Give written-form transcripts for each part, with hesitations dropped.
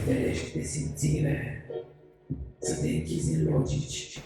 ferești de simțire, să te închizi în logici.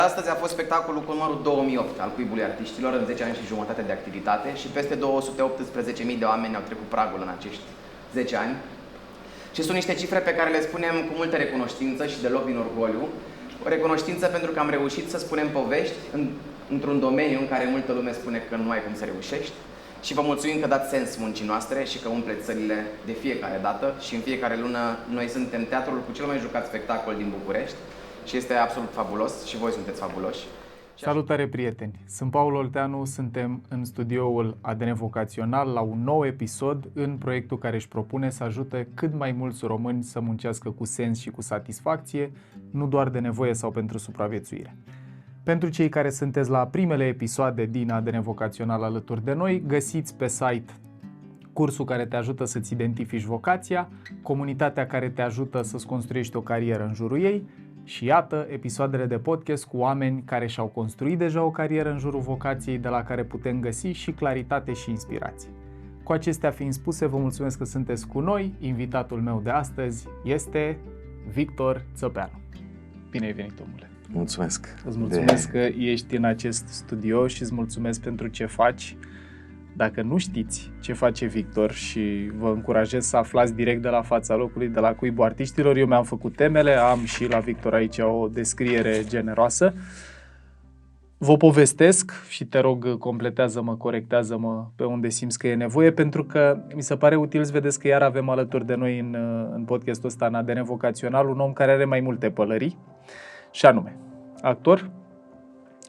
Astăzi a fost spectacolul cu numărul 2008 al Cuibului Artiștilor, în 10 ani și jumătate de activitate, și peste 218.000 de oameni au trecut pragul în acești 10 ani. Și sunt niște cifre pe care le spunem cu multă recunoștință și deloc din orgoliu. O recunoștință pentru că am reușit să spunem povești într-un domeniu în care multă lume spune că nu ai cum să reușești. Și vă mulțumim că dați sens muncii noastre și că umpleți sălile de fiecare dată. Și în fiecare lună noi suntem teatrul cu cel mai jucat spectacol din București. Și este absolut fabulos și voi sunteți fabuloși. Salutare, prieteni! Sunt Paul Olteanu, suntem în studioul ADN Vocațional la un nou episod în proiectul care își propune să ajute cât mai mulți români să muncească cu sens și cu satisfacție, nu doar de nevoie sau pentru supraviețuire. Pentru cei care sunteți la primele episoade din ADN Vocațional alături de noi, găsiți pe site cursul care te ajută să-ți identifici vocația, comunitatea care te ajută să-ți construiești o carieră în jurul ei, și iată episoadele de podcast cu oameni care și-au construit deja o carieră în jurul vocației, de la care putem găsi și claritate și inspirație. Cu acestea fiind spuse, vă mulțumesc că sunteți cu noi. Invitatul meu de astăzi este Victor Țăpeanu. Bine ai venit, omule! Mulțumesc! Îți mulțumesc că ești în acest studio și îți mulțumesc pentru ce faci. Dacă nu știți ce face Victor și vă încurajez să aflați direct de la fața locului, de la Cuibul Artiștilor, eu mi-am făcut temele, am și la Victor aici o descriere generoasă. Vă povestesc și te rog, completează-mă, corectează-mă pe unde simți că e nevoie, pentru că mi se pare util să vedeți că iar avem alături de noi în podcastul ăsta, în ADN Vocațional, un om care are mai multe pălării, și anume actor,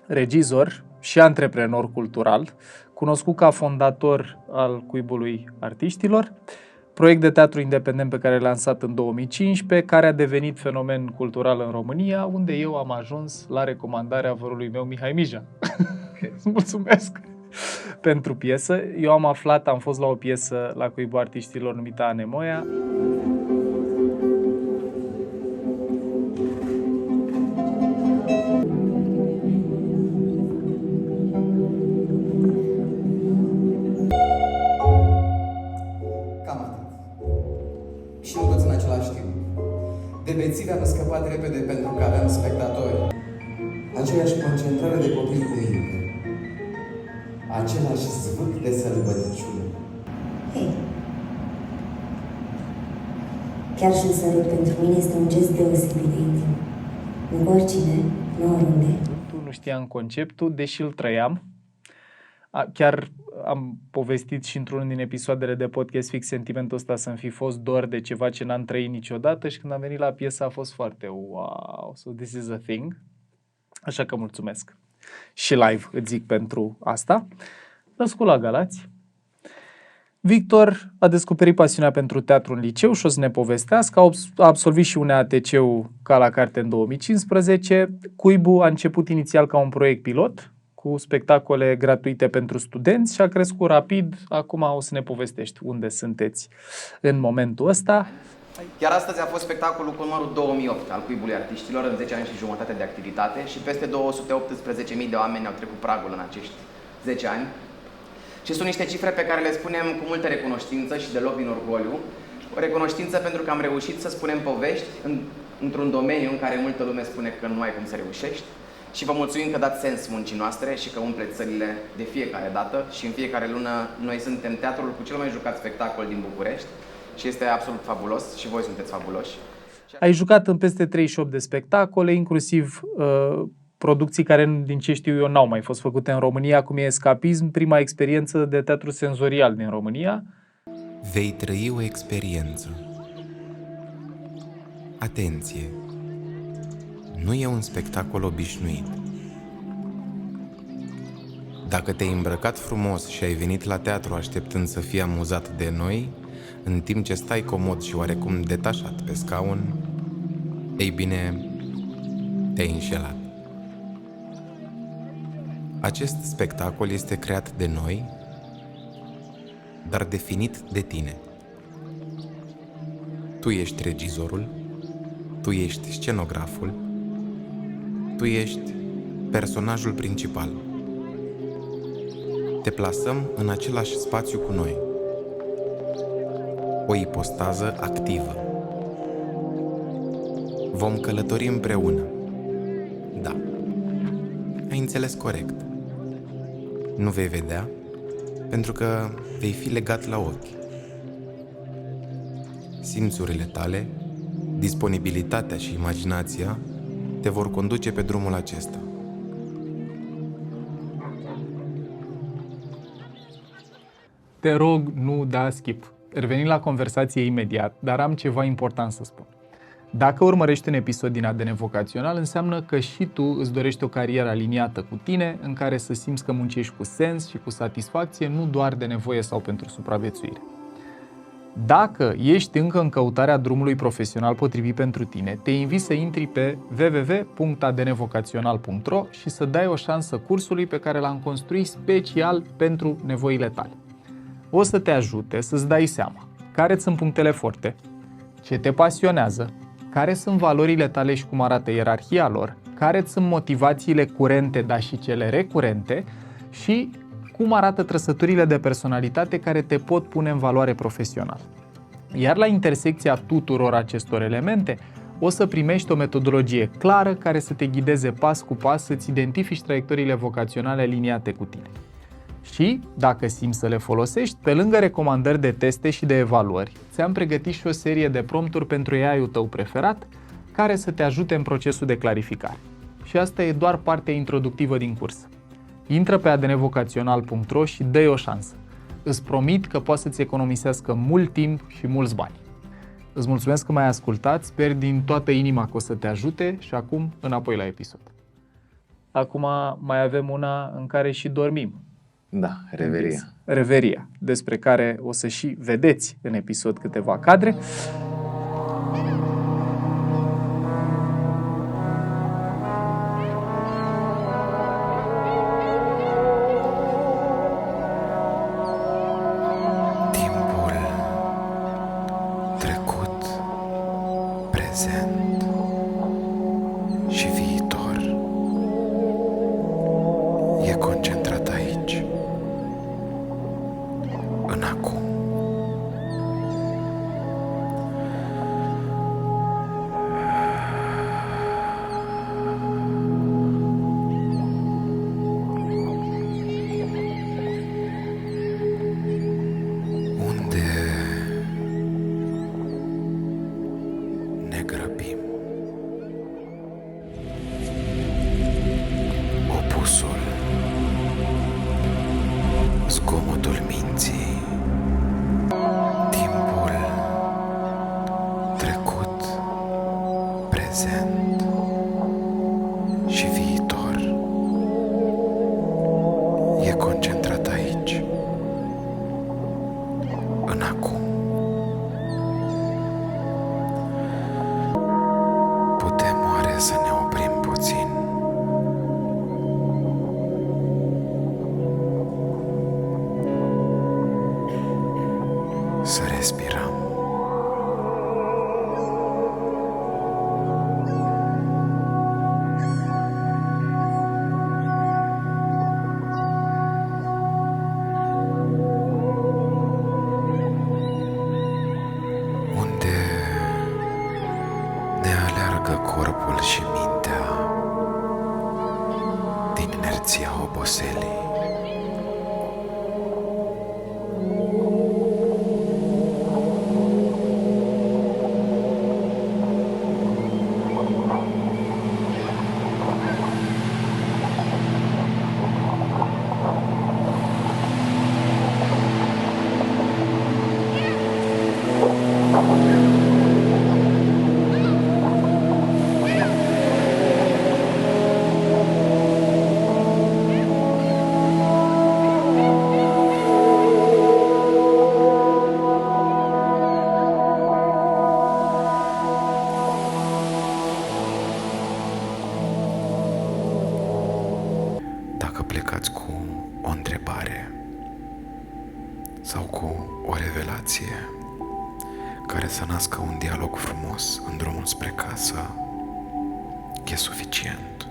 regizor și antreprenor cultural, cunoscut ca fondator al Cuibului Artiștilor, proiect de teatru independent pe care l-a lansat în 2015, care a devenit fenomen cultural în România, unde eu am ajuns la recomandarea vărului meu Mihai Mija. Mulțumesc pentru piesă. Eu am fost la o piesă la Cuibul Artiștilor numită Anemoia. De bețive am scăpat repede pentru că aveam spectatori. Aceeași concentrare de copii cu minte. Același zvâc de sălbăticiune. Hei, chiar și un sărut pentru mine este un gest deosebit de intim. Nu cu oricine, nu oriunde. Nu știam conceptul, deși îl trăiam. Chiar am povestit și într-unul din episoadele de podcast fix sentimentul ăsta, să-mi fi fost dor de ceva ce n-am trăit niciodată, și când am venit la piesă a fost foarte wow, so this is a thing. Așa că mulțumesc. Și live îți zic pentru asta. Născut la Galați. Victor a descoperit pasiunea pentru teatru în liceu și o să ne povestească. A absolvit și un ATC-ul ca la carte în 2015. Cuibul a început inițial ca un proiect pilot, cu spectacole gratuite pentru studenți, și a crescut rapid. Acum o să ne povestești unde sunteți în momentul ăsta. Iar astăzi a fost spectacolul cu numărul 2008 al Cuibului Artiștilor, în 10 ani și jumătate de activitate, și peste 218.000 de oameni au trecut pragul în acești 10 ani. Și sunt niște cifre pe care le spunem cu multă recunoștință și deloc din orgoliu. O recunoștință pentru că am reușit să spunem povești într-un domeniu în care multă lume spune că nu ai cum să reușești. Și vă mulțumim că dați sens muncii noastre și că umpleți sălile de fiecare dată. Și în fiecare lună noi suntem teatrul cu cel mai jucat spectacol din București. Și este absolut fabulos și voi sunteți fabuloși. Ai jucat în peste 38 de spectacole, inclusiv producții care, din ce știu eu, n-au mai fost făcute în România, cum e Escapism, prima experiență de teatru senzorial din România. Vei trăi o experiență. Atenție! nu e un spectacol obișnuit. Dacă te-ai îmbrăcat frumos și ai venit la teatru așteptând să fii amuzat de noi, în timp ce stai comod și oarecum detașat pe scaun, ei bine, te-ai înșelat. Acest spectacol este creat de noi, dar definit de tine. Tu ești regizorul, tu ești scenograful, tu ești personajul principal. Te plasăm în același spațiu cu noi. O ipostază activă. Vom călători împreună. Da, ai înțeles corect. Nu vei vedea, pentru că vei fi legat la ochi. Simțurile tale, disponibilitatea și imaginația te vor conduce pe drumul acesta. Te rog, nu da skip. Revenim la conversație imediat, dar am ceva important să spun. Dacă urmărești un episod din ADN Vocațional, înseamnă că și tu îți dorești o carieră aliniată cu tine, în care să simți că muncești cu sens și cu satisfacție, nu doar de nevoie sau pentru supraviețuire. Dacă ești încă în căutarea drumului profesional potrivit pentru tine, te invit să intri pe www.adnvocațional.ro și să dai o șansă cursului pe care l-am construit special pentru nevoile tale. O să te ajute să-ți dai seama care sunt punctele forte, ce te pasionează, care sunt valorile tale și cum arată ierarhia lor, care sunt motivațiile curente, dar și cele recurente și cum arată trăsăturile de personalitate care te pot pune în valoare profesional. Iar la intersecția tuturor acestor elemente, o să primești o metodologie clară care să te ghideze pas cu pas să-ți identifici traiectoriile vocaționale aliniate cu tine. Și, dacă simți să le folosești, pe lângă recomandări de teste și de evaluări, ți-am pregătit și o serie de prompturi pentru AI-ul tău preferat, care să te ajute în procesul de clarificare. Și asta e doar partea introductivă din curs. Intră pe adnvocațional.ro și dă-i o șansă. Îți promit că poate să-ți economisească mult timp și mulți bani. Îți mulțumesc că m-ai ascultat, sper din toată inima că o să te ajute și acum înapoi la episod. Acum mai avem una în care și dormim. Da, reveria. Reveria, despre care o să și vedeți în episod câteva cadre. Timpul trecut, prezent și viitor e concentrat aici, în acum. Unde ne grăbim. Opusul, zgomotul minții, timpul trecut, prezent și viitor e concentrat aici, în acum. Putem oare să ne oprim puțin? Să respirăm. Unde ne aleargă corpul și mintea din inerția oboselii. plecați cu o întrebare sau cu o revelație care să nască un dialog frumos în drumul spre casă, e suficient.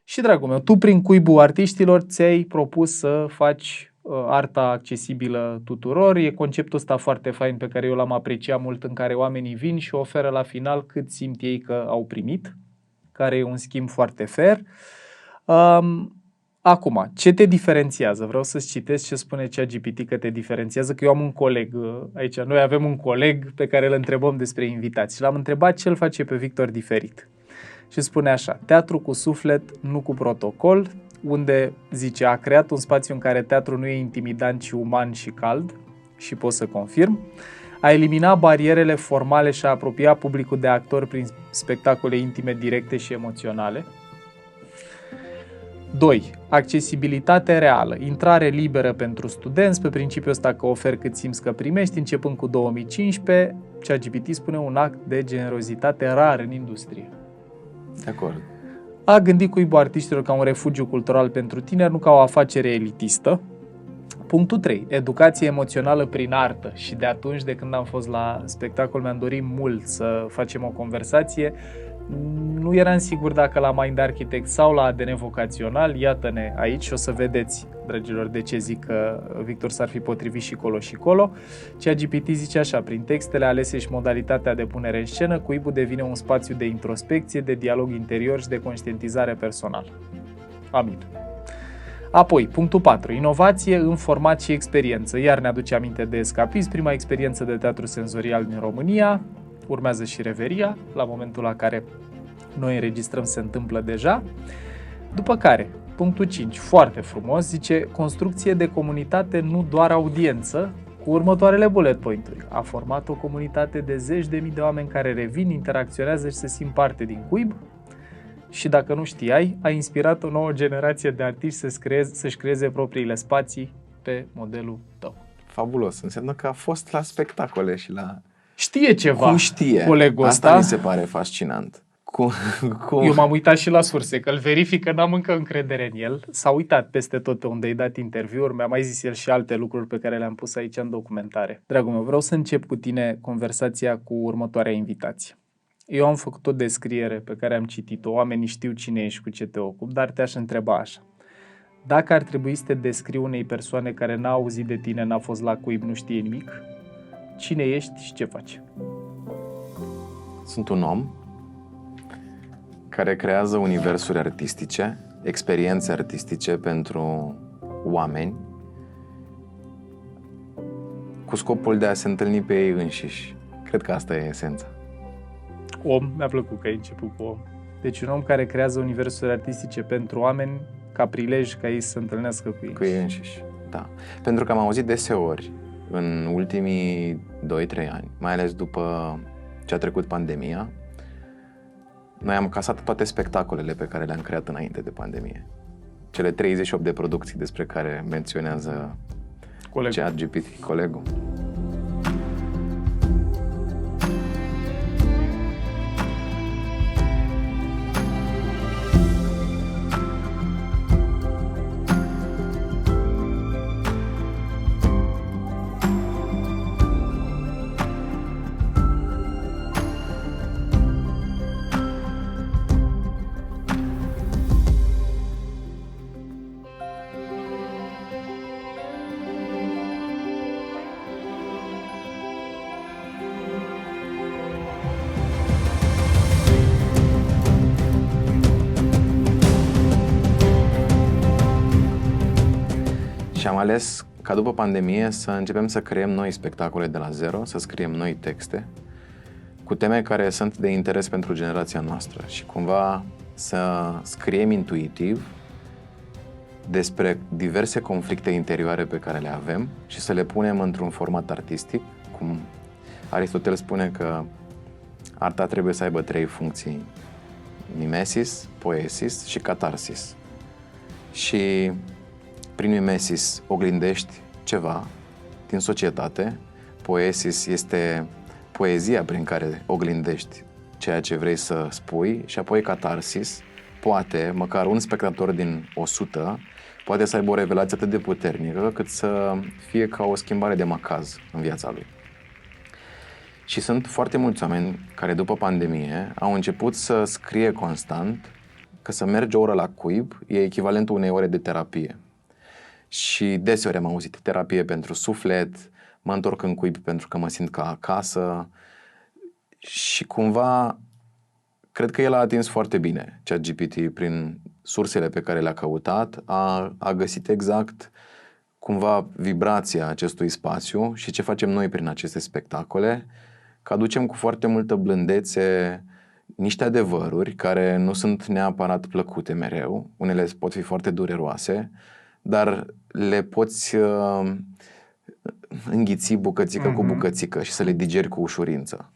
Și, dragul meu, tu prin Cuibul Artiștilor ți-ai propus să faci arta accesibilă tuturor. E conceptul ăsta foarte fain pe care eu l-am apreciat mult, în care oamenii vin și oferă la final cât simt ei că au primit, care e un schimb foarte fair. Acum, ce te diferențiază? Vreau să-ți citesc ce spune ChatGPT că te diferențiază, că eu am un coleg aici. Noi avem un coleg pe care îl întrebăm despre invitați și l-am întrebat ce îl face pe Victor diferit. Și spune așa: teatru cu suflet, nu cu protocol, unde, zice, a creat un spațiu în care teatru nu e intimidant, ci uman și cald, și pot să confirm. A eliminat barierele formale și a apropiat publicul de actori prin spectacole intime, directe și emoționale. 2. Accesibilitate reală, intrare liberă pentru studenți, pe principiul ăsta că oferi cât simți că primești, începând cu 2015, ChatGPT spune un act de generozitate rar în industrie. De acord. A gândit Cuibul Artiștilor ca un refugiu cultural pentru tineri, nu ca o afacere elitistă. Punctul 3. Educație emoțională prin artă. Și de atunci, de când am fost la spectacol, mi-am dorit mult să facem o conversație. Nu eram sigur dacă la Mind Architect sau la ADN Vocațional. Iată-ne aici și o să vedeți, dragilor, de ce zic că Victor s-ar fi potrivit și colo și colo. ChatGPT zice așa: prin textele alese și modalitatea de punere în scenă, Cuibul devine un spațiu de introspecție, de dialog interior și de conștientizare personală. Amin. Apoi, punctul 4. Inovație în format și experiență. Iar ne aduce aminte de Escapism, prima experiență de teatru senzorial din România. Urmează și Reveria, la momentul la care noi înregistrăm se întâmplă deja. După care, punctul 5, foarte frumos, zice: construcție de comunitate, nu doar audiență, cu următoarele bullet point-uri. A format o comunitate de zeci de mii de oameni care revin, interacționează și se simt parte din Cuib. Și dacă nu știai, a inspirat o nouă generație de artiști să-și creeze propriile spații pe modelul tău. Fabulos. Înseamnă că a fost la spectacole și la... Știe ceva. Cum știe? Colegul Asta ăsta. mi se pare fascinant. Cum? Eu m-am uitat și la surse, că îl verific, că n-am încă încredere în el. S-a uitat peste tot pe unde i-ai dat interviuri, mi-a mai zis el și alte lucruri pe care le-am pus aici în documentare. Dragul meu, vreau să încep cu tine conversația cu următoarea invitație. Eu am făcut o descriere pe care am citit-o, oamenii știu cine ești, cu ce te ocupi, dar te-aș întreba așa: dacă ar trebui să te descrii unei persoane care n-a auzit de tine, n-a fost la Cuib, nu știe nimic, cine ești și ce faci? Sunt un om care creează universuri artistice, experiențe artistice pentru oameni, cu scopul de a se întâlni pe ei înșiși. Cred că asta e esența. Om, mi-a plăcut că ai început cu om. Deci un om care creează universuri artistice pentru oameni ca prilej ca ei să se întâlnească cu ei. Cu ei înșiși, da. Pentru că am auzit deseori în ultimii 2-3 ani, mai ales după ce a trecut pandemia, noi am casat toate spectacolele pe care le-am creat înainte de pandemie. Cele 38 de producții despre care menționează ChatGPT, colegul. Și am ales ca după pandemie să începem să creăm noi spectacole de la zero, să scriem noi texte cu teme care sunt de interes pentru generația noastră și cumva să scriem intuitiv despre diverse conflicte interioare pe care le avem și să le punem într-un format artistic, cum Aristotel spune că arta trebuie să aibă 3 funcții: mimesis, poesis și catarsis. Și prin mimesis oglindești ceva din societate, poesis este poezia prin care oglindești ceea ce vrei să spui și apoi catarsis, poate, măcar un spectator din 100, poate să aibă o revelație atât de puternică cât să fie ca o schimbare de macaz în viața lui. Și sunt foarte mulți oameni care după pandemie au început să scrie constant că să mergi o oră la cuib e echivalentul unei ore de terapie. Și deseori am auzit terapie pentru suflet, mă întorc în cuib pentru că mă simt ca acasă și cumva cred că el a atins foarte bine ChatGPT prin sursele pe care le-a căutat, a găsit exact cumva vibrația acestui spațiu și ce facem noi prin aceste spectacole, că aducem cu foarte multă blândețe niște adevăruri care nu sunt neapărat plăcute mereu, unele pot fi foarte dureroase, dar le poți înghiți bucățică cu bucățică și să le digeri cu ușurință.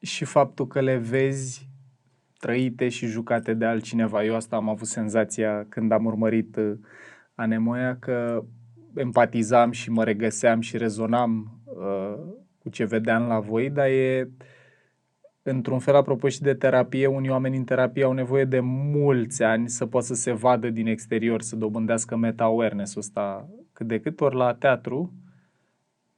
Și faptul că le vezi trăite și jucate de altcineva. Eu asta am avut senzația când am urmărit Anemoia, că empatizam și mă regăseam și rezonam cu ce vedeam la voi, dar e, într-un fel, apropo și de terapie, unii oameni în terapie au nevoie de mulți ani să poată să se vadă din exterior, să dobândească meta-awareness-ul ăsta cât de cât, ori la teatru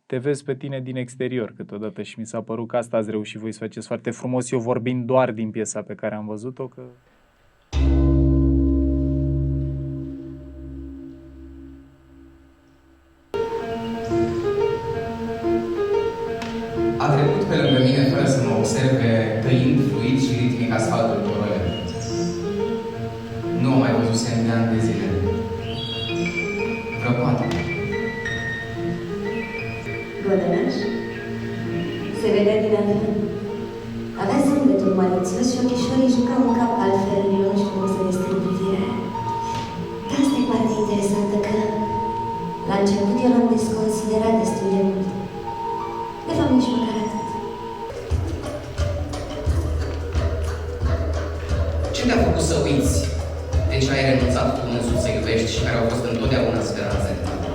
te vezi pe tine din exterior câteodată și mi s-a părut că asta ați reușit voi să faceți foarte frumos, eu vorbind doar din piesa pe care am văzut-o, că... A trecut pe lângă mine fără să mă observe, tăind fluid și ritmic asfaltul cu role. Nu o mai văzusem de ani de zile. Vreo 4. Godănaș se vedea din avion. Avea zâmbetul malițios și ochișorii jucau în cap altfel, eu nu știu cum să descriu privirea aia. Dar asta e partea interesantă, că la început eu l-am desconsiderat destul de mult. De fapt, nici măcar atât. Ce te-a făcut să uiți de ce ai renunțat tu însuți să iubești și care au fost întotdeauna speranțele tale?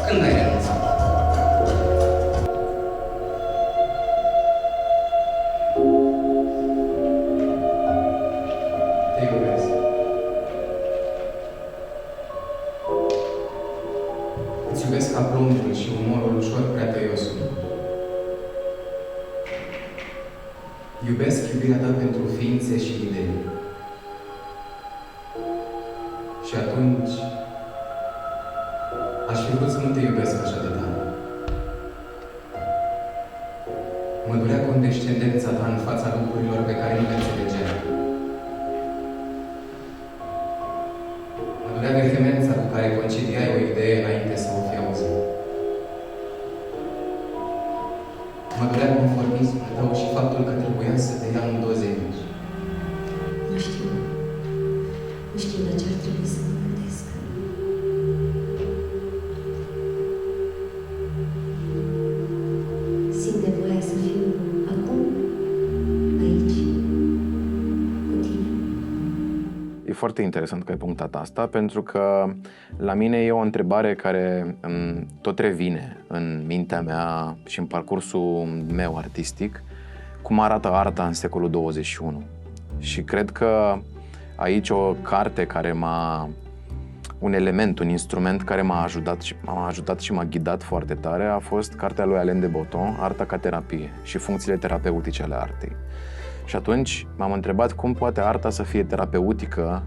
Când ai renunțat? Te iubesc. Îți iubesc ca plombul și umorul ușor prea tăiosul. Iubesc iubirea ta pentru ființe și idei. Și atunci aș fi vrut să nu te iubesc așa de tare. Mă durea condescendența ta în fața lucrurilor pe care nu le înțelegeam. Mă durea vehemența cu care concediai o idee înainte să o fi auzit. Mă durea conformismul tău și faptul că trebuia să te ia în doze mici. Nu știu. Nu știu la ce ar trebui să mă gândesc. Simt nevoia să fiu acum, aici, cu tine. E foarte interesant că ai punctat asta, pentru că la mine e o întrebare care tot revine în mintea mea și în parcursul meu artistic, cum arată arta în secolul 21. Și cred că aici o carte care un element, un instrument care m-a ajutat și m-a ghidat foarte tare a fost cartea lui Alain de Botton, Arta ca terapie și funcțiile terapeutice ale artei. Și atunci m-am întrebat cum poate arta să fie terapeutică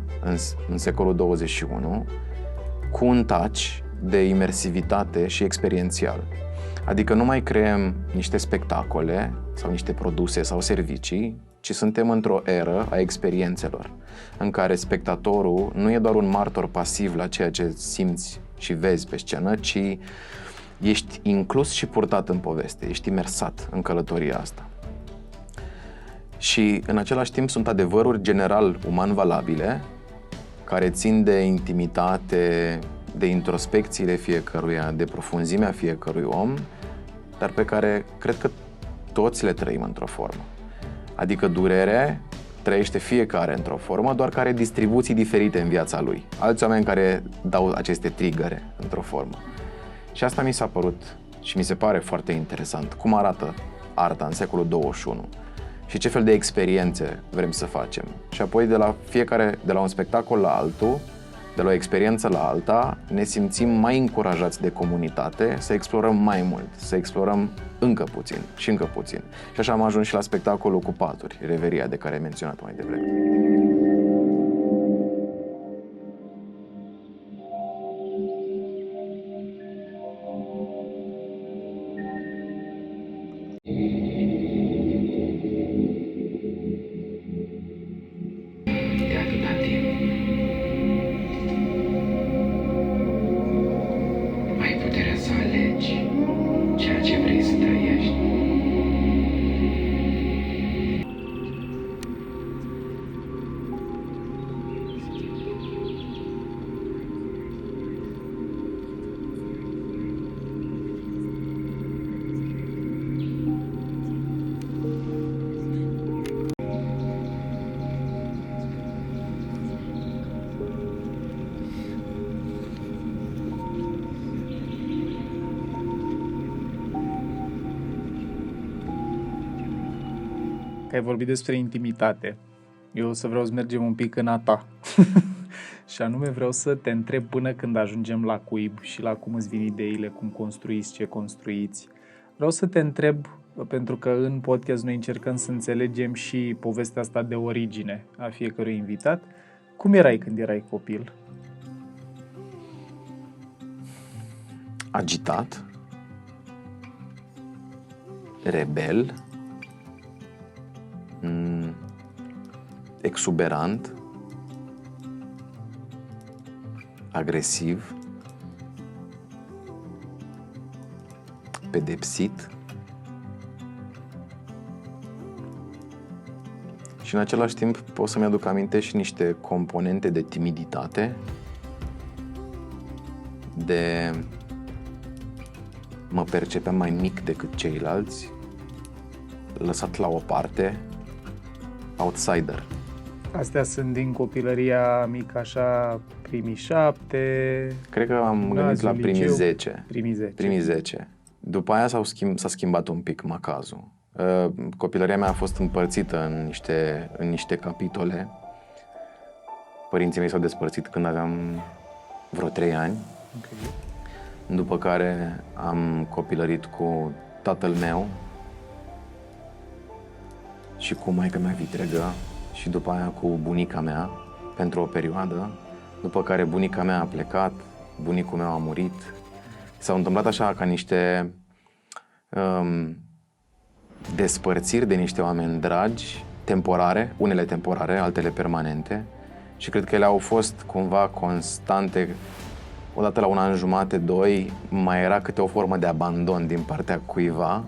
în secolul 21 cu un touch de imersivitate și experiențial. Adică nu mai creăm niște spectacole sau niște produse sau servicii, ci suntem într-o eră a experiențelor, în care spectatorul nu e doar un martor pasiv la ceea ce simți și vezi pe scenă, ci ești inclus și purtat în poveste, ești imersat în călătoria asta. Și în același timp sunt adevăruri general uman valabile, care țin de intimitate, de introspecțiile fiecăruia, de profunzimea fiecărui om, dar pe care cred că toți le trăim într-o formă. Adică durere trăiește fiecare într-o formă, doar că are distribuții diferite în viața lui. Alți oameni care dau aceste triggere într-o formă. Și asta mi s-a părut și mi se pare foarte interesant, cum arată arta în secolul 21. și ce fel de experiențe vrem să facem. Și apoi de la un spectacol la altul, de la o experiență la alta, ne simțim mai încurajați de comunitate să explorăm mai mult, să explorăm încă puțin și încă puțin. Și așa am ajuns și la spectacolul cu paturi, Reveria, de care ai menționat mai devreme. De atâta timp. Ai puterea să alegi ceea ce vrei să trăiești. Că ai vorbit despre intimitate. Eu o să vreau să mergem un pic în a ta. Și anume vreau să te întreb până când ajungem la cuib și la cum îți vin ideile, cum construiți, ce construiți. Vreau să te întreb, pentru că în podcast noi încercăm să înțelegem și povestea asta de origine a fiecărui invitat. Cum erai când erai copil? Agitat, rebel, exuberant, agresiv, pedepsit și în același timp pot să-mi aduc aminte și niște componente de timiditate, de mă percepeam mai mic decât ceilalți, lăsat la o parte, outsider. Astea sunt din copilăria mică, așa, primii 7... Cred că am gândit la primii liceu, 10. Primii 10. După aia s-a schimbat un pic macazul. Copilăria mea a fost împărțită în niște capitole. Părinții mei s-au despărțit când aveam vreo 3 ani. Okay. După care am copilărit cu tatăl meu și cu maica mea vitregă și după aia cu bunica mea pentru o perioadă, după care bunica mea a plecat, bunicul meu a murit. S-au întâmplat așa ca niște despărțiri de niște oameni dragi, temporare, unele temporare, altele permanente, și cred că ele au fost cumva constante. Odată la 1 an jumate, 2, mai era câte o formă de abandon din partea cuiva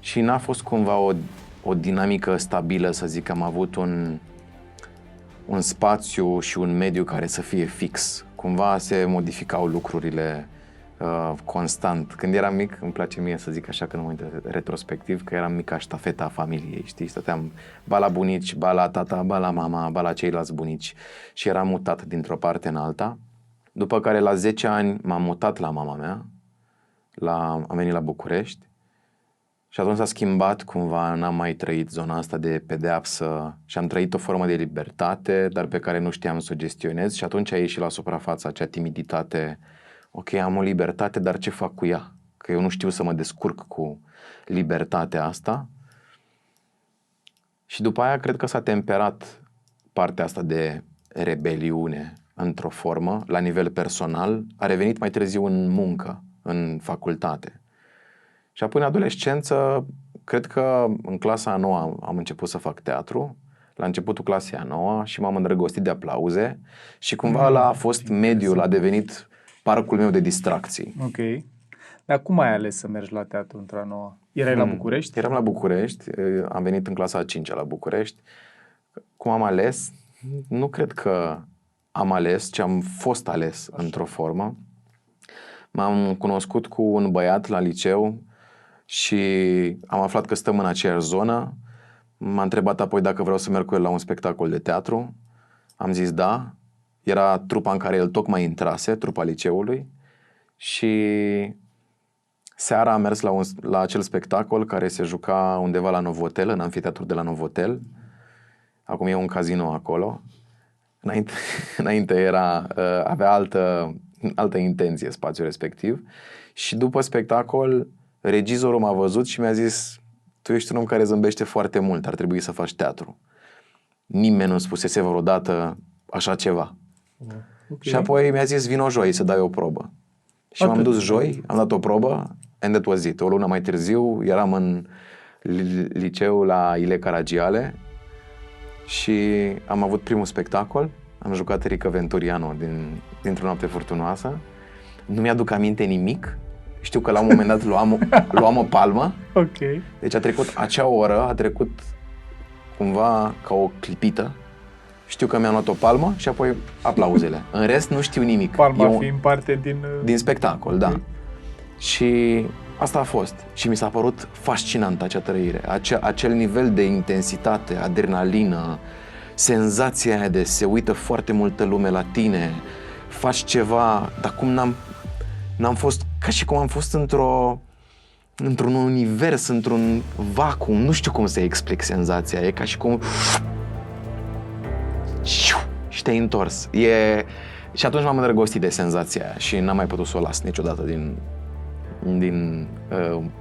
și n-a fost cumva o dinamică stabilă, să zic. Am avut un spațiu și un mediu care să fie fix. Cumva se modificau lucrurile constant. Când eram mic, îmi place mie să zic așa, că nu mă uit retrospectiv, că eram mica ștafeta familiei, știi? Stăteam ba la bunici, ba la tata, ba la mama, ba la ceilalți bunici și eram mutat dintr-o parte în alta. După care la 10 ani m-am mutat la mama mea, am venit la București și atunci s-a schimbat cumva, n-am mai trăit zona asta de pedeapsă și am trăit o formă de libertate, dar pe care nu știam să o gestionez și atunci a ieșit la suprafață acea timiditate. Ok, am o libertate, dar ce fac cu ea? Că eu nu știu să mă descurc cu libertatea asta. Și după aia cred că s-a temperat partea asta de rebeliune într-o formă, la nivel personal, a revenit mai târziu în muncă, în facultate. Și apoi în adolescență, cred că în clasa a 9 am început să fac teatru, la începutul clasei a 9 și m-am îndrăgostit de aplauze și cumva ăla a fost mediul, a devenit parcul meu de distracții. Ok. Dar cum ai ales să mergi la teatru într-a nouă? Erai la București? Eram la București, am venit în clasa a 5-a la București. Cum am ales? Nu cred că am ales, ci am fost ales într-o formă. M-am cunoscut cu un băiat la liceu și am aflat că stăm în aceeași zonă. M-a întrebat apoi dacă vreau să merg cu el la un spectacol de teatru. Am zis da. Era trupa în care el tocmai intrase, trupa liceului. Și Seara am mers la acel spectacol care se juca undeva la Novotel, în amfiteatrul de la Novotel. Acum e un casino acolo. Înainte avea altă intenție spațiul respectiv. Și după spectacol, regizorul m-a văzut și mi-a zis: tu ești un om care zâmbește foarte mult, ar trebui să faci teatru. Nimeni nu spusese vreodată așa ceva. Okay. Și apoi mi-a zis: vino joi să dai o probă. Și m-am dus joi, am dat o probă, and that was it. O lună mai târziu eram în liceu la Ile Caragiale și am avut primul spectacol. Am jucat Rică Venturiano dintr-o noapte furtunoasă. Nu mi-aduc aminte nimic. Știu că la un moment dat luam o palmă. Ok. Deci acea oră a trecut cumva ca o clipită. Știu că mi-am luat o palmă și apoi aplauzele. În rest nu știu nimic. Palma fiind parte din spectacol, da. Și asta a fost. Și mi s-a părut fascinant acea trăire. Acel nivel de intensitate, adrenalină, senzația aia de se uită foarte multă lume la tine, faci ceva, dar cum n-am fost, ca și cum am fost într-un univers, într-un vacuum, nu știu cum să explic senzația, e ca și cum și te-ai întors. Și atunci m-am îndrăgostit de senzația aia și n-am mai putut să o las niciodată din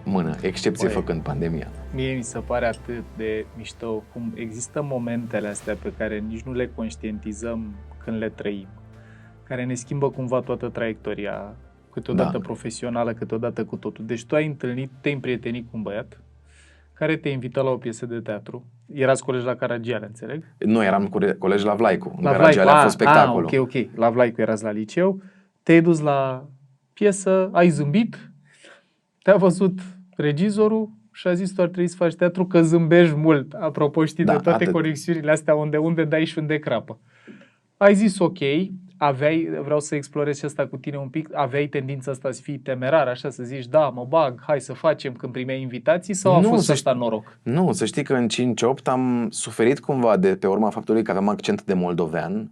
mână, excepție făcând pandemia. Mie mi se pare atât de mișto cum există momentele astea pe care nici nu le conștientizăm când le trăim, care ne schimbă cumva toată traiectoria, câteodată profesională, câteodată cu totul. Deci tu te-ai împrietenit cu un băiat care te invită la o piesă de teatru. Erați colegi la Caragiale, înțeleg? Nu, eram colegi la Vlaicu. În Caragiale a fost spectacolul. Ok. La Vlaicu erați la liceu. Te-ai dus la piesă, ai zâmbit, te-a văzut regizorul și a zis: tu ar trebui să faci teatru că zâmbești mult. Apropo, știi, de toate conexiunile astea unde dai și unde crapă. Ai zis ok, vreau să explorez și asta cu tine un pic, aveai tendința asta să fii temerar, așa, să zici: da, mă bag, hai să facem, când primeai invitații, sau a fost asta noroc? Nu, să știi că în 5-8 am suferit cumva de pe urma faptului că aveam accent de moldovean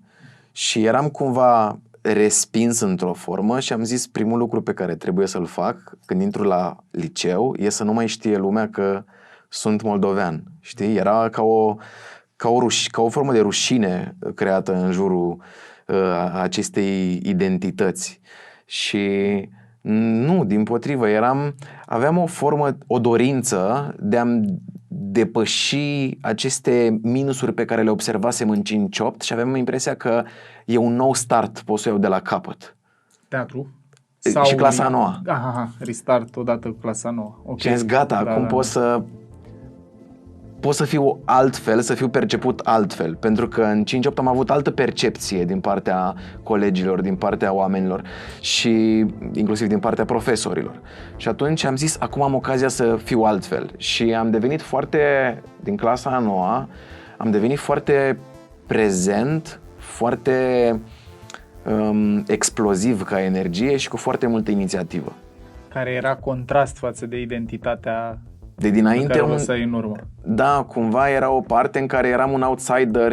și eram cumva respins într-o formă și am zis: primul lucru pe care trebuie să-l fac când intru la liceu e să nu mai știe lumea că sunt moldovean, știi? Era ca o formă de rușine creată în jurul acestei identități. Și nu, dimpotrivă, aveam o dorință de a-mi depăși aceste minusuri pe care le observasem în 5-8 și aveam impresia că e un nou start, pot să o iau de la capăt. Teatru? Și clasa 9. Restart odată cu clasa 9. Okay. Și am zis: gata, acum pot să fiu altfel, să fiu perceput altfel. Pentru că în 5-8 am avut altă percepție din partea colegilor, din partea oamenilor și inclusiv din partea profesorilor. Și atunci am zis: acum am ocazia să fiu altfel. Și am devenit din clasa a 9, am devenit foarte prezent, foarte exploziv ca energie și cu foarte multă inițiativă. Care era contrast față de identitatea de dinainte, în urmă. Da, cumva era o parte în care eram un outsider,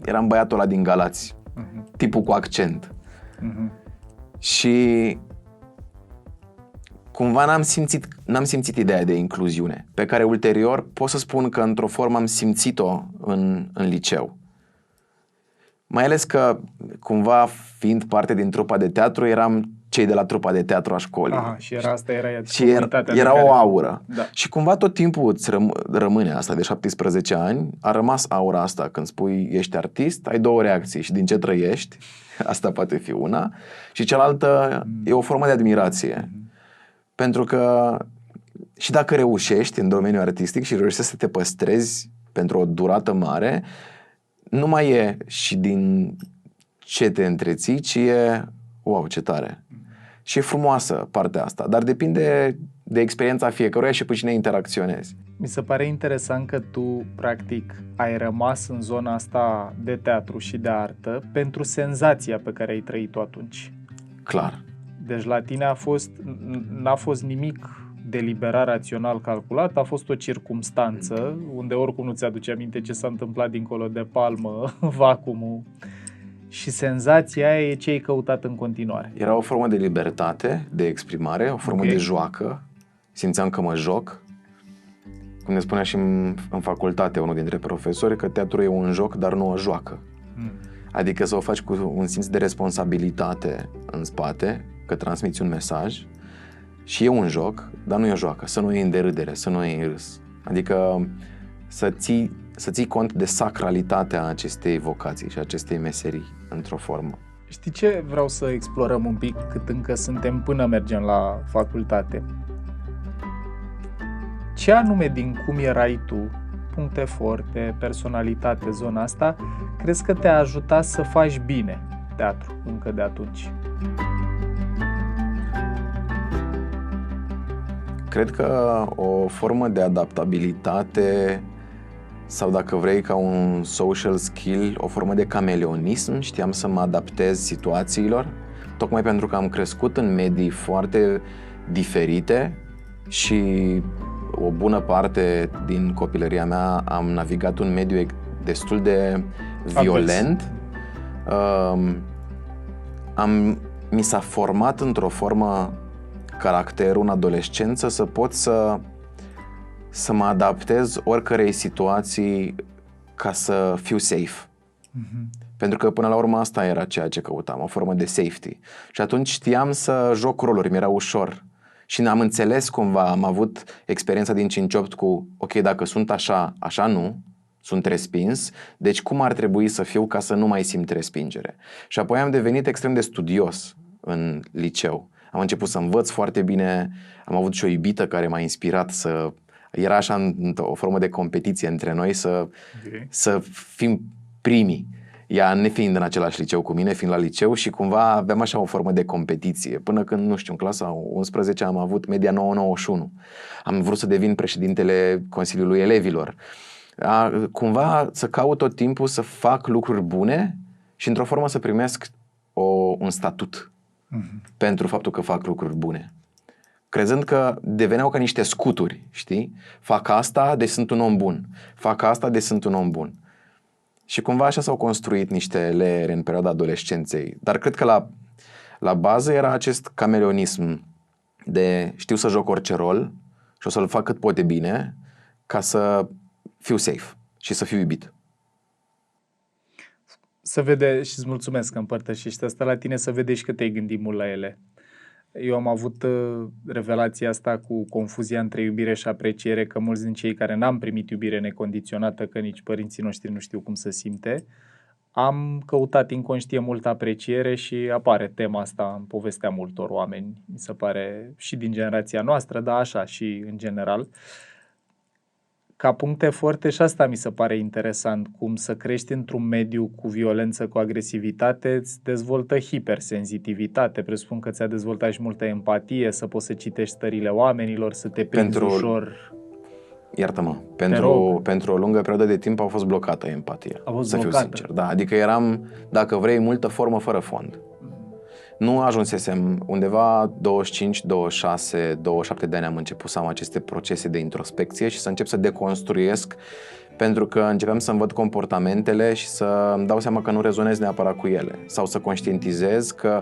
eram băiatul ăla din Galați, tipul cu accent. Și cumva n-am simțit ideea de incluziune, pe care ulterior pot să spun că într-o formă am simțit-o în liceu. Mai ales că cumva fiind parte din trupa de teatru, eram cei de la trupa de teatru a școlii. Și era era o aură. Da. Și cumva tot timpul îți rămâne asta de 17 ani, a rămas aura asta când spui ești artist, ai două reacții: și din ce trăiești, asta poate fi una, și cealaltă e o formă de admirație. Pentru că și dacă reușești în domeniul artistic și reușești să te păstrezi pentru o durată mare, nu mai e și din ce te întreții, ci e wow, ce tare. Și e frumoasă partea asta, dar depinde de experiența fiecăruia și cu cine interacționezi. Mi se pare interesant că tu, practic, ai rămas în zona asta de teatru și de artă pentru senzația pe care ai trăit-o atunci. Clar. Deci la tine n-a fost nimic deliberat, rațional calculat, a fost o circumstanță unde oricum nu ți-aduce aminte ce s-a întâmplat dincolo de palmă, vacuumul. Și senzația aia e ce ai căutat în continuare. Era o formă de libertate, de exprimare, o formă de joacă, simțeam că mă joc. Cum ne spunea și în facultate unul dintre profesori, că teatru e un joc, dar nu o joacă. Adică să o faci cu un simț de responsabilitate în spate, că transmiți un mesaj și e un joc, dar nu e o joacă, să nu iei în derâdere, să nu iei în râs. Adică să ții cont de sacralitatea acestei vocații și acestei meserii într-o formă. Știi ce vreau să explorăm un pic cât încă suntem până mergem la facultate? Ce anume din cum erai tu, puncte forte, personalitate, zona asta, crezi că te-a ajutat să faci bine teatru încă de atunci? Cred că o formă de adaptabilitate sau, dacă vrei, ca un social skill, o formă de cameleonism, știam să mă adaptez situațiilor, tocmai pentru că am crescut în medii foarte diferite și o bună parte din copilăria mea am navigat un mediu destul de violent. Mi s-a format într-o formă caracterul în adolescență să pot să mă adaptez oricărei situații ca să fiu safe. Pentru că până la urmă asta era ceea ce căutam, o formă de safety. Și atunci știam să joc roluri, mi-era ușor. Și am înțeles cumva, am avut experiența din 5-8 cu, ok, dacă sunt așa, așa nu, sunt respins, deci cum ar trebui să fiu ca să nu mai simt respingere? Și apoi am devenit extrem de studios în liceu. Am început să învăț foarte bine, am avut și o iubită care m-a inspirat să... Era așa o formă de competiție între noi să fim primii. Ea nefiind în același liceu cu mine, fiind la liceu, și cumva aveam așa o formă de competiție. Până când, nu știu, în clasa 11 am avut media 991. Am vrut să devin președintele Consiliului Elevilor. Cumva să caut tot timpul să fac lucruri bune și într-o formă să primesc un statut pentru faptul că fac lucruri bune. Crezând că deveneau ca niște scuturi, știi? Fac asta, deci sunt un om bun. Fac asta, deci sunt un om bun. Și cumva așa s-au construit niște leere în perioada adolescenței. Dar cred că la bază era acest cameleonism de știu să joc orice rol și o să-l fac cât pot de bine ca să fiu safe și să fiu iubit. Să vede, și îți mulțumesc că împărtășești asta la tine, să vede și că te-ai gândit mult la ele. Eu am avut revelația asta cu confuzia între iubire și apreciere, că mulți din cei care n-am primit iubire necondiționată, că nici părinții noștri nu știu cum să simte, am căutat inconștient multă apreciere și apare tema asta în povestea multor oameni, mi se pare, și din generația noastră, dar așa și în general. Ca puncte forte și asta mi se pare interesant, cum să crești într-un mediu cu violență, cu agresivitate, îți dezvoltă hipersenzitivitate, presupun că ți-a dezvoltat și multă empatie, să poți să citești stările oamenilor, să te prinzi ușor. Iartă-mă, pentru o lungă perioadă de timp a fost blocată empatia, să fiu sincer. Da, adică eram, dacă vrei, multă formă fără fond. Nu ajunsesem undeva 25, 26, 27 de ani am început să am aceste procese de introspecție și să încep să deconstruiesc, pentru că începeam să-mi văd comportamentele și să îmi dau seama că nu rezonez neapărat cu ele sau să conștientizez că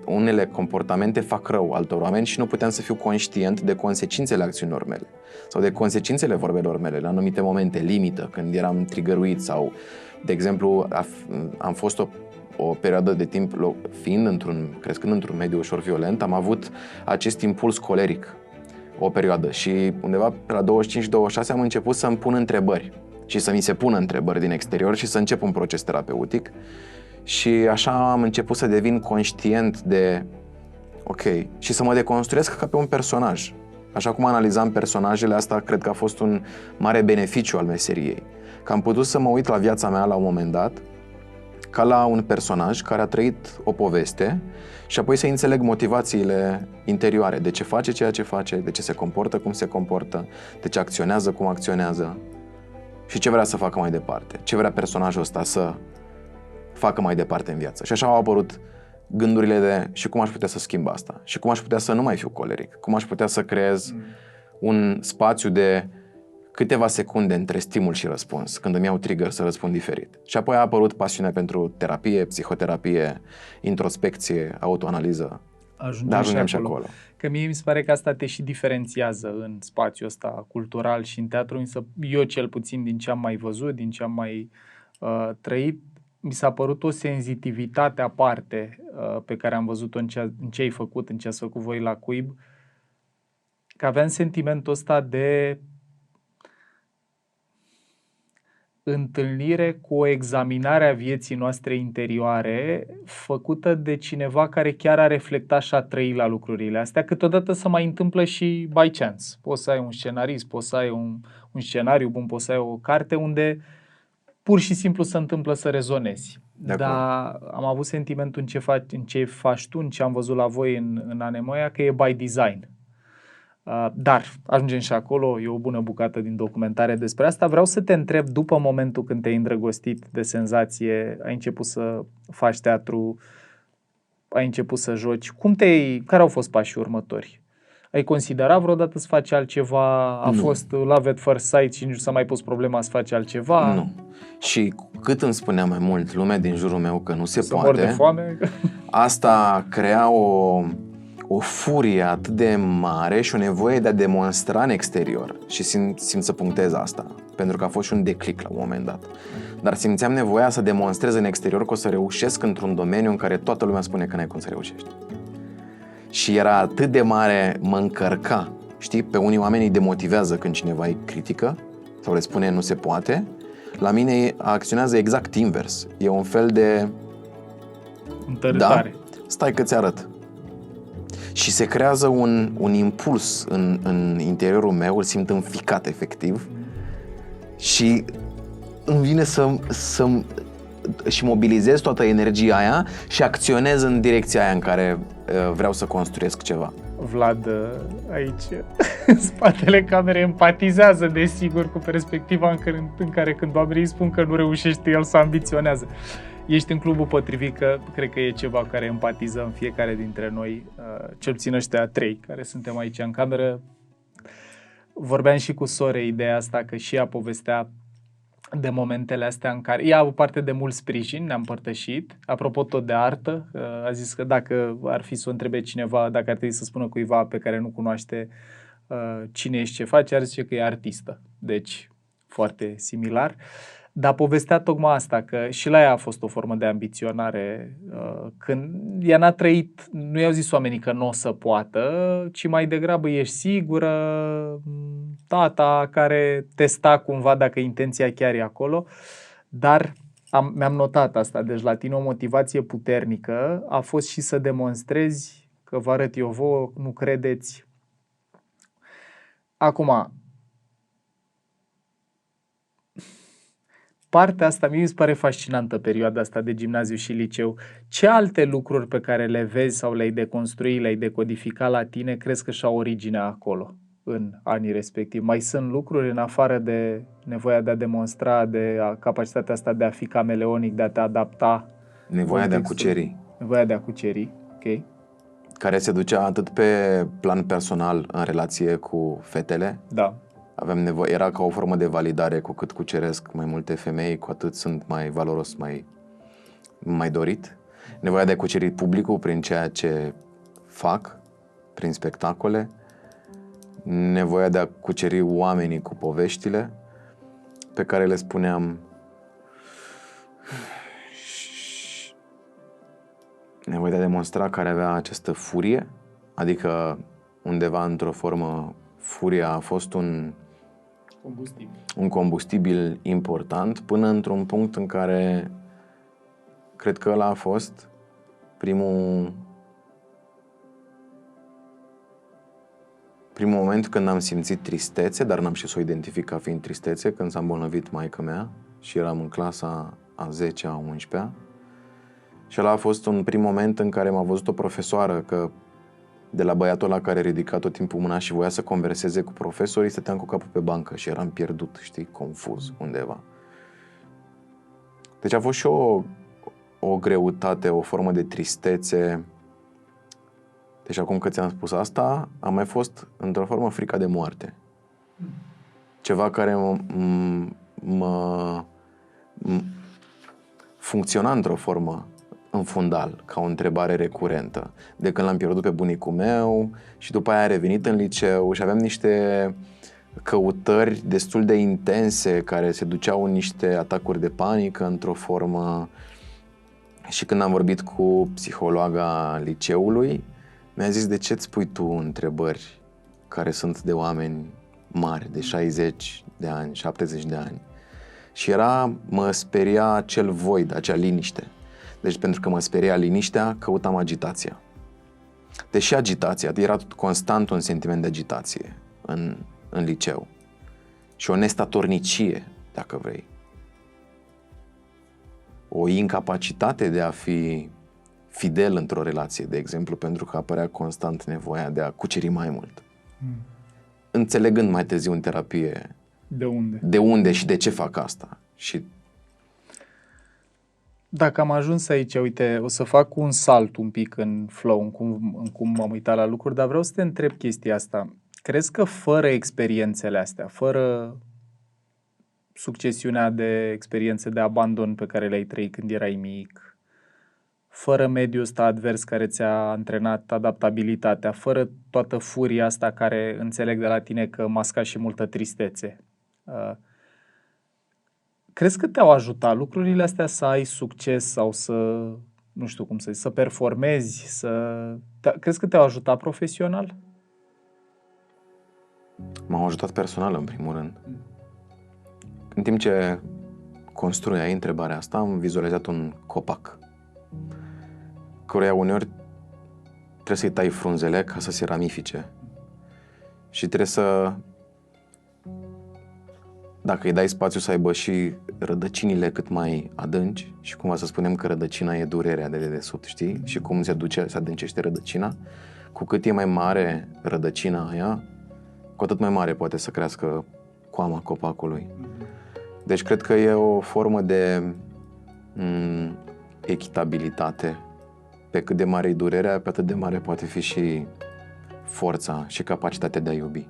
unele comportamente fac rău altor oameni și nu puteam să fiu conștient de consecințele acțiunilor mele sau de consecințele vorbelor mele la anumite momente limită, când eram trigăruit sau, de exemplu, am fost o perioadă de timp, crescând într-un mediu ușor violent, am avut acest impuls coleric o perioadă și undeva pe la 25-26 am început să-mi pun întrebări și să mi se pună întrebări din exterior și să încep un proces terapeutic și așa am început să devin conștient de ok, și să mă deconstruiesc ca pe un personaj. Așa cum analizam personajele, asta cred că a fost un mare beneficiu al meseriei. Că am putut să mă uit la viața mea la un moment dat ca la un personaj care a trăit o poveste și apoi să înțeleg motivațiile interioare, de ce face ceea ce face, de ce se comportă cum se comportă, de ce acționează cum acționează și ce vrea să facă mai departe, ce vrea personajul ăsta să facă mai departe în viață. Și așa au apărut gândurile de și cum aș putea să schimb asta și cum aș putea să nu mai fiu coleric, cum aș putea să creez un spațiu de câteva secunde între stimul și răspuns, când îmi iau trigger să răspund diferit. Și apoi a apărut pasiunea pentru terapie, psihoterapie, introspecție, autoanaliză. ajungem și acolo. Că mie mi se pare că asta te și diferențiază în spațiul ăsta cultural și în teatru, însă eu cel puțin din ce am mai văzut, din ce am mai trăit, mi s-a părut o senzitivitate aparte pe care am văzut-o în ce ai făcut, în ce ați făcut voi la Cuib, că aveam sentimentul ăsta de întâlnire cu o examinare a vieții noastre interioare făcută de cineva care chiar a reflectat și a trăit la lucrurile astea. Câteodată se mai întâmplă și by chance. Poți să ai un scenarist, poți să ai un scenariu bun, poți să ai o carte unde pur și simplu se întâmplă să rezonezi. Dar am avut sentimentul în ce faci tu, în ce am văzut la voi în Anemoia, că e by design. Dar ajungem și acolo, e o bună bucată din documentare despre asta. Vreau să te întreb, după momentul când te-ai îndrăgostit de senzație, ai început să faci teatru, ai început să joci, care au fost pașii următori? Ai considerat vreodată să faci altceva? A fost love at first sight și nu s-a mai pus problema să faci altceva? Nu. Și cât îmi spunea mai mult lumea din jurul meu că nu se poate, mor de foame. Asta crea o furie atât de mare și o nevoie de a demonstra în exterior. Și simt să punctez asta, pentru că a fost și un declic la un moment dat. Dar simțeam nevoia să demonstrez în exterior că o să reușesc într-un domeniu în care toată lumea spune că n-ai cum să reușești. Și era atât de mare, mă încărca. Știi, pe unii oameni îi demotivează când cineva îi critică sau le spune nu se poate. La mine acționează exact invers. E un fel de... întărâtare. Da, stai că ți arăt. Și se creează un impuls în interiorul meu, îl simt înficat efectiv și îmi vine să și mobilizez toată energia aia și acționez în direcția aia în care vreau să construiesc ceva. Vlad, aici, în spatele camerei, empatizează, desigur, cu perspectiva în care când oamenii spun că nu reușește, el să ambiționează. Ești în clubul potrivit, că cred că e ceva care empatizăm fiecare dintre noi, cel puțin ăștia 3 care suntem aici în cameră. Vorbeam și cu Sore ideea asta, că și ea povestea de momentele astea în care ea a avut parte de mult sprijin, ne-a împărtășit. Apropo tot de artă, a zis că dacă ar fi să o întrebe cineva, dacă ar trebui să spună cuiva pe care nu cunoaște cine ești, ce face, ar zice că e artistă. Deci, foarte similar. Dar povestea tocmai asta, că și la ea a fost o formă de ambiționare, când ea n-a trăit, nu i-au zis oamenii că nu o să poată, ci mai degrabă ești sigură, tata care testa cumva dacă intenția chiar e acolo, dar mi-am notat asta, deci la tine o motivație puternică a fost și să demonstrezi că vă arăt eu vouă, nu credeți. Acum, partea asta mie mi se pare fascinantă, perioada asta de gimnaziu și liceu. Ce alte lucruri pe care le vezi sau le-ai deconstrui, le-ai decodifica la tine, crezi că și-au originea acolo, în anii respectivi? Mai sunt lucruri în afară de nevoia de a demonstra, de capacitatea asta de a fi cameleonic, de a te adapta? Nevoia de a cuceri. Nevoia de a cuceri, ok. Care se ducea atât pe plan personal în relație cu fetele. Da. Aveam nevoie, era ca o formă de validare, cu cât cuceresc mai multe femei, cu atât sunt mai valoros, mai dorit. Nevoia de a cuceri publicul prin ceea ce fac, prin spectacole. Nevoia de a cuceri oamenii cu poveștile pe care le spuneam. Nevoia de a demonstra care avea această furie, adică undeva într-o formă furia a fost un combustibil important, până într-un punct în care cred că ăla a fost primul moment când am simțit tristețe, dar n-am știut să o identific ca fiind tristețe, când s-a îmbolnăvit maică mea și eram în clasa a 10-a, a 11-a. Și ăla a fost un prim moment în care m-a văzut o profesoară, că de la băiatul ăla care ridica tot timpul mâna și voia să converseze cu profesorii, stăteam cu capul pe bancă și eram pierdut, știi, confuz undeva. Deci a fost și o greutate, o formă de tristețe. Deci acum că ți-am spus asta, a mai fost într-o formă frica de moarte. Ceva care funcționa într-o formă în fundal, ca o întrebare recurentă. De când l-am pierdut pe bunicul meu și după aia a revenit în liceu și aveam niște căutări destul de intense care se duceau în niște atacuri de panică într-o formă. Și când am vorbit cu psihologa liceului, mi-a zis: de ce îți pui tu întrebări care sunt de oameni mari, de 60 de ani, 70 de ani? Și mă speria acel void, acea liniște. Deci pentru că mă speria liniștea, căutam agitația. Deși agitația, era constant un sentiment de agitație în liceu. Și o nestatornicie, dacă vrei. O incapacitate de a fi fidel într-o relație, de exemplu, pentru că apărea constant nevoia de a cuceri mai mult. Înțelegând mai târziu în terapie de unde și de ce fac asta. Și dacă am ajuns aici, uite, o să fac un salt un pic în flow, în cum m-am uitat la lucruri, dar vreau să te întreb chestia asta. Crezi că fără experiențele astea, fără succesiunea de experiențe de abandon pe care le-ai trăit când erai mic, fără mediul ăsta advers care ți-a antrenat adaptabilitatea, fără toată furia asta care înțeleg de la tine că masca și multă tristețe, crezi că te-au ajutat lucrurile astea să ai succes sau să, nu știu cum să zic, să performezi, crezi că te-au ajutat profesional? m-au ajutat personal, în primul rând. În timp ce construiai întrebarea asta, am vizualizat un copac, căruia uneori trebuie să-i tai frunzele ca să se ramifice. Și trebuie să, dacă îi dai spațiu, să aibă și rădăcinile cât mai adânci și cumva să spunem că rădăcina e durerea de dedesubt, știi? Și cum se adâncește rădăcina, cu cât e mai mare rădăcina aia, cu atât mai mare poate să crească coama copacului. Deci cred că e o formă de echitabilitate. Pe cât de mare e durerea, pe atât de mare poate fi și forța și capacitatea de a iubi.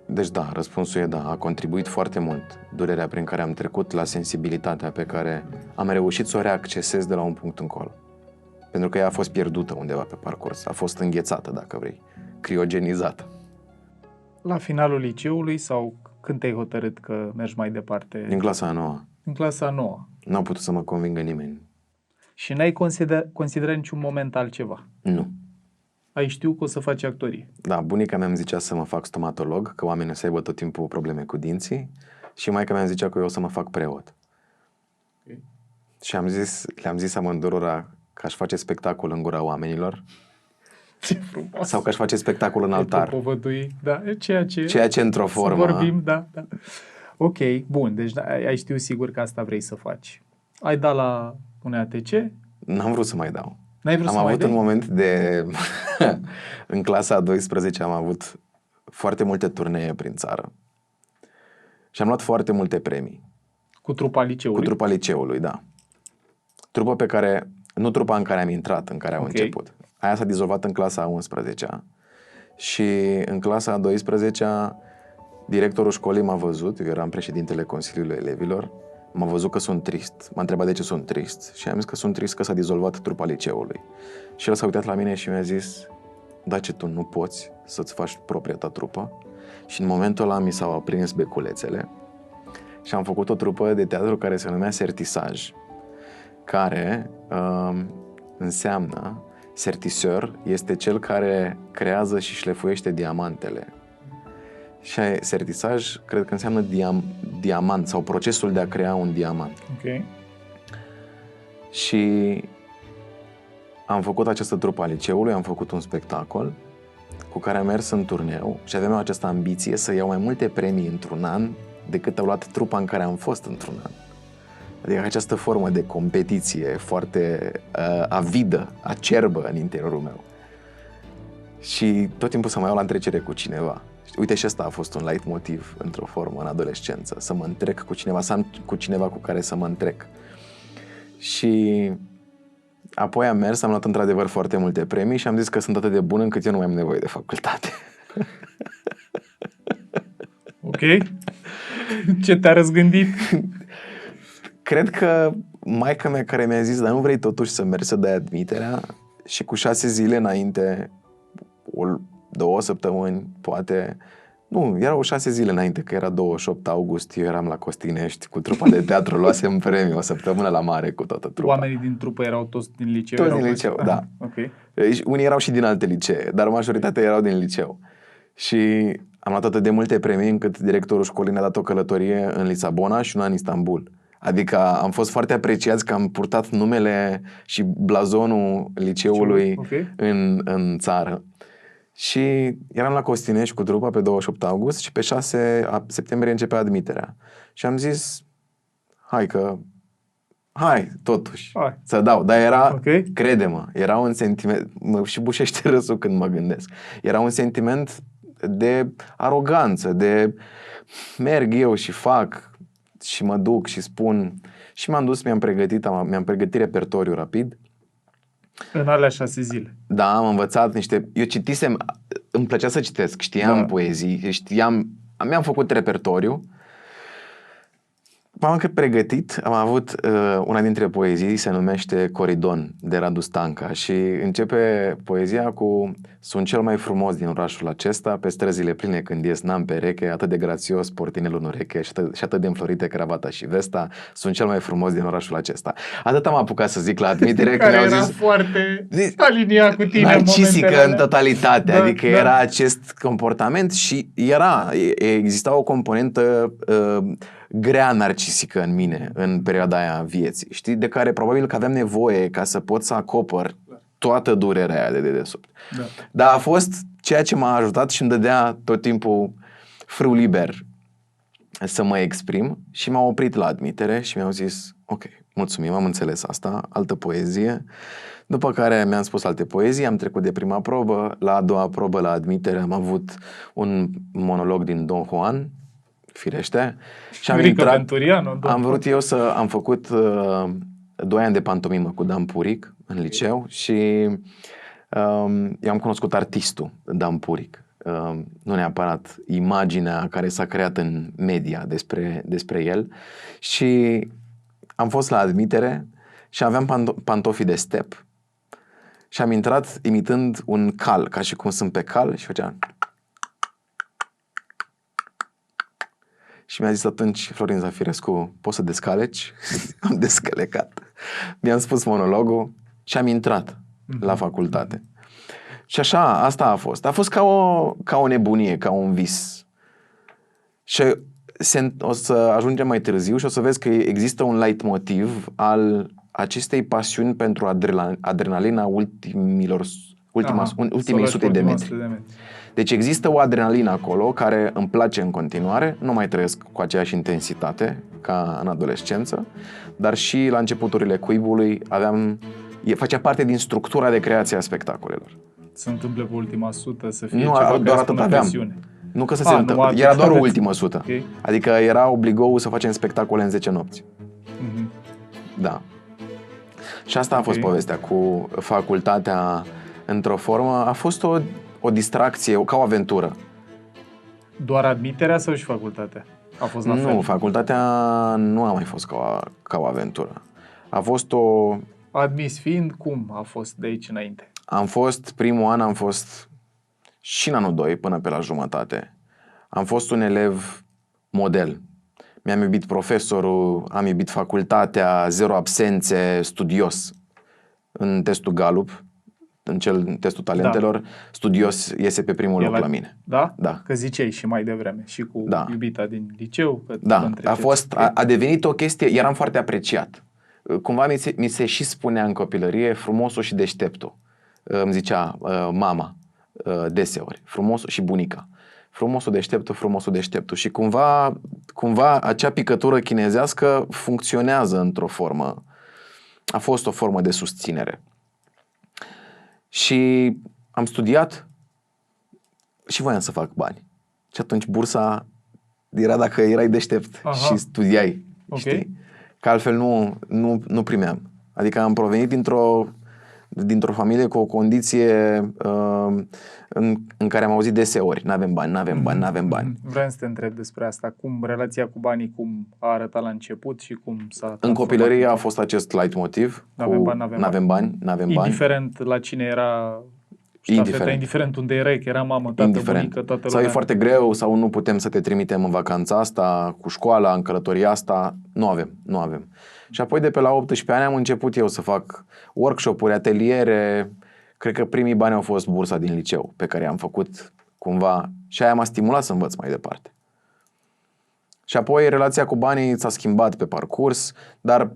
Deci da, răspunsul e da, a contribuit foarte mult durerea prin care am trecut la sensibilitatea pe care am reușit să o reaccesez de la un punct încolo. Pentru că ea a fost pierdută undeva pe parcurs, a fost înghețată, dacă vrei, criogenizată. La finalul liceului sau când te-ai hotărât că mergi mai departe? Din clasa a 9. În clasa a 9. N-a putut să mă convingă nimeni. Și n-ai considerat niciun moment altceva? Nu. Ai știut că o să faci actorie? Da, bunica mea îmi zicea să mă fac stomatolog, că oamenii o să aibă tot timpul probleme cu dinții, și maica mea îmi zicea că eu o să mă fac preot. Okay. Și le-am zis amândurora că aș face spectacol în gura oamenilor. Ce frumos! Sau că aș face spectacol în altar. Da, ceea ce într-o formă... Să vorbim, da. Ok, bun, deci ai știut sigur că asta vrei să faci. Ai dat la un ATC? N-am vrut să mai dau. Am avut un moment de... În clasa a 12 am avut foarte multe turnee prin țară. Și am luat foarte multe premii. Cu trupa liceului? Cu trupa liceului, da. Trupă pe care... Nu trupa în care am intrat, în care au început. Aia s-a dizolvat în clasa a 11-a. Și în clasa a 12-a, directorul școlii m-a văzut, eu eram președintele Consiliului Elevilor, m-a văzut că sunt trist, m-a întrebat de ce sunt trist și am zis că sunt trist că s-a dizolvat trupa liceului. Și el s-a uitat la mine și mi-a zis: da, ce tu nu poți să-ți faci propria ta trupă? Și în momentul ăla mi s-au aprins beculețele și am făcut o trupă de teatru care se numea Sertisaj, care înseamnă, sertiseur este cel care creează și șlefuiește diamantele. Și sertisaj cred că înseamnă diamant sau procesul de a crea un diamant. Ok. Și am făcut această trupă a liceului, am făcut un spectacol cu care am mers în turneu și aveam această ambiție să iau mai multe premii într-un an decât au luat trupa în care am fost într-un an. Adică această formă de competiție foarte avidă, acerbă în interiorul meu. Și tot timpul să mă iau la întrecere cu cineva. Uite, și ăsta a fost un leitmotiv într-o formă în adolescență. Să mă întrec cu cineva, să am cu cineva cu care să mă întrec. Și apoi am mers, am luat într-adevăr foarte multe premii și am zis că sunt atât de bun încât eu nu mai am nevoie de facultate. Ok. Ce te-a răzgândit? cred că maica mea care mi-a zis, dar nu vrei totuși să mergi să dai admiterea? Și cu 6 zile înainte, 2 săptămâni, poate... Nu, erau 6 zile înainte, că era 28 august, eu eram la Costinești cu trupa de teatru, luasem premiu, o săptămână la mare cu toată trupa. Oamenii din trupă erau toți din liceu? Toți din liceu, da. Ok. Unii erau și din alte licee, dar majoritatea erau din liceu. Și am luat atât de multe premii încât directorul școlii ne-a dat o călătorie în Lisabona și una în Istanbul. Adică am fost foarte apreciați că am purtat numele și blazonul liceului în țară. Și eram la Costinești cu trupa pe 28 august și pe 6 septembrie începea admiterea. Și am zis, hai totuși, să dau. Dar era, crede-mă, era un sentiment, mă și bușește râsul când mă gândesc. Era un sentiment de aroganță, de merg eu și fac și mă duc și spun. Și m-am dus, mi-am pregătit repertoriu rapid. În alea 6 zile. Da, am învățat niște... Eu citisem, îmi plăcea să citesc, știam poezii, mi-am făcut repertoriu. M-am încă pregătit, am avut una dintre poezii, se numește Coridon, de Radu Stanca și începe poezia cu: sunt cel mai frumos din orașul acesta, pe străzile pline când ies n-am pereche, atât de grațios portinelul în ureche și atât de înflorite cravata și vesta, sunt cel mai frumos din orașul acesta. Atât am apucat să zic la admitere că mi-au zis... foarte aliniat cu tine narcisică în totalitate, adică era acest comportament și exista o componentă grea narcisică în mine în perioada aia vieții, știi? De care probabil că aveam nevoie ca să pot să acopăr toată durerea aia de dedesubt. Da. Dar a fost ceea ce m-a ajutat și îmi dădea tot timpul frâu liber să mă exprim și m-a oprit la admitere și mi-au zis, ok, mulțumim, am înțeles asta, altă poezie. După care mi-am spus alte poezii, am trecut de prima probă, la a doua probă, la admitere, am avut un monolog din Don Juan, firește, și am intrat, am făcut 2 ani de pantomimă cu Dan Puric în liceu și eu am cunoscut artistul Dan Puric, nu neapărat imaginea care s-a creat în media despre el, și am fost la admitere și aveam pantofii de step și am intrat imitând un cal, ca și cum sunt pe cal, și făceam... Și mi-a zis atunci Florin Zafirescu, poți să descaleci? Am descălecat. Mi-am spus monologul și am intrat la facultate. Și așa, asta a fost. A fost ca o nebunie, ca un vis. Și o să ajungem mai târziu și o să vezi că există un leitmotiv al acestei pasiuni pentru adrenalina ultimei sute de metri. Deci există o adrenalină acolo care îmi place în continuare, nu mai trăiesc cu aceeași intensitate ca în adolescență, dar și la începuturile cuibului facea parte din structura de creație a spectacolelor. Se întâmplă pe ultima sută să fie nu, ceva doar atât aveam. presiune. Nu că să se întâmplă, era doar o ultimă sută. Okay. Adică era obligou să facem spectacole în 10 nopți. Da. Și asta a fost povestea cu facultatea într-o formă. A fost o distracție, ca o aventură. Doar admiterea sau și facultatea? A fost la fel? Nu, facultatea nu a mai fost ca o aventură. A fost Admis fiind, cum a fost de aici înainte? Primul an am fost și în anul 2 până pe la jumătate. Am fost un elev model. Mi-am iubit profesorul, am iubit facultatea, 0 absențe, studios. În testul Gallup, în testul talentelor, studios iese pe primul loc la mine. Da? Da. Că ziceai și mai devreme, și cu iubita din liceu. A devenit o chestie, eram foarte apreciat. Cumva mi se și spunea în copilărie frumosul și deșteptul. Îmi zicea mama deseori, frumosul și bunica. Frumosul deșteptul. Și cumva acea picătură chinezească funcționează într-o formă. A fost o formă de susținere. Și am studiat și voiam să fac bani. Și atunci bursa era dacă erai deștept și studiai, știi? Că altfel nu primeam. Adică am provenit dintr-o familie cu o condiție în care am auzit deseori, n-avem bani, n-avem bani, n-avem bani. Vreau să te întreb despre asta. Cum relația cu banii, cum a arătat la început și cum s-a În transformat? copilărie a fost acest leitmotiv. N-avem bani, n-avem bani, n-avem bani. Indiferent la cine era ștafeta, indiferent unde erai, că era mamă, tată, bunică, toată lumea. Sau e foarte greu, sau nu putem să te trimitem în vacanța asta, cu școala, în călătoria asta. Nu avem. Și apoi de pe la 18 ani am început eu să fac workshop-uri, ateliere. Cred că primii bani au fost bursa din liceu, pe care am făcut cumva și aia m-a stimulat să învăț mai departe. Și apoi relația cu banii s-a schimbat pe parcurs, dar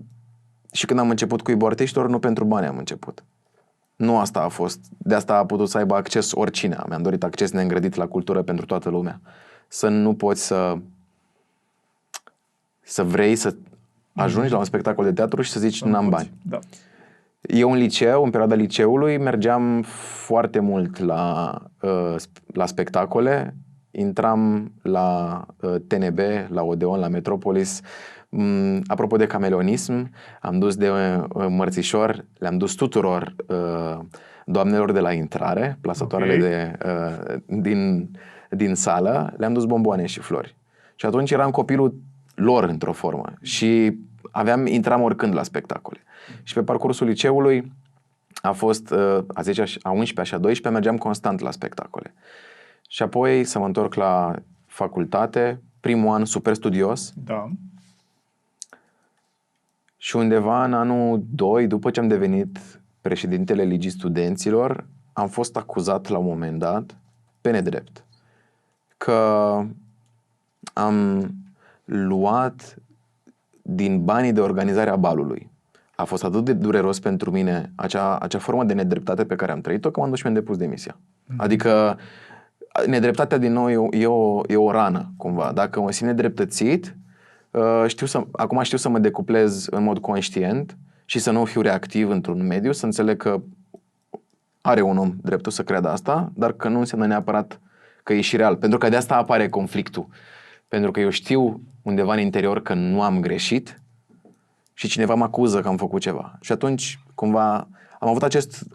și când am început cu Cuibul Artiștilor, nu pentru bani am început. Nu asta a fost. De asta a putut să aibă acces oricine. Mi-am dorit acces neîngrădit la cultură pentru toată lumea. Să nu poți să vrei să ajungi la un spectacol de teatru și să zici n-am bani. Da. Eu în liceu, în perioada liceului, mergeam foarte mult la spectacole. Intram la TNB, la Odeon, la Metropolis. Apropo de cameleonism, am dus de mărțișor, le-am dus tuturor doamnelor de la intrare, plasatoarele din sală, le-am dus bomboane și flori. Și atunci eram copilul lor într-o formă și intram oricând la spectacole. Și pe parcursul liceului a fost a 10-a, a 11-a și a 12-a mergeam constant la spectacole. Și apoi să mă întorc la facultate, primul an super studios. Da. Și undeva în anul 2, după ce am devenit președintele Ligii Studenților, am fost acuzat la un moment dat, pe nedrept, că am luat din banii de organizare a balului. A fost atât de dureros pentru mine acea formă de nedreptate pe care am trăit-o, că m-am dus și mi-am depus demisia. Adică nedreptatea din nou e o rană, cumva. Dacă mă simt nedreptățit, acum știu să mă decuplez în mod conștient și să nu fiu reactiv într-un mediu, să înțeleg că are un om dreptul să creadă asta, dar că nu înseamnă neapărat că e și real. Pentru că de asta apare conflictul. Pentru că eu știu undeva în interior că nu am greșit și cineva mă acuză că am făcut ceva. Și atunci, cumva, am avut acest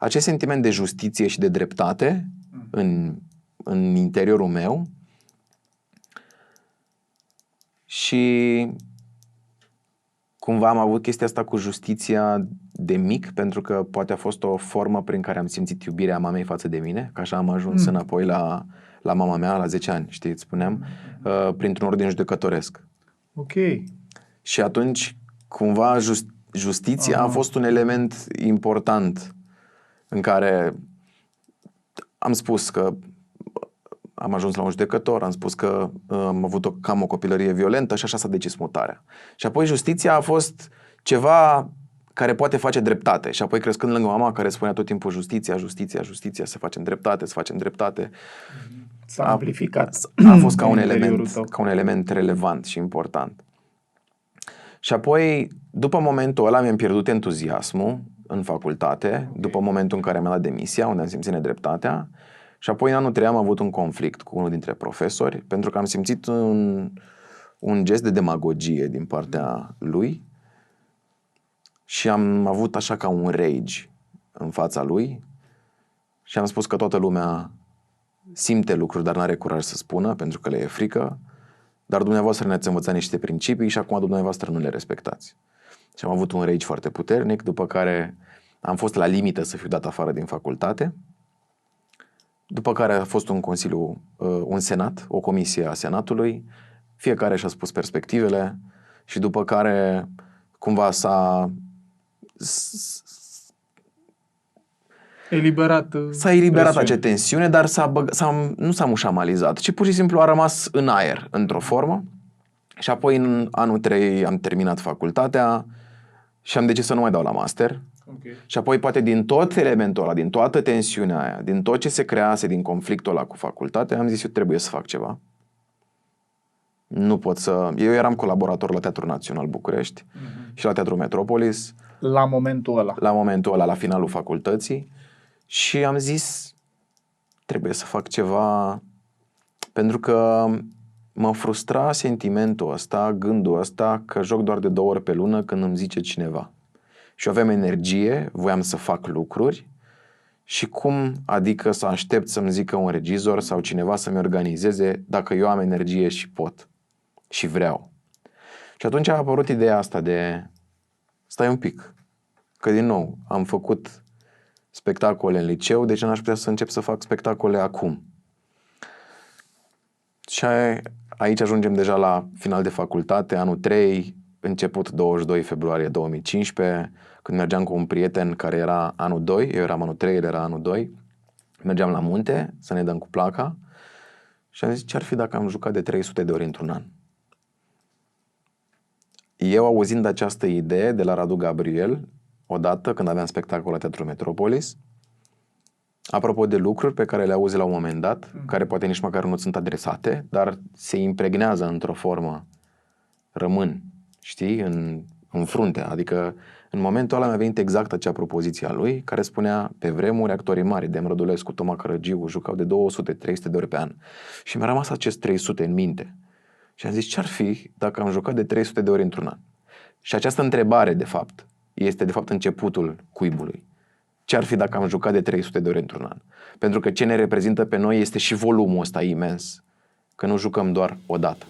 sentiment de justiție și de dreptate în interiorul meu. Și cumva am avut chestia asta cu justiția de mic, pentru că poate a fost o formă prin care am simțit iubirea mamei față de mine, că așa am ajuns înapoi la mama mea la 10 ani, știi, îți spuneam, printr-un ordin judecătoresc. Ok. Și atunci, cumva, justiția a fost un element important în care am spus că am ajuns la un judecător, am spus că am avut cam o copilărie violentă și așa s-a decis mutarea. Și apoi justiția a fost ceva care poate face dreptate. Și apoi crescând lângă mama care spunea tot timpul justiția, să facem dreptate. S-a amplificat. A fost ca un element relevant și important. Și apoi, după momentul ăla, mi-am pierdut entuziasmul în facultate, după momentul în care mi-am dat demisia, unde am simțit nedreptatea. Și apoi în anul 3 am avut un conflict cu unul dintre profesori, pentru că am simțit un gest de demagogie din partea lui și am avut așa ca un rage în fața lui și am spus că toată lumea simte lucruri, dar n-are curaj să spună, pentru că le e frică, dar dumneavoastră ne-ați învățat niște principii și acum dumneavoastră nu le respectați. Și am avut un rage foarte puternic, după care am fost la limită să fiu dat afară din facultate. După care a fost un consiliu, un senat, o comisie a senatului, fiecare și-a spus perspectivele și după care cumva s-a eliberat acea tensiune, dar nu s-a mușamalizat, ci pur și simplu a rămas în aer, într-o formă. Și apoi în anul 3 am terminat facultatea și am decis să nu mai dau la master. Okay. Și apoi poate din tot elementul ăla, din toată tensiunea aia, din tot ce se crease din conflictul ăla cu facultatea, am zis eu trebuie să fac ceva. Nu pot să... Eu eram colaborator la Teatrul Național București și la Teatrul Metropolis. La momentul ăla. La momentul ăla, la finalul facultății. Și am zis trebuie să fac ceva, pentru că mă frustra sentimentul ăsta, gândul ăsta că joc doar de 2 ori pe lună când îmi zice cineva. Și eu aveam energie, voiam să fac lucruri și cum adică să aștept să-mi zică un regizor sau cineva să-mi organizeze dacă eu am energie și pot și vreau. Și atunci a apărut ideea asta de stai un pic, că din nou am făcut spectacole în liceu, de ce n-aș putea să încep să fac spectacole acum? Și aici ajungem deja la final de facultate, anul 3, început 22 februarie 2015, când mergeam cu un prieten care era anul 2, eu eram anul 3, el era anul 2, mergeam la munte să ne dăm cu placa și am zis ce ar fi dacă am jucat de 300 de ori într-un an. Eu, auzind această idee de la Radu Gabriel, odată când aveam spectacol la Teatrul Metropolis, apropo de lucruri pe care le auzi la un moment dat, care poate nici măcar nu sunt adresate, dar se impregnează într-o formă, rămân, știi, în frunte. Adică în momentul ăla mi-a venit exact acea propoziție a lui, care spunea, pe vremuri, actorii mari, Dem Rădulescu, Toma Cărăgiu, jucau de 200-300 de ori pe an. Și mi-a rămas acest 300 în minte. Și am zis, ce-ar fi dacă am jucat de 300 de ori într-un an? Și această întrebare, de fapt, este de fapt începutul cuibului. Ce ar fi dacă am jucat de 300 de ori într-un an? Pentru că ce ne reprezintă pe noi este și volumul ăsta imens, că nu jucăm doar o dată.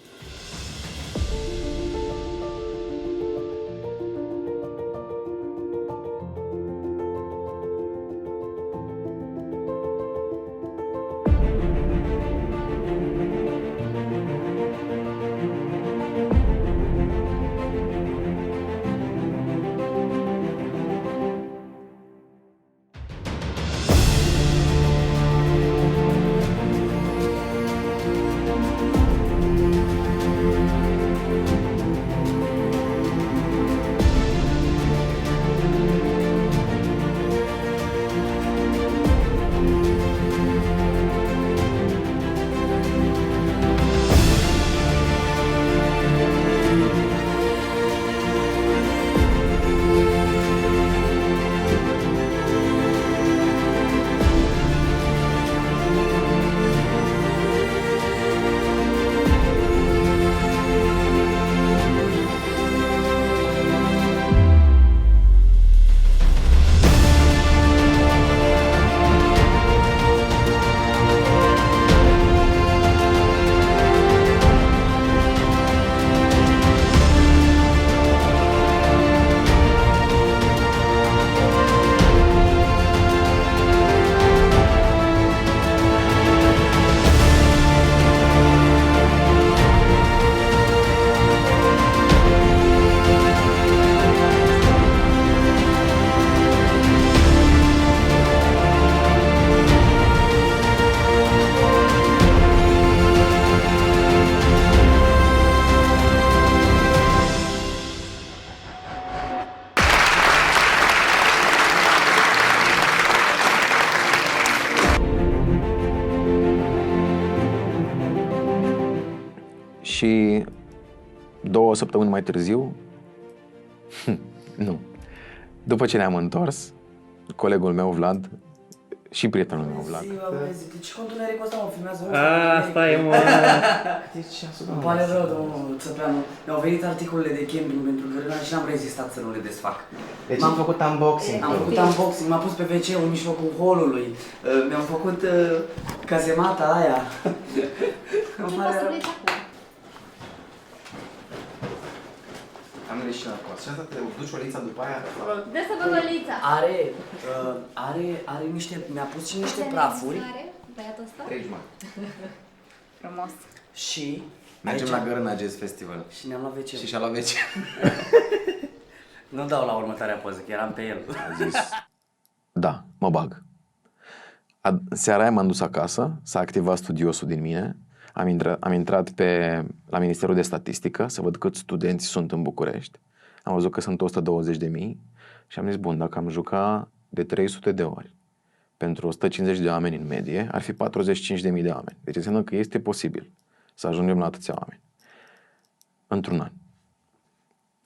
Și 2 săptămâni mai târziu, nu, după ce ne-am întors, colegul meu, Vlad, și prietenul meu, Vlad. De ce contunericul ăsta mă filmează? Asta e, mă. Îmi pare rău, domnul Țăpeanu. Mi-au venit articolele de camping pentru Gărâna și n-am rezistat să nu le desfac. Deci am făcut unboxing. Am făcut unboxing, m-am pus pe WC în mijlocul holului. Mi-am făcut cazemata aia. Îmi pare rău. Am leșinat cu asta. Și asta te duci o lița după aia? Dă să văd o lița. Are niște, mi-a pus și niște prafuri. Băiatul ăsta? 3 jumătate. Frumos. Și Mergem aici, la Gărâna Jazz Festival. și ne-am luat WC. Și și-a luat WC. Nu dau la următoarea poză, că eram pe el. A zis, da, mă bag. Seara aia m-am dus acasă, s-a activat studiosul din mine, am intrat la Ministerul de Statistică să văd câți studenți sunt în București. Am văzut că sunt 120.000 și am zis, bun, dacă am jucat de 300 de ori pentru 150 de oameni în medie, ar fi 45.000 de oameni. Deci înseamnă că este posibil să ajungem la atâția oameni într-un an.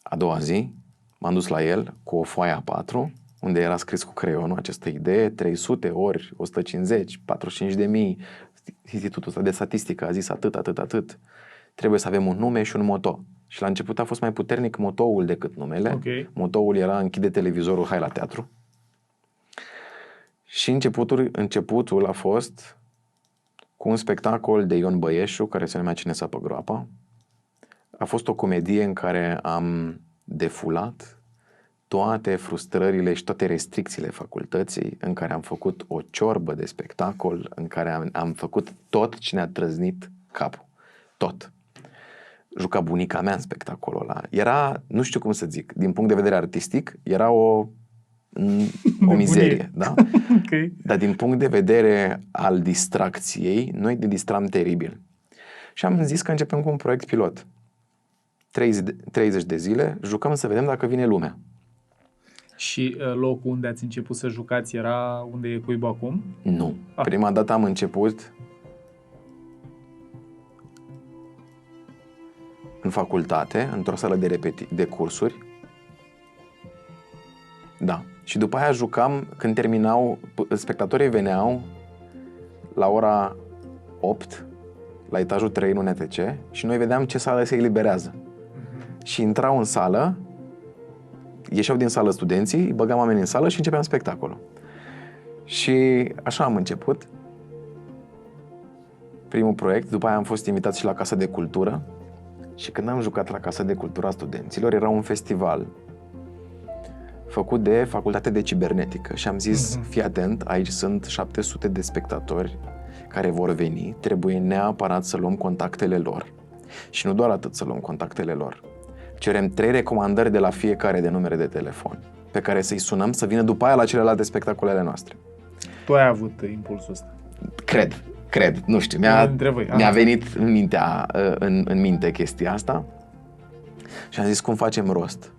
A doua zi m-am dus la el cu o foaie A4 unde era scris cu creionul această idee, 300 ori 150, 45.000. Institutul ăsta de statistică a zis atât. Trebuie să avem un nume și un moto. Și la început a fost mai puternic motoul decât numele. Ok. Motoul era închide televizorul, hai la teatru. Și începutul a fost cu un spectacol de Ion Băieșu, care se numea Cine sapă groapa. A fost o comedie în care am defulat toate frustrările și toate restricțiile facultății, în care am făcut o ciorbă de spectacol, în care am făcut tot ce ne-a trăznit capul. Tot. Juca bunica mea în spectacolul ăla. Era, nu știu cum să zic, din punct de vedere artistic, era o mizerie, da? Ok. Dar din punct de vedere al distracției, noi ne distram teribil. Și am zis că începem cu un proiect pilot. 30 de zile, jucăm să vedem dacă vine lumea. Și locul unde ați început să jucați era unde e Cuibul acum? Nu. Prima dată am început în facultate, într-o sală de cursuri. Da. Și după aia jucam, când terminau, spectatorii veneau la ora 8, la etajul 3 în UNTC, și noi vedeam ce sală se eliberează. Și intrau în sală, ieșeau din sală studenții, îi băgam oamenii în sală și începeam spectacolul. Și așa am început primul proiect. După aia am fost invitat și la Casa de Cultură. Și când am jucat la Casa de Cultură a studenților, era un festival făcut de Facultatea de Cibernetică. Și am zis, fii atent, aici sunt 700 de spectatori care vor veni, trebuie neapărat să luăm contactele lor. Și nu doar atât să luăm contactele lor. Cerem 3 recomandări de la fiecare de numere de telefon, pe care să-i sunăm să vină după aia la celelalte spectacolele noastre. Tu ai avut impulsul ăsta. Cred, nu știu, mi-a venit în minte chestia asta și am zis cum facem rost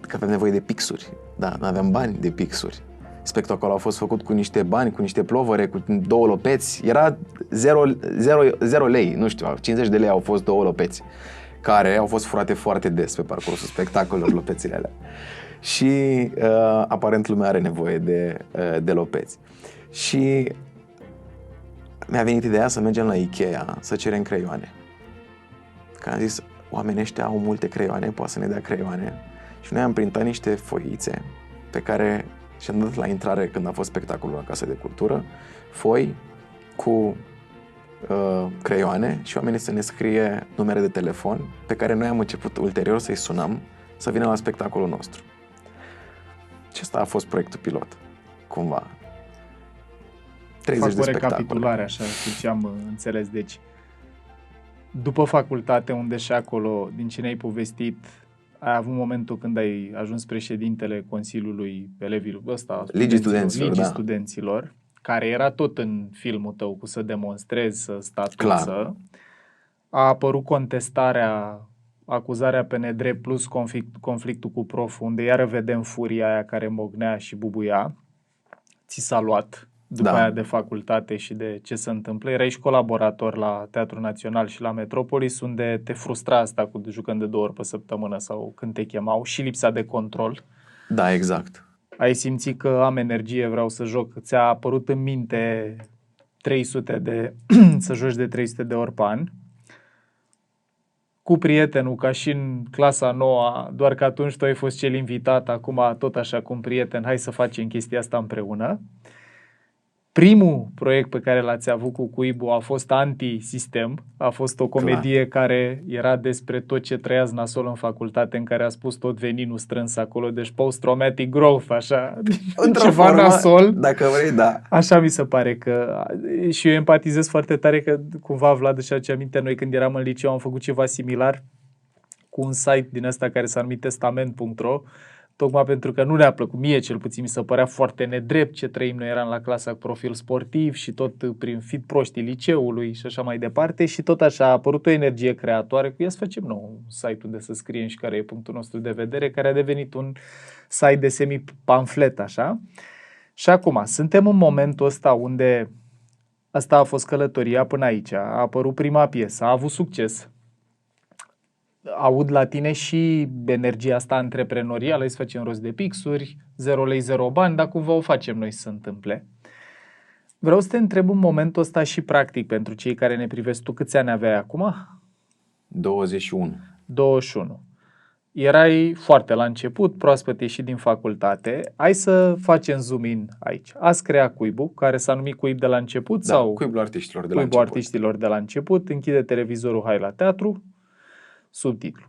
că avem nevoie de pixuri, da, nu aveam bani de pixuri. Spectacolul a fost făcut cu niște bani, cu niște plovăre, cu 2 lopeți, era 0 lei, nu știu, 50 de lei au fost 2 lopeți, care au fost furate foarte des pe parcursul spectacolelor, lopețile alea. Și aparent lumea are nevoie de lopeți. Și mi-a venit ideea să mergem la Ikea să cerem creioane. Că am zis, oamenii ăștia au multe creioane, poate să ne dea creioane. Și noi am printat niște foițe pe care și-am dat la intrare când a fost spectacolul la Casa de Cultură, foi cu creioane și oamenii să ne scrie numere de telefon pe care noi am început ulterior să-i sunăm să vină la spectacolul nostru. Și ăsta a fost proiectul pilot, cumva. 30 Fac de o spectacole. recapitulare așa, cu ce am înțeles. Deci, după facultate, unde și acolo, din ce ne-ai povestit, ai avut momentul când ai ajuns președintele Consiliului Elevilor ăsta, Ligii Studenților, care era tot în filmul tău cu să demonstrezi, să statuță. A apărut contestarea, acuzarea pe nedrept plus conflictul cu proful, unde iară vedem furia aia care mognea și bubuia. Ți s-a luat după aia de facultate și de ce se întâmplă. Erai și colaborator la Teatrul Național și la Metropolis, unde te frustra asta cu jucând de 2 ori pe săptămână sau când te chemau, și lipsa de control. Da, exact. Ai simțit că am energie, vreau să joc. Ți-a apărut în minte 300 să joci de 300 de ori pe an. Cu prietenul, ca și în clasa 9, doar că atunci tu ai fost cel invitat, acum tot așa cu un prieten, hai să facem chestia asta împreună. Primul proiect pe care l-ați avut cu Cuibul a fost anti-sistem, a fost o comedie care era despre tot ce trăiați nasol în facultate, în care a spus tot veninul strâns acolo, deci post-traumatic growth, așa, ceva nasol. Dacă vrei, da. Așa mi se pare că, și eu empatizez foarte tare că cumva Vlad își aduce aminte, noi când eram în liceu am făcut ceva similar cu un site din ăsta care s-a numit testament.ro, tocmai pentru că nu ne-a plăcut, mie cel puțin mi se părea foarte nedrept ce trăim. Noi eram la clasa cu profil sportiv și tot prin fit proștii liceului și așa mai departe, și tot așa a apărut o energie creatoare cu ea să facem nou un site unde să scriem și care e punctul nostru de vedere, care a devenit un site de semi-pamflet așa. Și acum suntem în momentul ăsta unde asta a fost călătoria până aici, a apărut prima piesă, a avut succes. Aud la tine și energia asta antreprenorială, hai să facem rost de pixuri, 0 lei, 0 bani, dar cumva o facem noi să se întâmple. Vreau să te întreb în momentul ăsta și practic pentru cei care ne privesc, tu câți ani aveai acum? 21. 21. Erai foarte la început, proaspăt ieșit din facultate. Hai să facem zoom in aici. Ați creat Cuibul, care s-a numit Cuib de la început? Da, sau Cuibul artiștilor de la Cuibul început. artiștilor de la început, închide televizorul, hai la teatru, subtitlu.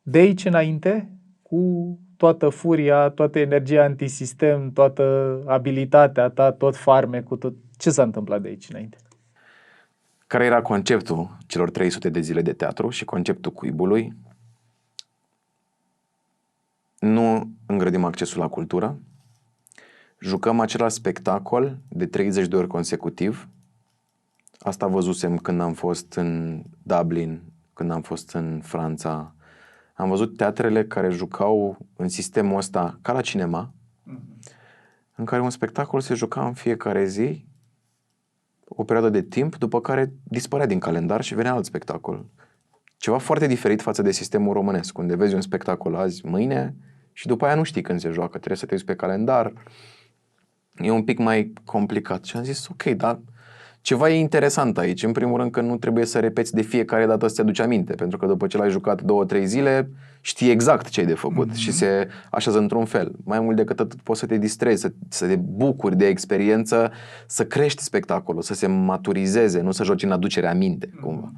De aici înainte, cu toată furia, toată energia antisistem, toată abilitatea ta, tot farmecul, tot... Ce s-a întâmplat de aici înainte? Care era conceptul celor 300 de zile de teatru și conceptul Cuibului? Nu îngrădim accesul la cultură, jucăm același spectacol de 30 de ori consecutiv. Asta văzusem când am fost în Dublin, când am fost în Franța. Am văzut teatrele care jucau în sistemul ăsta ca la cinema, în care un spectacol se juca în fiecare zi, o perioadă de timp, după care dispărea din calendar și venea alt spectacol. Ceva foarte diferit față de sistemul românesc, unde vezi un spectacol azi, mâine și după aia nu știi când se joacă, trebuie să te uiți pe calendar. E un pic mai complicat. Și am zis, ok, dar ceva e interesant aici. În primul rând că nu trebuie să repeți de fiecare dată să-ți aduci aminte, pentru că după ce l-ai jucat 2-3 zile, știi exact ce ai de făcut și se așează într-un fel. Mai mult decât atât poți să te distrezi, să te bucuri de experiență, să crești spectacolul, să se maturizeze, nu să joci în aducere aminte, cumva.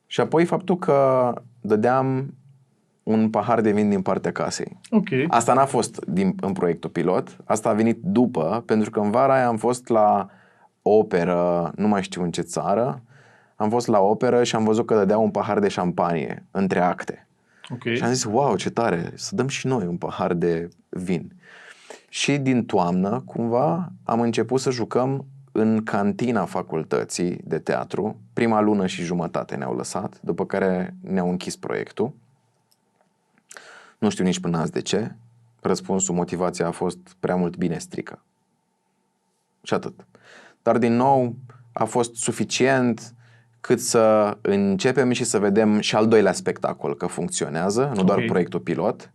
Și apoi faptul că dădeam un pahar de vin din partea casei. Ok. Asta n-a fost în proiectul pilot, asta a venit după, pentru că în vara aia am fost la operă, nu mai știu în ce țară, am fost la operă și am văzut că dădeau un pahar de șampanie între acte. Okay. Și am zis, wow, ce tare, să dăm și noi un pahar de vin. Și din toamnă, cumva, am început să jucăm în cantina facultății de teatru. Prima lună și jumătate ne-au lăsat, după care ne-au închis proiectul. Nu știu nici până azi de ce. Răspunsul, motivația a fost prea mult bine strică. Și atât. Dar din nou a fost suficient cât să începem și să vedem și al doilea spectacol că funcționează, nu doar proiectul pilot.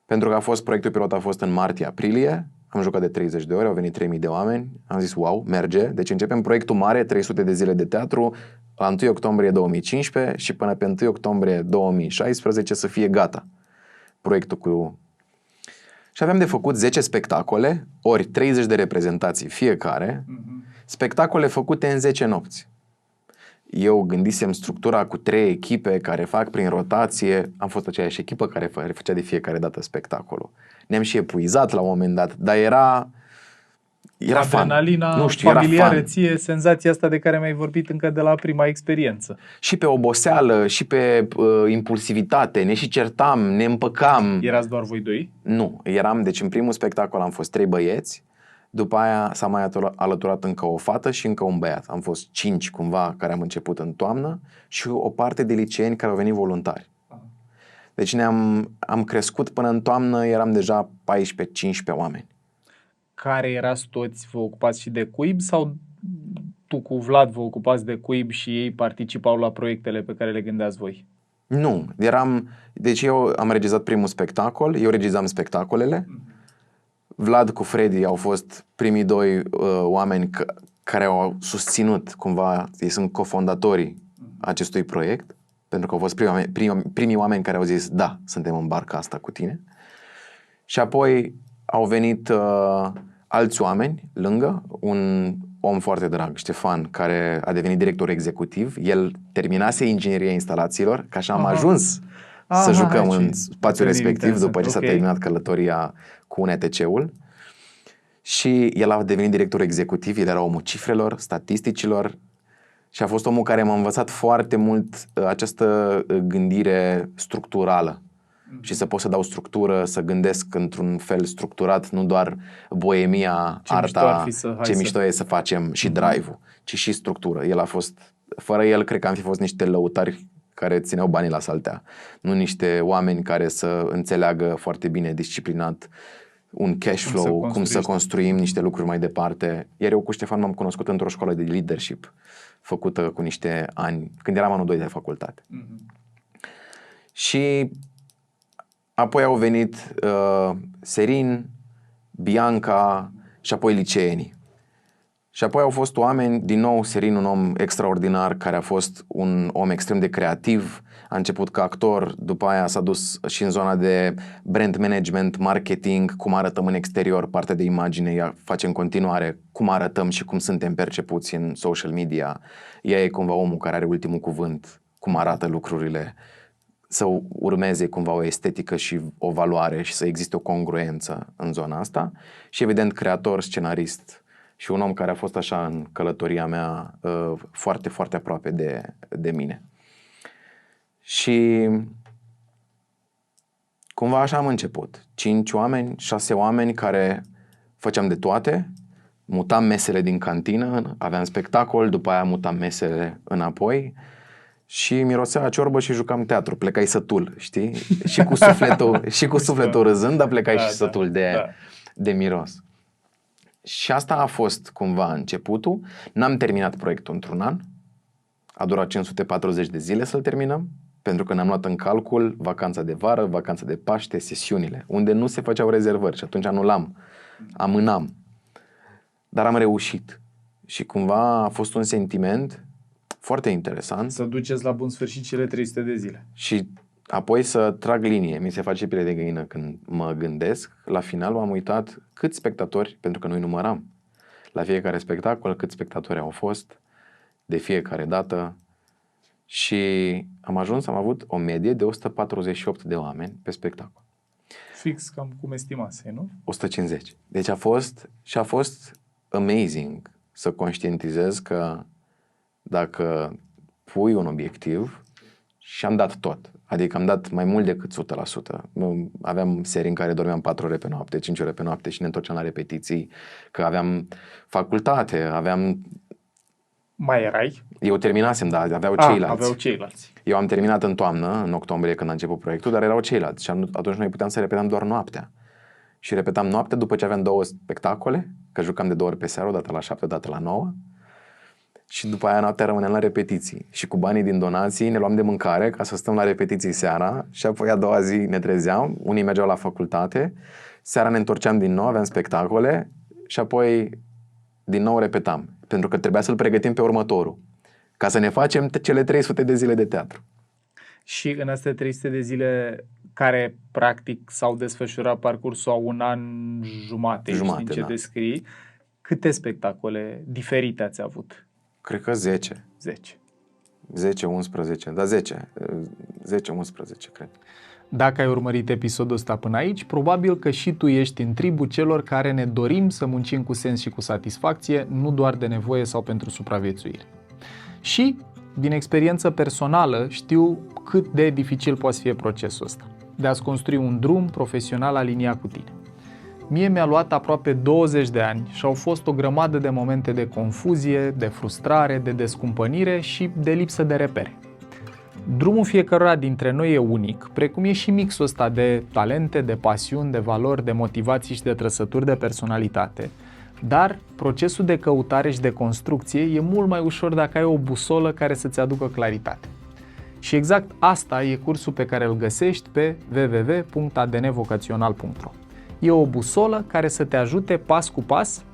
Pentru că proiectul pilot a fost în martie-aprilie, am jucat de 30 de ore, au venit 3000 de oameni, am zis wow, merge. Deci începem proiectul mare, 300 de zile de teatru, la 1 octombrie 2015 și până pe 1 octombrie 2016 să fie gata proiectul cu... Și aveam de făcut 10 spectacole, ori 30 de reprezentații fiecare, spectacole făcute în 10 nopți. Eu gândisem structura cu 3 echipe care fac prin rotație, am fost aceeași echipă care făcea de fiecare dată spectacolul. Ne-am și epuizat la un moment dat, dar era adrenalina fan. Nu știu, familiară era ție, senzația asta de care mi-ai vorbit încă de la prima experiență. Și pe oboseală, și pe impulsivitate, ne și certam, ne împăcam. Erați doar voi doi? Nu, deci în primul spectacol am fost 3 băieți, după aia s-a mai alăturat încă o fată și încă un băiat. Am fost 5 cumva care am început în toamnă și o parte de liceeni care au venit voluntari. Deci am crescut până în toamnă, eram deja 14-15 oameni. Care erați toți, vă ocupați și de Cuib sau tu cu Vlad vă ocupați de Cuib și ei participau la proiectele pe care le gândeați voi? Nu, deci eu am regizat primul spectacol, eu regizam spectacolele. Vlad cu Freddy au fost primii 2 oameni care au susținut, cumva, ei sunt cofondatorii acestui proiect, pentru că au fost primii oameni care au zis, da, suntem în barca asta cu tine. Și apoi au venit alți oameni lângă, un om foarte drag, Ștefan, care a devenit director executiv. El terminase ingineria instalațiilor, că așa am ajuns să jucăm în spațiul respectiv după ce s-a terminat călătoria cu UNETC-ul. Și el a devenit director executiv, el era omul cifrelor, statisticilor și a fost omul care m-a învățat foarte mult această gândire structurală. Și să pot să dau structură, să gândesc într-un fel structurat, nu doar boemia, arta, ce mișto e să facem și drive-ul, ci și structură. El a fost, fără el, cred că am fi fost niște lăutari care țineau banii la saltea, nu niște oameni care să înțeleagă foarte bine, disciplinat, un cash flow, cum să construim niște lucruri mai departe. Iar eu cu Ștefan m-am cunoscut într-o școală de leadership, făcută cu niște ani, când eram anul 2 de facultate. Și apoi au venit Serin, Bianca și apoi liceenii. Și apoi au fost oameni, din nou Serin, un om extraordinar, care a fost un om extrem de creativ, a început ca actor, după aia s-a dus și în zona de brand management, marketing, cum arătăm în exterior, partea de imagine, ea face în continuare cum arătăm și cum suntem percepuți în social media. Ea e cumva omul care are ultimul cuvânt, cum arată lucrurile, să urmeze cumva o estetică și o valoare și să existe o congruență în zona asta. Și evident creator, scenarist, și un om care a fost așa în călătoria mea foarte, foarte aproape de mine. Și cumva așa am început. 5 oameni, 6 oameni care făceam de toate, mutam mesele din cantină, aveam spectacol, după aia mutam mesele înapoi și mirosea a ciorbă și jucam teatru. Plecai sătul, știi? Și cu sufletul râzând, dar plecai și sătul de miros. Și asta a fost cumva începutul. N-am terminat proiectul într-un an. A durat 540 de zile să-l terminăm, pentru că ne-am luat în calcul vacanța de vară, vacanța de Paște, sesiunile, unde nu se făceau rezervări și atunci anulam, amânam. Dar am reușit. Și cumva a fost un sentiment foarte interesant. Să duceți la bun sfârșit cele 300 de zile. Și apoi să trag linie. Mi se face piele de găină când mă gândesc. La final m-am uitat câți spectatori, pentru că noi număram la fiecare spectacol, câți spectatori au fost de fiecare dată. Și am avut o medie de 148 de oameni pe spectacol. Fix cam cum estimasei, nu? 150. Deci a fost amazing să conștientizez că dacă pui un obiectiv, și am dat tot. Adică am dat mai mult decât 100%. Aveam serii în care dormeam 4 ore pe noapte, 5 ore pe noapte și ne întorceam la repetiții, că aveam facultate, aveam... Mai erai? Eu terminasem, dar aveau ceilalți. Eu am terminat în toamnă, în octombrie, când a început proiectul, dar erau ceilalți și atunci noi puteam să repetam doar noaptea. Și repetam noaptea după ce aveam 2 spectacole, că jucam de 2 ori pe seară, o dată la 7, o dată la 9. Și după aia noaptea rămâneam la repetiții. Și cu banii din donații ne luam de mâncare ca să stăm la repetiții seara și apoi a doua zi ne trezeam, unii mergeau la facultate, seara ne întorceam din nou, aveam spectacole și apoi din nou repetam. Pentru că trebuia să-l pregătim pe următorul, ca să ne facem cele 300 de zile de teatru. Și în astea 300 de zile care practic s-au desfășurat parcursul a un an jumate din ce descrii, câte spectacole diferite ați avut? Cred că 10. 10, 11, da 10, 11, cred. Dacă ai urmărit episodul ăsta până aici, probabil că și tu ești în tribul celor care ne dorim să muncim cu sens și cu satisfacție, nu doar de nevoie sau pentru supraviețuire. Și, din experiență personală, știu cât de dificil poate fi procesul ăsta, de a-ți construi un drum profesional aliniat cu tine. Mie mi-a luat aproape 20 de ani și au fost o grămadă de momente de confuzie, de frustrare, de descumpănire și de lipsă de repere. Drumul fiecăruia dintre noi e unic, precum e și mixul ăsta de talente, de pasiuni, de valori, de motivații și de trăsături de personalitate. Dar procesul de căutare și de construcție e mult mai ușor dacă ai o busolă care să-ți aducă claritate. Și exact asta e cursul pe care îl găsești pe www.adnvocațional.ro. E o busolă care să te ajute pas cu pas,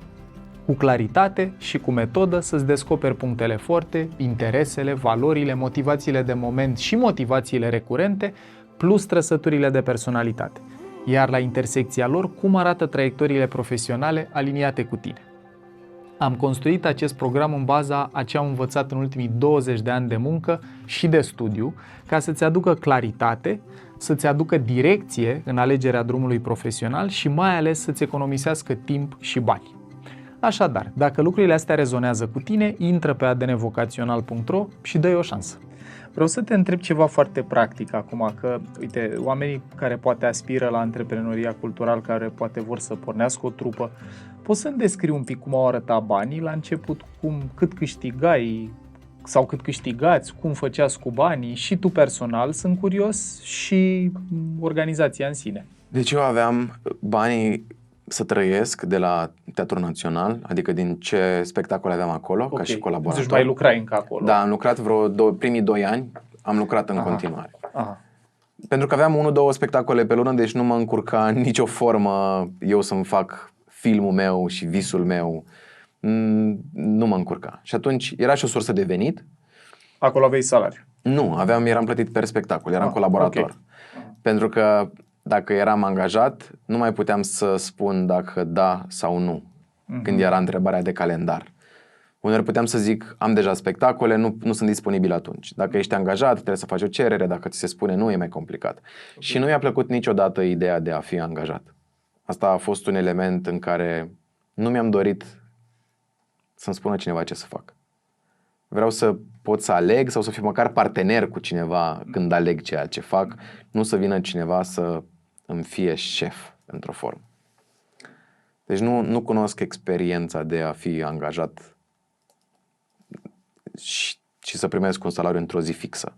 cu claritate și cu metodă să-ți descoperi punctele forte, interesele, valorile, motivațiile de moment și motivațiile recurente, plus trăsăturile de personalitate. Iar la intersecția lor, cum arată traiectoriile profesionale aliniate cu tine. Am construit acest program în baza a ce am învățat în ultimii 20 de ani de muncă și de studiu, ca să-ți aducă claritate, să-ți aducă direcție în alegerea drumului profesional și mai ales să-ți economisească timp și bani. Așadar, dacă lucrurile astea rezonează cu tine, intră pe adnvocațional.ro și dă-i o șansă. Vreau să te întreb ceva foarte practic acum, că, uite, oamenii care poate aspiră la antreprenoria cultural, care poate vor să pornească o trupă, poți să-mi descrii un pic cum au arătat banii la început, cât câștigai sau cât câștigați, cum făceați cu banii și tu personal, sunt curios, și organizația în sine. Deci eu aveam banii să trăiesc de la Teatrul Național, adică din ce spectacole aveam acolo, ca și colaborator. Deci mai lucrai încă acolo. Da, am lucrat primii 2 ani, am lucrat în continuare. Aha. Pentru că aveam 1-2 spectacole pe lună, deci nu mă încurca în nicio formă eu să-mi fac filmul meu și visul meu nu mă încurca. Și atunci era și o sursă de venit. Acolo aveai salariu. Nu, eram plătit per spectacol, eram colaborator. ok. Pentru că dacă eram angajat, nu mai puteam să spun dacă da sau nu, când era întrebarea de calendar. Uneori puteam să zic, am deja spectacole, nu sunt disponibil atunci. Dacă ești angajat, trebuie să faci o cerere, dacă ți se spune nu, e mai complicat. Și nu mi-a plăcut niciodată ideea de a fi angajat. Asta a fost un element în care nu mi-am dorit să-mi spună cineva ce să fac. Vreau să pot să aleg sau să fiu măcar partener cu cineva când aleg ceea ce fac, nu să vină cineva să îmi fie șef într-o formă. Deci nu cunosc experiența de a fi angajat și să primesc un salariu într-o zi fixă.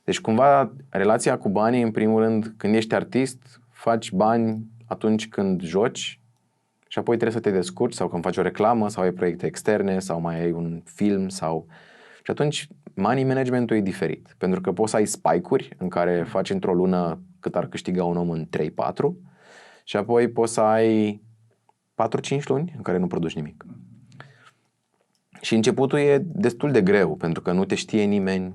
Deci cumva relația cu banii, în primul rând, când ești artist, faci bani atunci când joci și apoi trebuie să te descurci sau când faci o reclamă sau ai proiecte externe sau mai ai un film sau... Și atunci money management-ul e diferit. Pentru că poți să ai spike-uri în care faci într-o lună cât ar câștiga un om în 3-4 și apoi poți să ai 4-5 luni în care nu produci nimic. Și începutul e destul de greu pentru că nu te știe nimeni.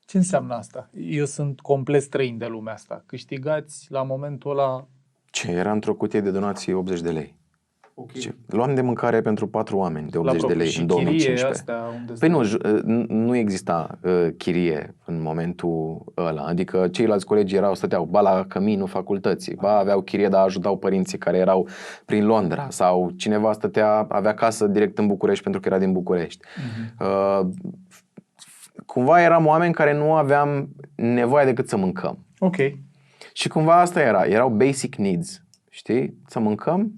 Ce înseamnă asta? Eu sunt complet străin de lumea asta. Câștigați la momentul ăla... Ce? Era într-o cutie de donații 80 de lei. Okay. Ce? Luam de mâncare pentru 4 oameni de 80 de lei și în 2015. Astea unde Păi nu exista chirie în momentul ăla. Adică ceilalți colegi stăteau ba la căminul facultății, ba aveau chirie, dar ajutau părinții care erau prin Londra sau cineva avea casă direct în București pentru că era din București. Cumva eram oameni care nu aveam nevoie decât să mâncăm. Ok. Și cumva asta erau basic needs, știi? Să mâncăm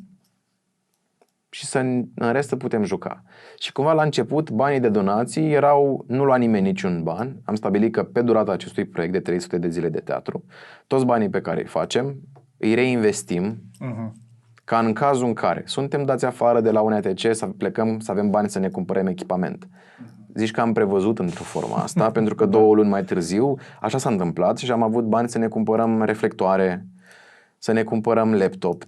și în rest să putem juca. Și cumva la început banii de donații nu lua nimeni niciun ban. Am stabilit că pe durata acestui proiect de 300 de zile de teatru, toți banii pe care îi facem, îi reinvestim ca în cazul în care suntem dați afară de la un ETC să plecăm să avem bani să ne cumpărăm echipament. Zici că am prevăzut într-o formă asta, pentru că 2 luni mai târziu așa s-a întâmplat și am avut bani să ne cumpărăm reflectoare, să ne cumpărăm laptop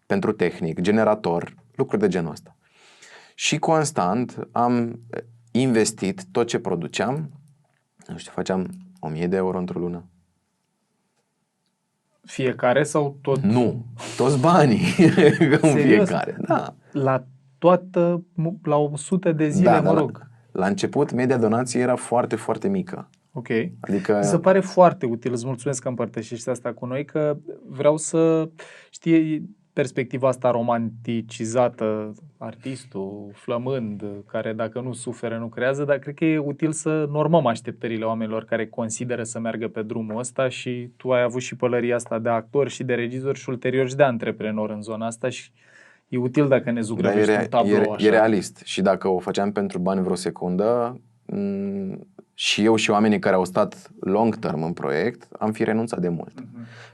pentru tehnic, generator, lucruri de genul ăsta. Și constant am investit tot ce produceam, nu știu, făceam 1000 de euro într-o lună. Fiecare sau tot? Nu, toți banii în fiecare. Da. La 100 de zile, mă rog. La început, media donației era foarte, foarte mică. Ok. Adică... Mi se pare foarte util, îți mulțumesc că împărtășești asta cu noi, că vreau să știi perspectiva asta romanticizată, artistul, flămând, care dacă nu suferă, nu creează, dar cred că e util să normăm așteptările oamenilor care consideră să meargă pe drumul ăsta și tu ai avut și pălăria asta de actor și de regizor și ulterior și de antreprenor în zona asta și e util dacă ne zugrăvești un tablou așa. E realist și dacă o făceam pentru bani vreo secundă și eu și oamenii care au stat long term în proiect, am fi renunțat de mult.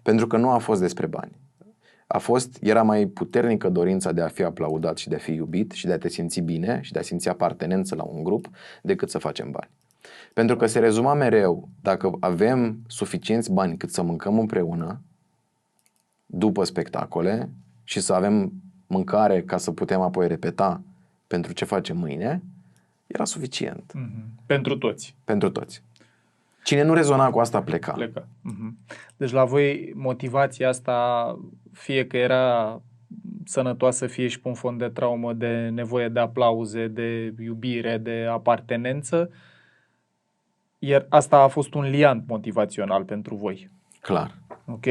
Pentru că nu a fost despre bani. Era mai puternică dorința de a fi aplaudat și de a fi iubit și de a te simți bine și de a simți apartenență la un grup decât să facem bani. Pentru că se rezuma mereu, dacă avem suficienți bani cât să mâncăm împreună după spectacole și să avem mâncare ca să putem apoi repeta pentru ce facem mâine, era suficient. Pentru toți. Pentru toți. Cine nu rezona cu asta pleca. Deci la voi motivația asta, fie că era sănătoasă, fie și pe un fond de traumă, de nevoie de aplauze, de iubire, de apartenență, iar asta a fost un liant motivațional pentru voi. Clar. Ok.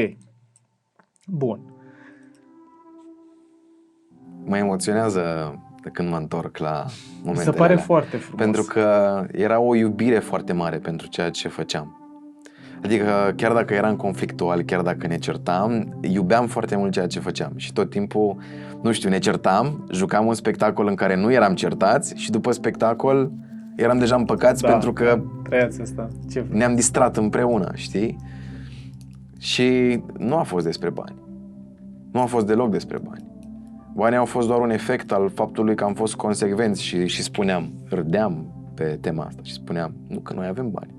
Bun. Mă emoționează de când mă întorc la momentele Mi se pare alea. foarte frumos. Pentru că era o iubire foarte mare pentru ceea ce făceam. Adică chiar dacă eram conflictual, chiar dacă ne certam, iubeam foarte mult ceea ce făceam. Și tot timpul, nu știu, ne certam, jucam un spectacol în care nu eram certați și după spectacol eram deja împăcați pentru că asta. ne-am distrat împreună, știi? Și nu a fost despre bani. Nu a fost deloc despre bani. Banii au fost doar un efect al faptului că am fost consecvenți și spuneam, râdeam pe tema asta și spuneam, nu, că noi avem bani.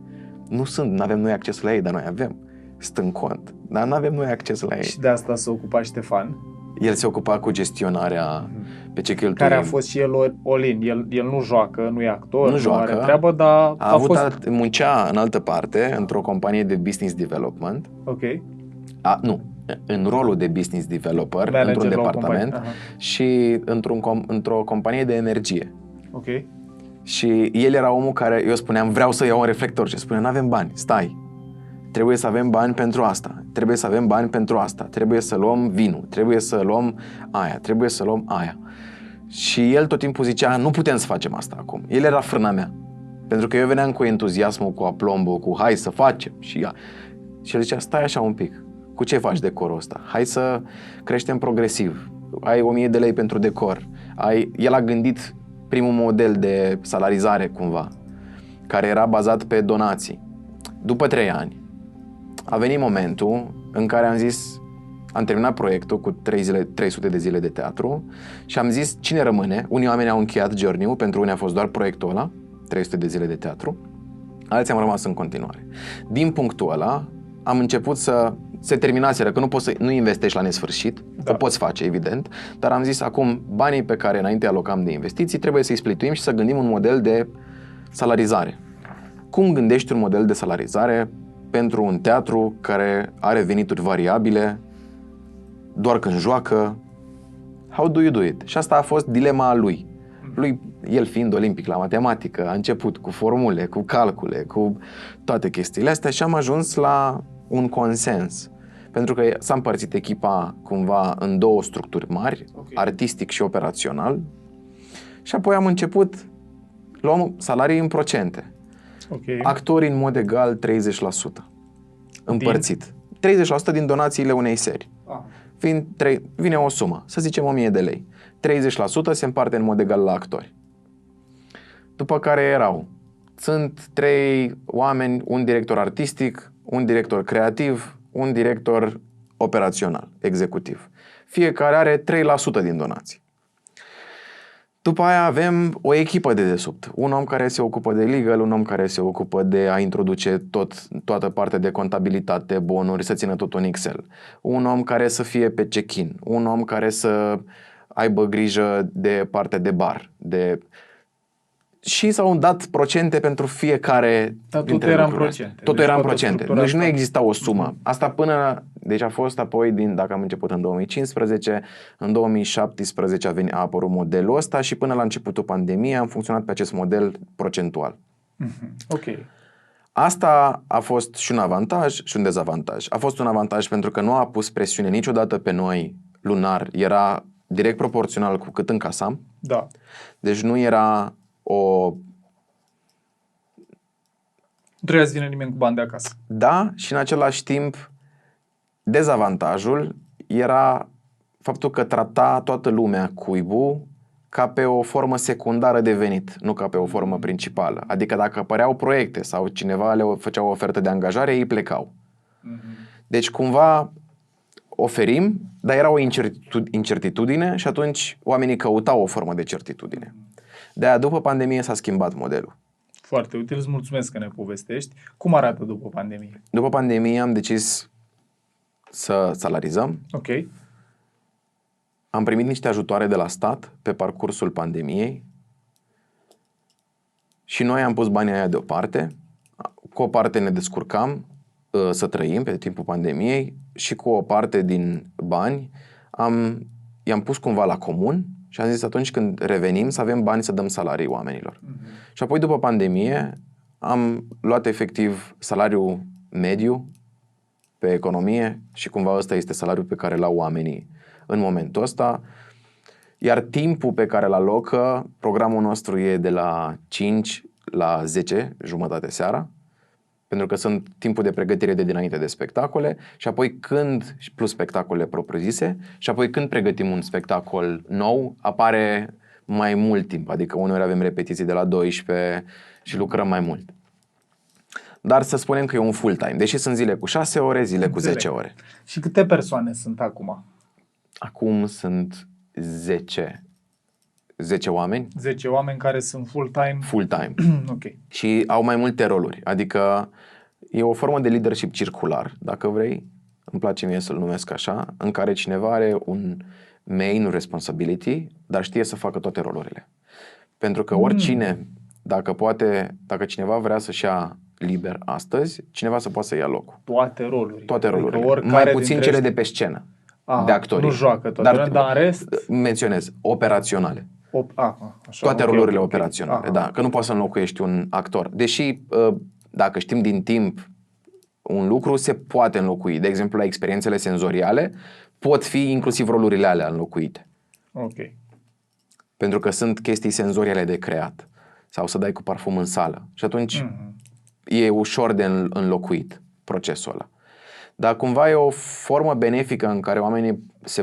Nu avem noi acces la ei, dar noi avem. Sunt în cont, dar nu avem noi acces la ei. Și de asta s-a ocupat Ștefan? El se ocupa cu gestionarea pe ce cheltuim. Care a fost și el all-in. El nu joacă, nu e actor, Nu joacă. are treabă, dar a avut muncea în altă parte, într-o companie de business development. Ok. Nu, în rolul de business developer, Manager într-un la o departament companie. și într-o companie de energie. Ok. Și el era omul care, eu spuneam, vreau să iau un reflector și spunea, n-avem bani, stai. Trebuie să avem bani pentru asta, trebuie să avem bani pentru asta, trebuie să luăm vinul, trebuie să luăm aia, trebuie să luăm aia. Și el tot timpul zicea, nu putem să facem asta acum. El era frâna mea. Pentru că eu veneam cu entuziasmul, cu aplombul, cu hai să facem. Și el zicea, stai așa un pic, cu ce faci decorul ăsta? Hai să creștem progresiv. Ai 1000 de lei pentru decor. El a gândit primul model de salarizare cumva, care era bazat pe donații. După 3 ani, a venit momentul în care am terminat proiectul cu 300 de zile de teatru și am zis cine rămâne. Unii oameni au încheiat journey-ul, pentru unii a fost doar proiectul ăla, 300 de zile de teatru, alții am rămas în continuare. Din punctul ăla am început să se terminaseră, că nu investești la nesfârșit, o poți face, evident, dar am zis acum banii pe care înainte alocam de investiții trebuie să-i splituim și să gândim un model de salarizare. Cum gândești un model de salarizare pentru un teatru care are venituri variabile, doar când joacă? How do you do it? Și asta a fost dilema lui. El fiind olimpic la matematică, a început cu formule, cu calcule, cu toate chestiile astea și am ajuns la un consens. Pentru că s-a împărțit echipa cumva în 2 structuri mari, artistic și operațional, și apoi am început, luăm salarii în procente. Actorii în mod egal 30%. Împărțit. 30% din donațiile unei serii. Vine o sumă, să zicem 1000 de lei. 30% se împarte în mod egal la actori. După care sunt 3 oameni, un director artistic, un director creativ, un director operațional, executiv. Fiecare are 3% din donații. După aia avem o echipă de desubt. Un om care se ocupă de legal, un om care se ocupă de a introduce toată partea de contabilitate, bonuri, să țină tot în Excel. Un om care să fie pe check-in. Un om care să aibă grijă de partea de bar. Și s-au dat procente pentru fiecare dintre lucrurile astea. Totul era în procente. Deci nu exista o sumă. Asta deci a fost apoi, dacă am început în 2015, în 2017 a apărut modelul ăsta și până la începutul pandemiei am funcționat pe acest model procentual. Ok. Asta a fost și un avantaj și un dezavantaj. A fost un avantaj pentru că nu a pus presiune niciodată pe noi lunar. Era direct proporțional cu cât încasam. Da. Deci nu era nu trebuia să vină nimeni cu bani de acasă. Da, și în același timp dezavantajul era faptul că trata toată lumea cuibul ca pe o formă secundară de venit, nu ca pe o formă principală. Adică dacă apăreau proiecte sau cineva le făcea o ofertă de angajare, ei plecau. Deci cumva oferim, dar era o incertitudine și atunci oamenii căutau o formă de certitudine. De-aia după pandemie s-a schimbat modelul. Foarte util, îți mulțumesc că ne povestești. Cum arată după pandemie? După pandemie am decis să salarizăm. Ok. Am primit niște ajutoare de la stat pe parcursul pandemiei și noi am pus banii aia deoparte. Cu o parte ne descurcam să trăim pe timpul pandemiei și cu o parte din bani i-am pus cumva la comun și am zis atunci când revenim să avem bani să dăm salarii oamenilor. Și apoi după pandemie am luat efectiv salariul mediu pe economie și cumva ăsta este salariul pe care l-au oamenii în momentul ăsta. Iar timpul pe care îl alocă, programul nostru e de la 5 la 10, jumătate seara, pentru că sunt timpul de pregătire de dinainte de spectacole și apoi plus spectacole propriu-zise, și apoi când pregătim un spectacol nou, apare mai mult timp, adică uneori avem repetiții de la 12 și lucrăm mai mult. Dar să spunem că e un full-time, deși sunt zile cu 6 ore, zile cu 10 ore. Și câte persoane sunt acum? Acum sunt 10 oameni. 10 oameni care sunt full-time? Full-time. Ok. Și au mai multe roluri. Adică e o formă de leadership circular, dacă vrei. Îmi place mie să-l numesc așa, în care cineva are un main responsibility, dar știe să facă toate rolurile. Pentru că oricine, dacă cineva vrea să-și ia liber astăzi, cineva să poată să ia locul. Toate rolurile. Toate rolurile. Adică Mai puțin cele de pe scenă, de actori. Nu joacă toate, dar în rest... Menționez, operaționale. Așa, toate rolurile operaționale, Aha. da. Că nu poți să înlocuiești un actor. Deși, dacă știm din timp un lucru, se poate înlocui. De exemplu, la experiențele senzoriale pot fi inclusiv rolurile alea înlocuite. Ok. Pentru că sunt chestii senzoriale de creat. Sau să dai cu parfum în sală. Și atunci e ușor de înlocuit procesul ăla. Dar cumva e o formă benefică în care oamenii se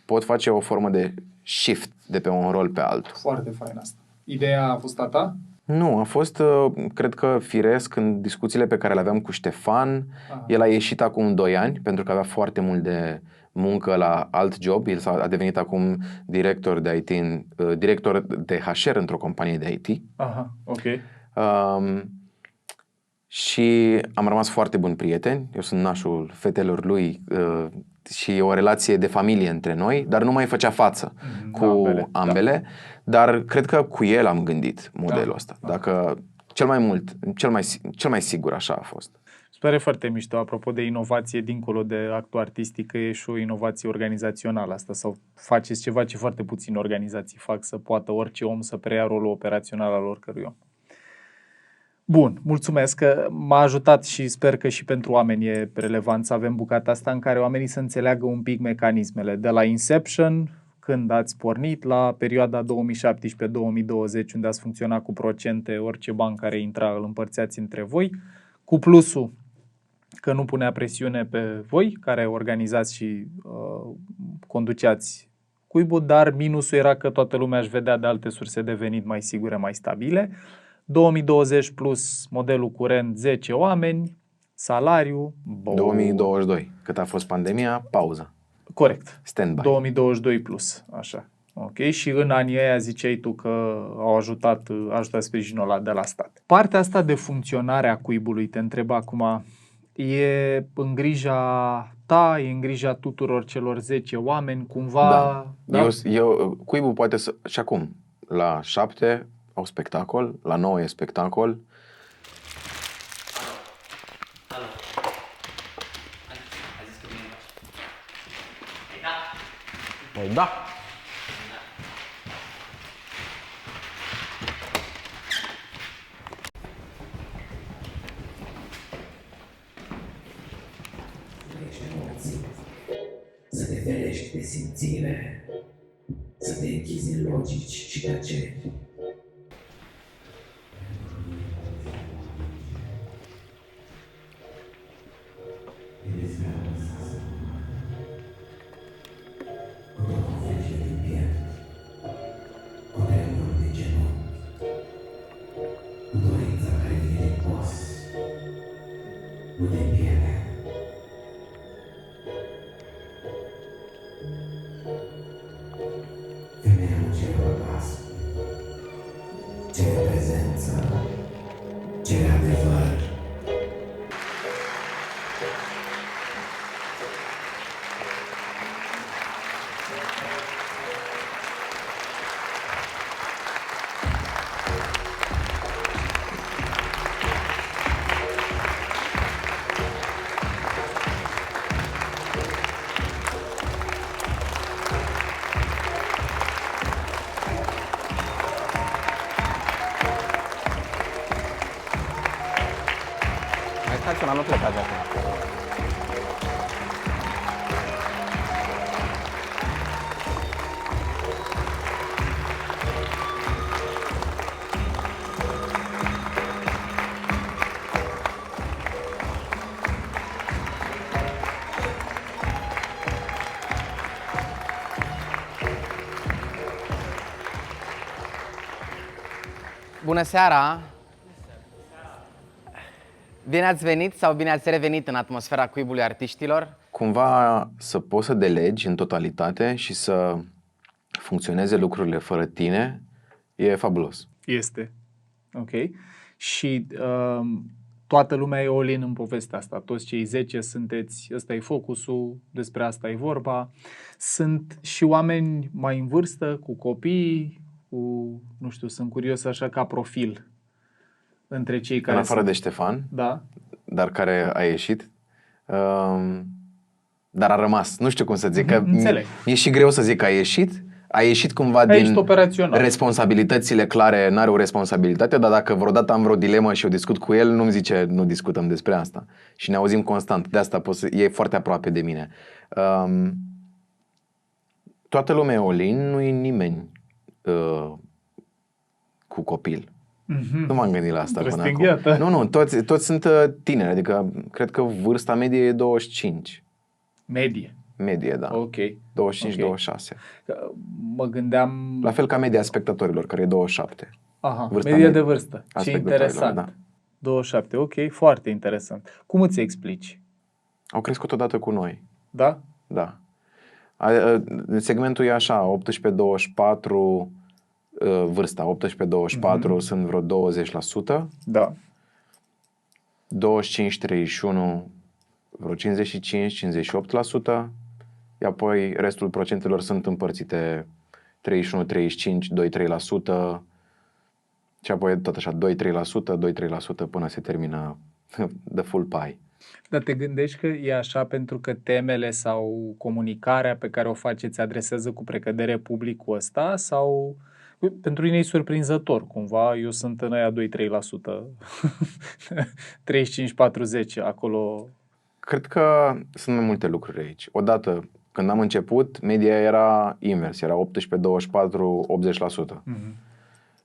pot face o formă de shift de pe un rol pe altul. Foarte fain asta. Ideea a fost a ta? Nu, a fost, cred că firesc în discuțiile pe care le aveam cu Ștefan. El a ieșit acum 2 ani pentru că avea foarte mult de muncă la alt job. El a devenit acum director de IT, director de HR într-o companie de IT. Aha, ok. Și am rămas foarte buni prieteni. Eu sunt nașul fetelor lui și e o relație de familie între noi, dar nu mai făcea față cu ambele. Dar cred că cu el am gândit modelul ăsta. Dacă cel mai sigur așa a fost. Pare foarte mișto. Apropo de inovație, dincolo de actul artistic, e și o inovație organizațională asta. Sau faceți ceva ce foarte puține organizații fac, să poată orice om să preia rolul operațional al oricărui om. Bun, mulțumesc că m-a ajutat și sper că și pentru oameni e relevant să avem bucata asta în care oamenii să înțeleagă un pic mecanismele. De la Inception, când ați pornit, la perioada 2017-2020, unde ați funcționat cu procente, orice bani care intra îl împărțeați între voi, cu plusul că nu punea presiune pe voi, care organizați și conduceați cuibul, dar minusul era că toată lumea își vedea de alte surse de venit mai sigure, mai stabile. 2020 plus modelul curent 10 oameni, salariu... 2022, cât a fost pandemia, pauză. Corect. Stand-by. 2022 plus, așa. Ok, și în anii aia ziceai tu că au ajutat sprijinul ăla de la stat. Partea asta de funcționare a cuibului, te întreb acum, e în grija ta, e în grija tuturor celor 10 oameni, cumva... Da. Cuibul poate să... Și acum, la 7 au spectacol, la 9 e spectacol. Păi da. Să te ferești de simțire, să te închizi în logici și tăceri. Staționa, nu plecați de acum. Bună seara! Bine ați venit sau bine ați revenit în atmosfera cuibului artiștilor. Cumva să poți să delegi în totalitate și să funcționeze lucrurile fără tine e fabulos. Este. Ok. Și toată lumea e all-in în povestea asta. Toți cei 10 sunteți, ăsta e focusul, despre asta e vorba. Sunt și oameni mai în vârstă, cu copii, cu, nu știu, sunt curios așa ca profil între cei care În afară sunt... de Ștefan, Da? dar care a ieșit, dar a rămas. Nu știu cum să zic, că înțeleg. e și greu să zic că a ieșit cumva A ieșit din operațional. responsabilitățile clare, n-are o responsabilitate, dar dacă vreodată am vreo dilemă și o discut cu el, nu-mi zice, nu discutăm despre asta. Și ne auzim constant, de asta e foarte aproape de mine. Toată lumea e all-in, nu e nimeni cu copil. Nu m-am gândit la asta până acum. Nu, toți sunt tineri, adică cred că vârsta medie e 25. Medie, da. Ok. 25-26. Mă gândeam... La fel ca media spectatorilor, care e 27. Aha, Vârsta media de vârstă. a Ce spectatorilor, interesant. da. 27, ok, foarte interesant. Cum îți explici? Au crescut odată cu noi. Da? Da. Segmentul e așa, 18-24, vârsta, 18-24 sunt vreo 20%. Da. 25-31, vreo 55-58%. Apoi restul procentelor sunt împărțite 31-35, 2-3%. Și apoi tot așa, 2-3%, până se termină the full pie. Dar te gândești că e așa pentru că temele sau comunicarea pe care o faceți adresează cu precădere publicul ăsta sau pentru tine e surprinzător cumva? Eu sunt în aia 2-3%, 35-40% acolo. Cred că sunt mai multe lucruri aici. Odată, când am început, media era invers, era 18-24, 80%.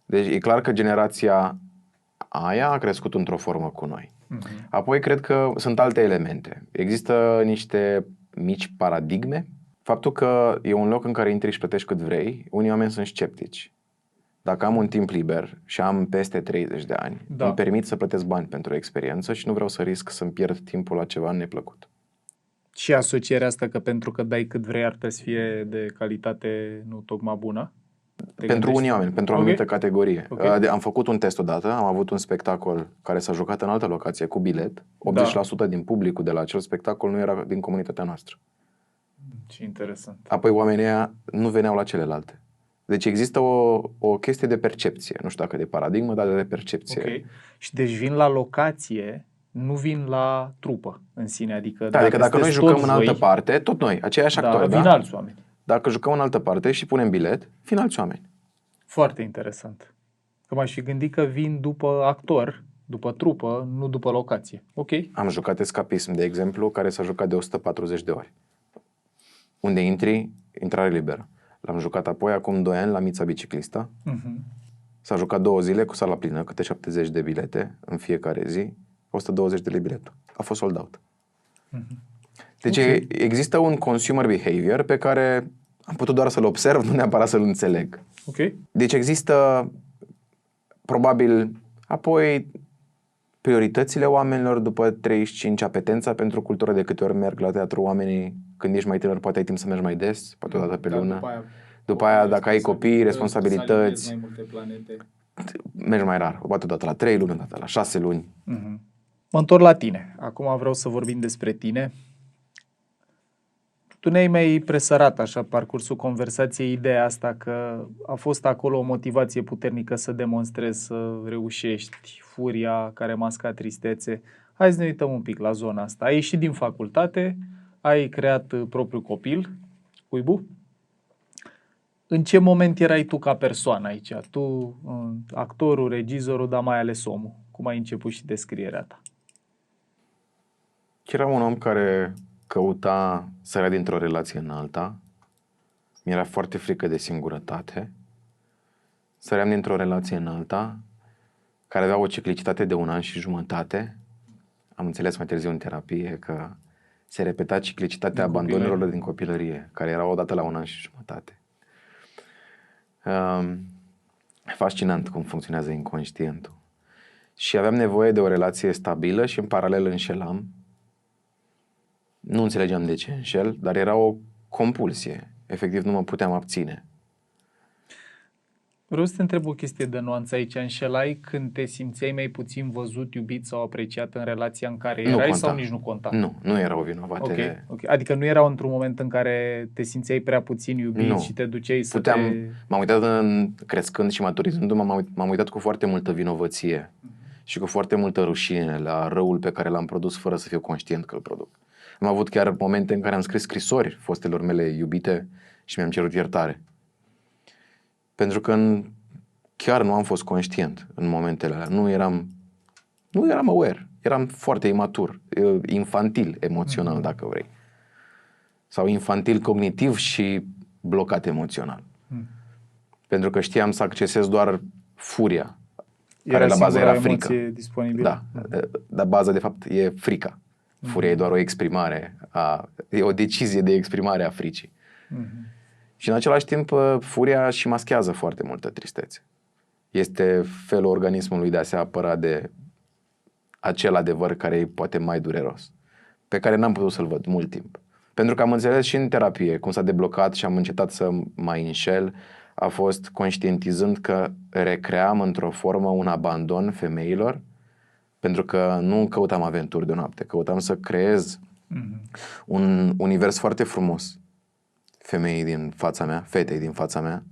Deci e clar că generația aia a crescut într-o formă cu noi. Apoi cred că sunt alte elemente. Există niște mici paradigme. Faptul că e un loc în care intri și plătești cât vrei, unii oameni sunt sceptici. Dacă am un timp liber și am peste 30 de ani, îmi permit să plătesc bani pentru o experiență și nu vreau să risc să-mi pierd timpul la ceva neplăcut. Și asocierea asta că pentru că dai cât vrei ar trebui să fie de calitate nu tocmai bună? Pentru unii oameni, pentru o anumită categorie. Am făcut un test odată, am avut un spectacol care s-a jucat în altă locație cu bilet. 80% din publicul de la acel spectacol nu era din comunitatea noastră. Ce interesant. Apoi oamenii ăia nu veneau la celelalte. Deci există o chestie de percepție. Nu știu dacă de paradigmă, dar de percepție. Ok. Și deci vin la locație, nu vin la trupă în sine. Adică, adică dacă noi jucăm în altă parte, tot noi, aceiași actori. Vin alți oameni. Dacă jucăm în altă parte și punem bilet, vin alți oameni. Foarte interesant. Că m-aș fi gândit că vin după actor, după trupă, nu după locație. Ok. Am jucat Escapism, de exemplu, care s-a jucat de 140 de ori. Unde intri, intrare liberă. L-am jucat apoi acum 2 ani la Mița Biciclistă. S-a jucat 2 zile cu sala plină, câte 70 de bilete în fiecare zi, 120 de lei biletul. A fost sold out. Deci există un consumer behavior pe care am putut doar să-l observ, nu neapărat să-l înțeleg. Deci există probabil apoi prioritățile oamenilor după 35, apetența pentru cultură, de câte ori merg la teatru oamenii, când ești mai tânăr poate ai timp să mergi mai des, poate o dată pe lună. După aia dacă ai copii, responsabilități, mergi mai rar, o dată la 3 luni, o dată la 6 luni. Mă întorc la tine. Acum vreau să vorbim despre tine. Tu ne-ai mai presărat așa parcursul conversației ideea asta că a fost acolo o motivație puternică să demonstrezi, să reușești, furia care masca tristețe. Hai să ne uităm un pic la zona asta. Ai ieșit din facultate, ai creat propriul copil, Cuibu. În ce moment erai tu ca persoană aici? Tu, actorul, regizorul, dar mai ales omul. Cum ai început și descrierea ta? Era un om care căuta să ia dintr-o relație în alta. Mi-era foarte frică de singurătate. Săream dintr-o relație în alta, care avea o ciclicitate de 1 an și jumătate. Am înțeles mai târziu în terapie că se repeta ciclicitatea abandonurilor din copilărie, care era odată la 1 an și jumătate. Fascinant cum funcționează inconștientul. Și aveam nevoie de o relație stabilă și în paralel înșelam. Nu înțelegeam de ce înșel, dar era o compulsie. Efectiv nu mă puteam abține. Vreau să te întreb o chestie de nuanță aici. Înșelai când te simțeai mai puțin văzut, iubit sau apreciat în relația în care erai conta. sau nici nu conta? Nu erau vinovate. Ok. Adică nu erau într-un moment în care te simțeai prea puțin iubit și te duceai să M-am uitat crescând și maturizându-mă, m-am uitat cu foarte multă vinovăție și cu foarte multă rușine la răul pe care l-am produs fără să fiu conștient că îl produc. Am avut chiar momente în care am scris scrisori fostelor mele iubite și mi-am cerut iertare. Pentru că chiar nu am fost conștient în momentele alea. Nu eram aware. Eram foarte imatur, infantil emoțional, dacă vrei. Sau infantil cognitiv și blocat emoțional. Pentru că știam să accesez doar furia, care la bază era frică. Disponibilă. Da, dar baza de fapt e frica. Furia e doar o exprimare, e o decizie de exprimare a fricii. Și în același timp, furia și maschează foarte multă tristețe. Este felul organismului de a se apăra de acel adevăr care e poate mai dureros, pe care n-am putut să-l văd mult timp. Pentru că am înțeles și în terapie cum s-a deblocat și am încetat să mai înșel, a fost conștientizând că recream într-o formă un abandon femeilor, pentru că nu căutam aventuri de noapte, căutam să creez un univers foarte frumos femeii din fața mea, fetei din fața mea,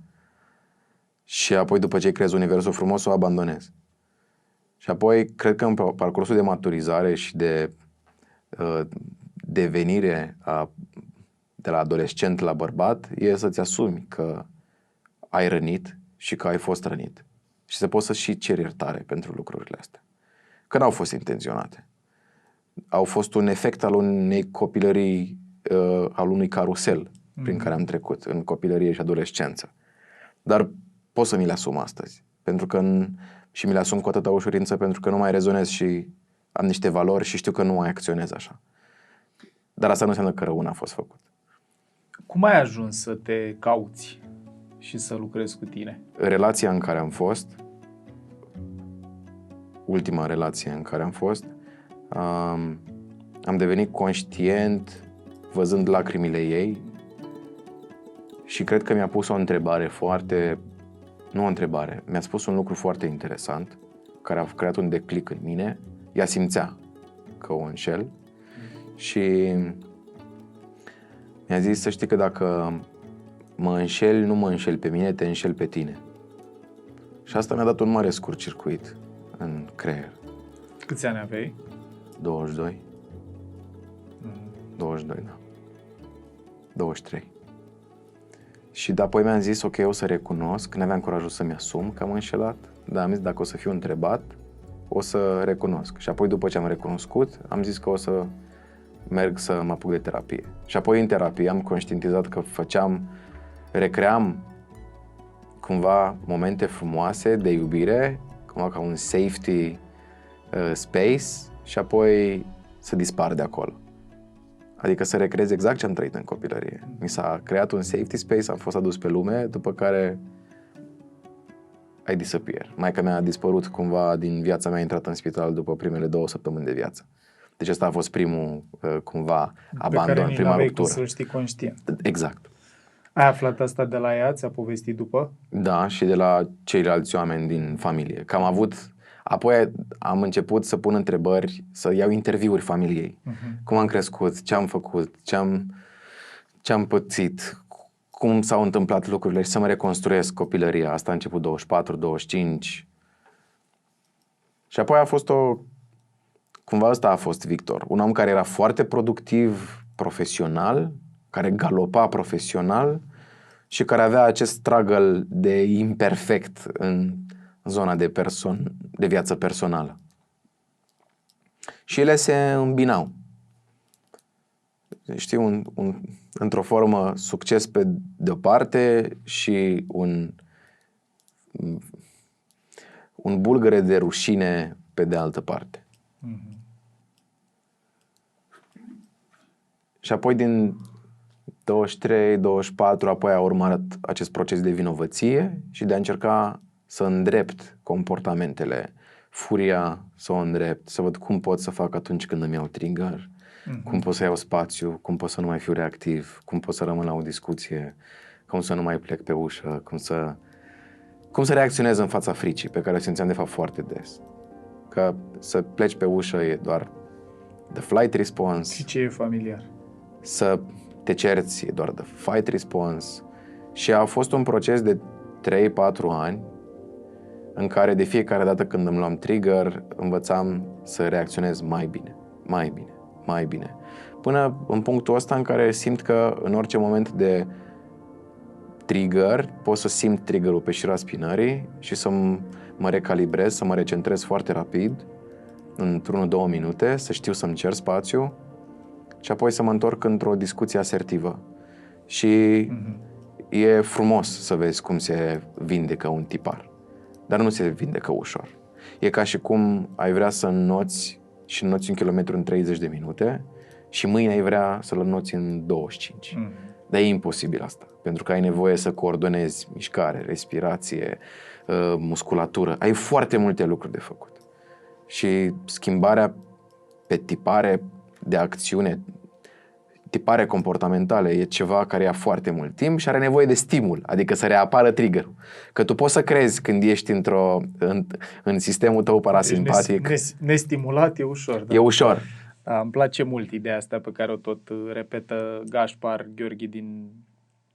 și apoi după ce creez universul frumos, o abandonez. Și apoi, cred că în parcursul de maturizare și de devenire de la adolescent la bărbat, e să-ți asumi că ai rănit și că ai fost rănit. Și să poți să și ceri iertare pentru lucrurile astea. Că n-au fost intenționate. Au fost un efect al unei copilării, al unui carusel prin care am trecut în copilărie și adolescență. Dar pot să mi le asum astăzi. Pentru că și mi le asum cu atâta ușurință pentru că nu mai rezonez și am niște valori și știu că nu mai acționez așa. Dar asta nu înseamnă că rău n-a fost făcut. Cum ai ajuns să te cauți și să lucrezi cu tine? Relația în care am fost, ultima relație în care am fost, am devenit conștient văzând lacrimile ei și cred că mi-a pus o întrebare nu o întrebare, mi-a spus un lucru foarte interesant care a creat un declic în mine. Ea simțea că o înșel și mi-a zis să știi că dacă mă înșeli, nu mă înșeli pe mine, te înșeli pe tine. Și asta mi-a dat un mare scurt-circuit în creier. Câți ani aveai? 22. 22, da. 23. Și apoi mi-am zis, ok, o să recunosc, n-aveam curajul să-mi asum că am înșelat, dar am zis, dacă o să fiu întrebat, o să recunosc. Și apoi, după ce am recunoscut, am zis că o să merg să mă apuc de terapie. Și apoi, în terapie, am conștientizat că recream cumva momente frumoase de iubire, cumva ca un safety space și apoi să dispar de acolo. Adică să recreez exact ce am trăit în copilărie. Mi s-a creat un safety space, am fost adus pe lume, după care I disappear. Maica mea a dispărut cumva din viața mea, a intrat în spital după primele 2 săptămâni de viață. Deci ăsta a fost primul, cumva, abandon, prima ruptură. Să știi conștient. Exact. Ai aflat asta de la ea? Ți-a povestit după? Da, și de la ceilalți oameni din familie. Că am avut... Apoi am început să pun întrebări, să iau interviuri familiei. Cum am crescut, ce am făcut, ce am pățit, cum s-au întâmplat lucrurile și să mă reconstruiesc copilăria. Asta a început 24, 25. Și apoi a fost cumva ăsta a fost Victor. Un om care era foarte productiv profesional, care galopa profesional și care avea acest struggle de imperfect în zona de viață personală. Și ele se îmbinau. Știi, într-o formă succes pe de-o parte și un bulgăre de rușine pe de altă parte. Și apoi din 23, 24, apoi a urmat acest proces de vinovăție și de a încerca să îndrept comportamentele, furia să o îndrept, să văd cum pot să fac atunci când îmi iau trigger, cum pot să iau spațiu, cum pot să nu mai fiu reactiv, cum pot să rămân la o discuție, cum să nu mai plec pe ușă, cum să cum să reacționez în fața fricii, pe care o simțeam de fapt foarte des. Că să pleci pe ușă e doar the flight response. Și ce e familiar? Să te cerți e doar the fight response. Și a fost un proces de 3-4 ani în care de fiecare dată când îmi luam trigger, învățam să reacționez mai bine, mai bine, mai bine. Până în punctul ăsta în care simt că în orice moment de trigger, pot să simt triggerul pe șira spinării și să mă recalibrez, să mă recentrez foarte rapid, într-1-2 minute, să știu să-mi cer spațiu și apoi să mă întorc într-o discuție asertivă. Și e frumos să vezi cum se vindecă un tipar, dar nu se vindecă ușor. E ca și cum ai vrea să înnoți și înnoți 1 kilometru în 30 de minute și mâine ai vrea să-l înnoți în 25. Dar e imposibil asta, pentru că ai nevoie să coordonezi mișcare, respirație, musculatură. Ai foarte multe lucruri de făcut. Și schimbarea pe tipare de acțiune, tipare comportamentale, e ceva care ia foarte mult timp și are nevoie de stimul, adică să reapară triggerul. Că tu poți să crezi când ești în sistemul tău parasimpatic. Nestimulat e ușor. Da? E ușor. Da, îmi place mult ideea asta pe care o tot repetă Gaspar Gheorghi din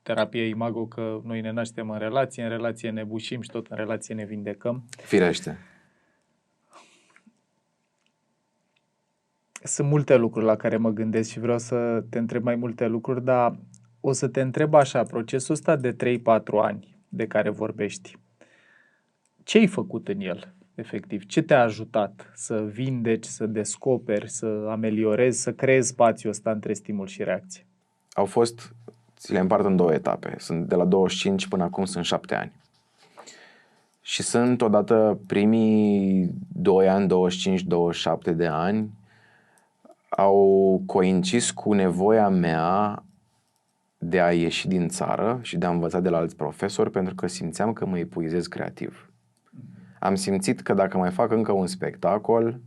terapia Imago, că noi ne naștem în relație ne bușim și tot în relație ne vindecăm. Firește. Sunt multe lucruri la care mă gândesc și vreau să te întreb mai multe lucruri, dar o să te întreb așa, procesul ăsta de 3-4 ani de care vorbești, ce ai făcut în el, efectiv? Ce te-a ajutat să vindeci, să descoperi, să ameliorezi, să creezi spațiul ăsta între stimul și reacție? Au fost, ți le împart în 2 etape. Sunt de la 25 până acum sunt 7 ani. Și sunt odată primii 2 ani, 25-27 de ani, au coincis cu nevoia mea de a ieși din țară și de a învăța de la alți profesori, pentru că simțeam că mă epuizez creativ. Am simțit că dacă mai fac încă un spectacol,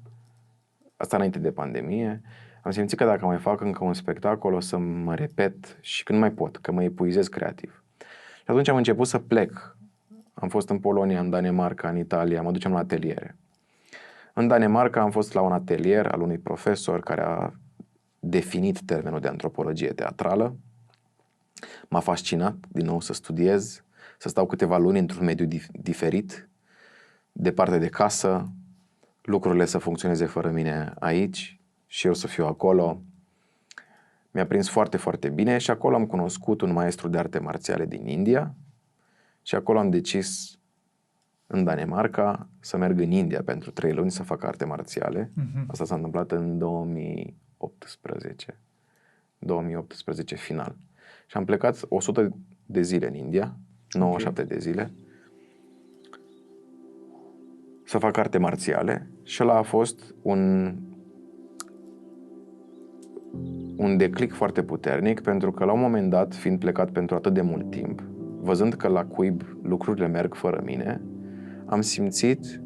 asta înainte de pandemie, am simțit că dacă mai fac încă un spectacol o să mă repet și când mai pot, că mă epuizez creativ. Și atunci am început să plec. Am fost în Polonia, în Danemarca, în Italia, mă duceam la ateliere. În Danemarca am fost la un atelier al unui profesor care a definit termenul de antropologie teatrală. M-a fascinat din nou să studiez, să stau câteva luni într-un mediu diferit, departe de casă, lucrurile să funcționeze fără mine aici și eu să fiu acolo. Mi-a prins foarte, foarte bine și acolo am cunoscut un maestru de arte marțiale din India și acolo am decis în Danemarca să merg în India pentru 3 luni să fac arte marțiale. Asta s-a întâmplat în 2018. 2018 final. Și am plecat 100 de zile în India, 9-7 de zile, să fac arte marțiale și ăla a fost un declic foarte puternic, pentru că la un moment dat, fiind plecat pentru atât de mult timp, văzând că la cuib lucrurile merg fără mine, am simțit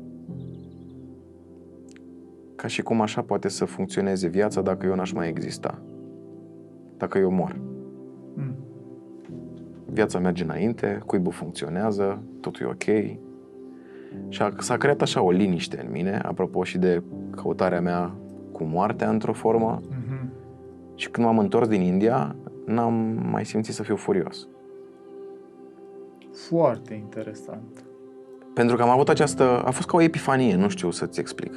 ca și cum așa poate să funcționeze viața dacă eu n-aș mai exista. Dacă eu mor. Viața merge înainte, cuibul funcționează, totul e ok. Și s-a creat așa o liniște în mine, apropo și de căutarea mea cu moartea într-o formă. Și când m-am întors din India, n-am mai simțit să fiu furios. Foarte interesant. Pentru că am avut această... A fost ca o epifanie, nu știu să-ți explic.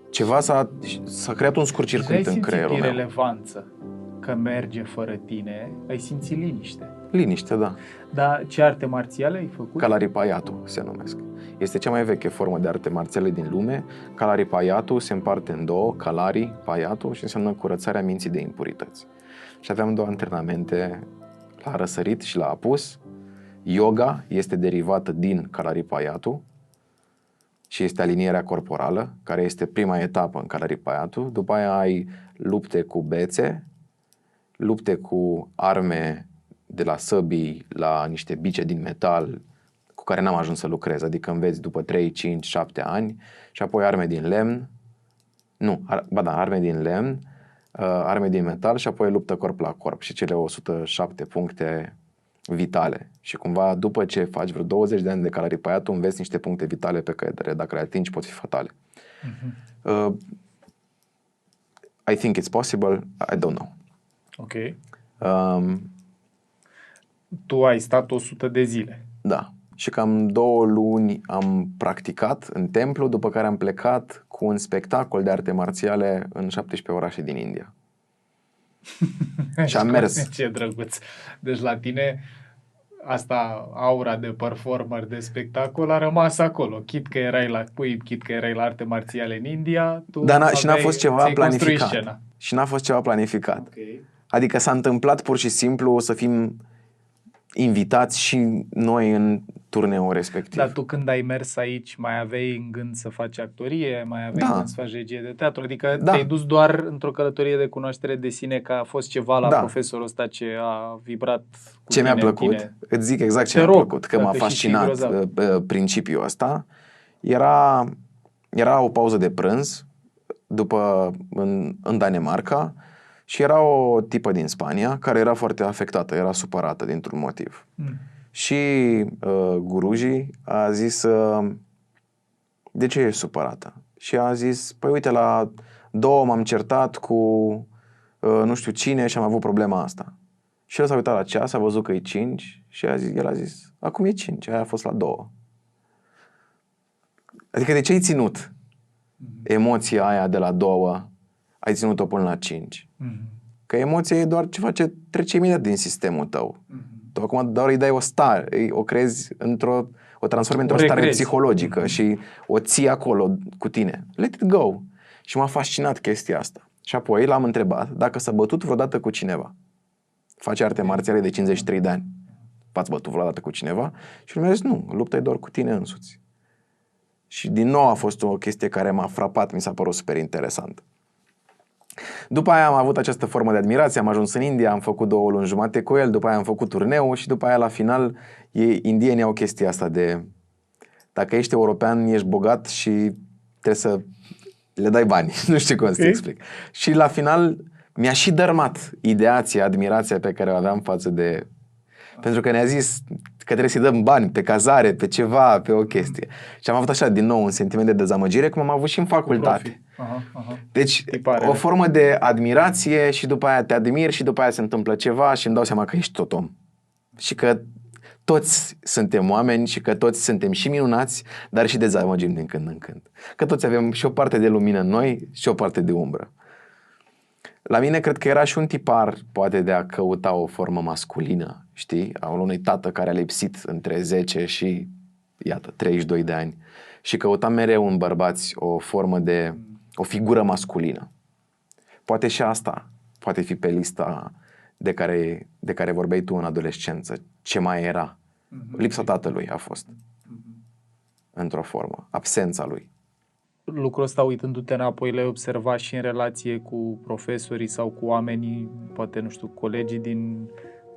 Ceva s-a creat un scurt-circuit în creierul meu. Ai simțit irelevanță că merge fără tine, ai simțit liniște. Liniște, da. Dar ce arte marțiale ai făcut? Kalaripayattu se numesc. Este cea mai veche formă de arte marțiale din lume. Kalaripayattu se împarte în 2, Kalaripayattu, și înseamnă curățarea minții de impurități. Și aveam 2 antrenamente, la răsărit și la apus. Yoga este derivată din Kalaripayattu și este alinierea corporală, care este prima etapă în Kalaripayattu. După aia ai lupte cu bețe, lupte cu arme de la săbii la niște bice din metal cu care n-am ajuns să lucrez, adică înveți după 3, 5, 7 ani, și apoi arme din lemn, arme din lemn, arme din metal și apoi luptă corp la corp, și cele 107 puncte vitale și cumva după ce faci vreo 20 de ani de călării tu înveți niște puncte vitale pe care dacă le atingi pot fi fatale. I think it's possible, I don't know. Ok. Tu ai stat 100 de zile. Da. Și cam 2 luni am practicat în templu, după care am plecat cu un spectacol de arte marțiale în 17 orașe din India. Și am mers. Ce drăguț. Deci la tine asta, aura de performer, de spectacol a rămas acolo. Chit că erai la Cuib, chit că erai la arte marțiale în India, tu Și n-a fost ceva planificat. Scena. Și n-a fost ceva planificat. Okay. Adică s-a întâmplat pur și simplu să fim invitați și noi în turneul respectiv. Dar tu când ai mers aici, mai aveai în gând să faci actorie, mai aveai în gând să faci regie de teatru? Adică te-ai dus doar într-o călătorie de cunoaștere de sine, că a fost ceva la profesorul ăsta ce a vibrat cu ce mi-a plăcut? Tine. Îți zic exact ce mi-a plăcut, că m-a fascinat principiul ăsta. Era o pauză de prânz în Danemarca și era o tipă din Spania care era foarte afectată, era supărată dintr-un motiv. Și gurujii a zis, de ce ești supărată? Și a zis, păi uite, la 2 m-am certat cu nu știu cine și am avut problema asta. Și el s-a uitat la ceas, a văzut că e 5 și el a zis, acum e 5, aia a fost la 2. Adică de ce ai ținut emoția aia de la 2, ai ținut-o până la 5? Că emoția e doar ceva ce trece imediat din sistemul tău. Tu acum doar îi dai o stare, o crezi o transformi într-o stare psihologică și o ții acolo cu tine. Let it go. Și m-a fascinat chestia asta. Și apoi l-am întrebat dacă s-a bătut vreodată cu cineva. Face arte marțiale de 53 de ani. V-ați bătut vreodată cu cineva? Și el mi-a zis, nu, lupta e doar cu tine însuți. Și din nou a fost o chestie care m-a frapat, mi s-a părut super interesant. După aia am avut această formă de admirație, am ajuns în India, am făcut 2 luni jumate cu el, după aia am făcut turneul și după aia la final indienii au chestia asta de dacă ești european, ești bogat și trebuie să le dai bani. Nu știu cum să te explic. Și la final mi-a și dărmat ideația, admirația pe care o aveam față de... Pentru că ne-a zis că trebuie să-i dăm bani pe cazare, pe ceva, pe o chestie. Și am avut așa din nou un sentiment de dezamăgire, cum am avut și în facultate. Deci o formă de admirație și după aia te admiri și după aia se întâmplă ceva și îmi dau seama că ești tot om. Și că toți suntem oameni și că toți suntem și minunați, dar și dezamăgim din când în când. Că toți avem și o parte de lumină în noi și o parte de umbră. La mine cred că era și un tipar, poate, de a căuta o formă masculină, știi? A unui tată care a lipsit între 10 și, iată, 32 de ani. Și căutam mereu în bărbați o figură masculină. Poate și asta poate fi pe lista de care vorbeai tu în adolescență. Ce mai era? Lipsa tatălui a fost. Într-o formă. Absența lui. Lucrul ăsta, uitându-te înapoi, l-ai observat și în relație cu profesorii sau cu oamenii, poate, nu știu, colegii din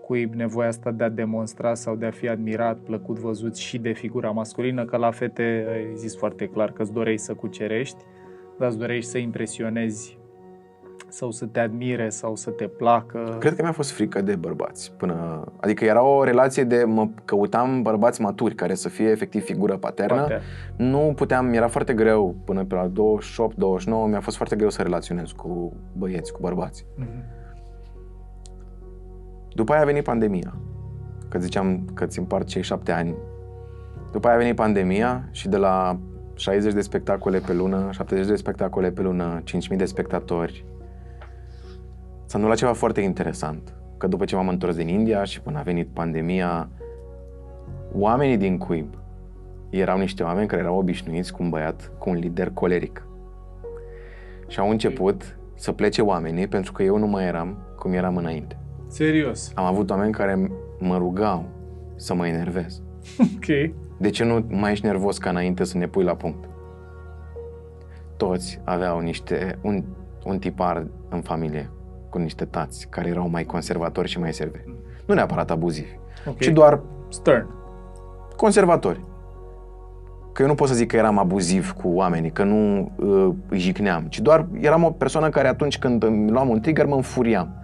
Cuib, nevoia asta de a demonstra sau de a fi admirat, plăcut văzut și de figura masculină, că la fete ai zis foarte clar că îți doreai să cucerești, dar îți dorești să impresionezi sau să te admire sau să te placă. Cred că mi-a fost frică de bărbați. Adică era o relație căutam bărbați maturi care să fie efectiv figură paternă. Nu puteam, era foarte greu până pe la 28-29, mi-a fost foarte greu să relaționez cu băieți, cu bărbați. După aia a venit pandemia. Că ziceam că ți împart cei 7 ani. După aia a venit pandemia și de la 60 de spectacole pe lună, 70 de spectacole pe lună, 5.000 de spectatori, s-a întâmplat ceva foarte interesant, că după ce m-am întors din India și până a venit pandemia, oamenii din Cuib erau niște oameni care erau obișnuiți cu un băiat, cu un lider coleric. Și au început să plece oamenii pentru că eu nu mai eram cum eram înainte. Serios? Am avut oameni care mă rugau să mă enervez. Ok. De ce nu mai ești nervos ca înainte să ne pui la punct? Toți aveau un tipar în familie cu niște tați care erau mai conservatori și mai severi. Nu neapărat abuzivi, ci doar stern. Conservatori. Că eu nu pot să zic că eram abuziv cu oamenii, că nu îi jicneam, ci doar eram o persoană care atunci când îmi luam un trigger mă înfuriam.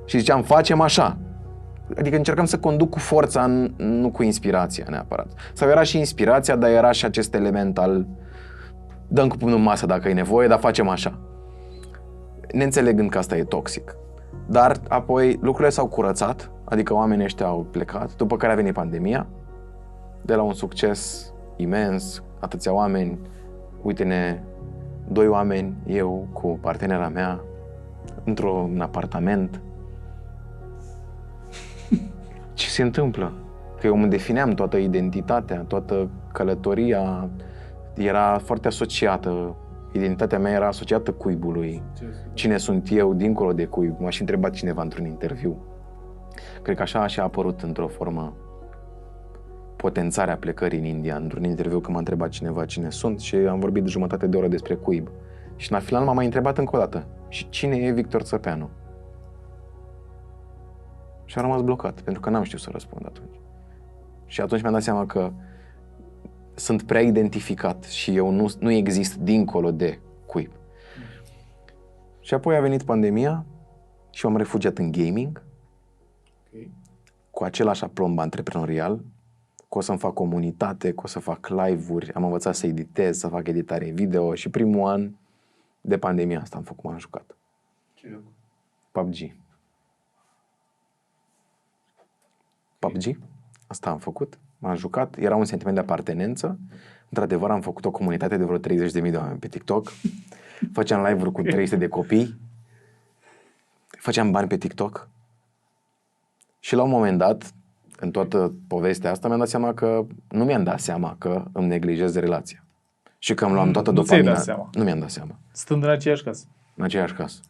Și ziceam, facem așa. adică încercam să conduc cu forța, nu cu inspirația neapărat. Sau era și inspirația, dar era și acest element al dăm cu pumnul în masă dacă e nevoie, dar facem așa. Neînțelegând că asta e toxic. Dar apoi lucrurile s-au curățat, adică oamenii ăștia au plecat, după care a venit pandemia, de la un succes imens, atâția oameni, uite-ne, 2 oameni, eu cu partenera mea, într-un apartament. Ce se întâmplă? Că eu îmi defineam toată identitatea, toată călătoria, era foarte asociată, identitatea mea era asociată cuibului. Cine sunt eu dincolo de cuib? M-a și întrebat cineva într-un interviu. Cred că așa a apărut într-o formă potențarea plecării în India, într-un interviu că m-a întrebat cineva cine sunt și am vorbit de jumătate de oră despre cuib. Și în final m-a mai întrebat încă o dată, și cine e Victor Țăpeanu? Și am rămas blocat, pentru că n-am știut să răspund atunci. Și atunci mi-am dat seama că sunt prea identificat și eu nu exist dincolo de cuib. Și apoi a venit pandemia și m-am refugiat în gaming, cu același aplomb antreprenorial, că o să-mi fac comunitate, că o să fac live-uri, am învățat să editez, să fac editare video și primul an de pandemia asta m-am jucat. PUBG. PUBG, asta am făcut, m-am jucat, era un sentiment de apartenență. Într-adevăr, am făcut o comunitate de vreo 30.000 de oameni pe TikTok. Făceam live-uri cu 300 de copii. Făceam bani pe TikTok. Și la un moment dat, în toată povestea asta, nu mi-am dat seama că îmi neglijez relația. Și că îmi luam toată dopamina. Nu mi-am dat seama. Stând în aceeași casă. În aceeași casă.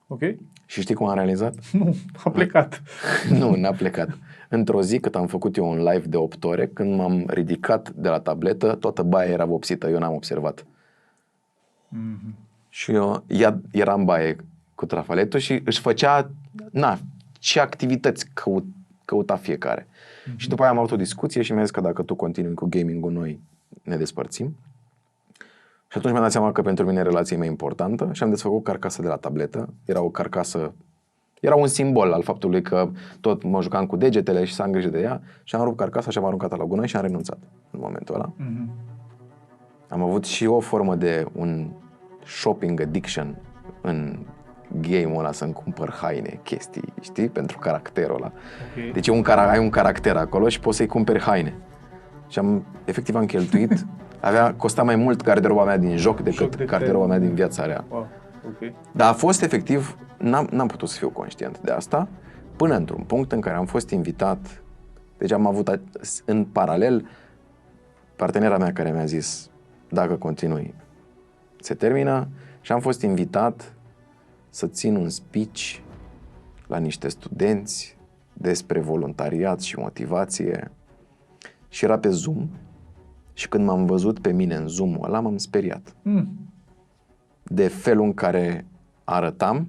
Ok. Și știi cum am realizat? Nu, a plecat. Nu, n-a plecat. Într-o zi, cât am făcut eu un live de 8 ore, când m-am ridicat de la tabletă, toată baia era vopsită, eu n-am observat. Și eu eram în baie cu trafaletul și își făcea, ce activități căuta fiecare. Și după aia am avut o discuție și mi-a zis că dacă tu continui cu gaming-ul, noi ne despărțim. Și atunci mi-am dat seama că pentru mine relația e mai importantă și am desfăcut carcasa de la tabletă. Era o carcasă, era un simbol al faptului că tot mă jucam cu degetele și să am grijă de ea și am rupt carcasa și am aruncat-o la gunoi și am renunțat în momentul ăla. Am avut și o formă de un shopping addiction în game-ul ăla, să-mi cumpăr haine, chestii, știi, pentru caracterul ăla. Okay. Deci ai un caracter acolo și poți să-i cumperi haine. Și efectiv am cheltuit, costa mai mult garderoba mea din joc decât garderoba mea din viața rea. Wow. Okay. Dar a fost efectiv, n-am putut să fiu conștient de asta, până într-un punct în care am fost invitat, deci am avut în paralel partenera mea care mi-a zis, dacă continui, se termină, și am fost invitat să țin un speech la niște studenți despre voluntariat și motivație și era pe Zoom și când m-am văzut pe mine în Zoom-ul ăla m-am speriat de felul în care arătam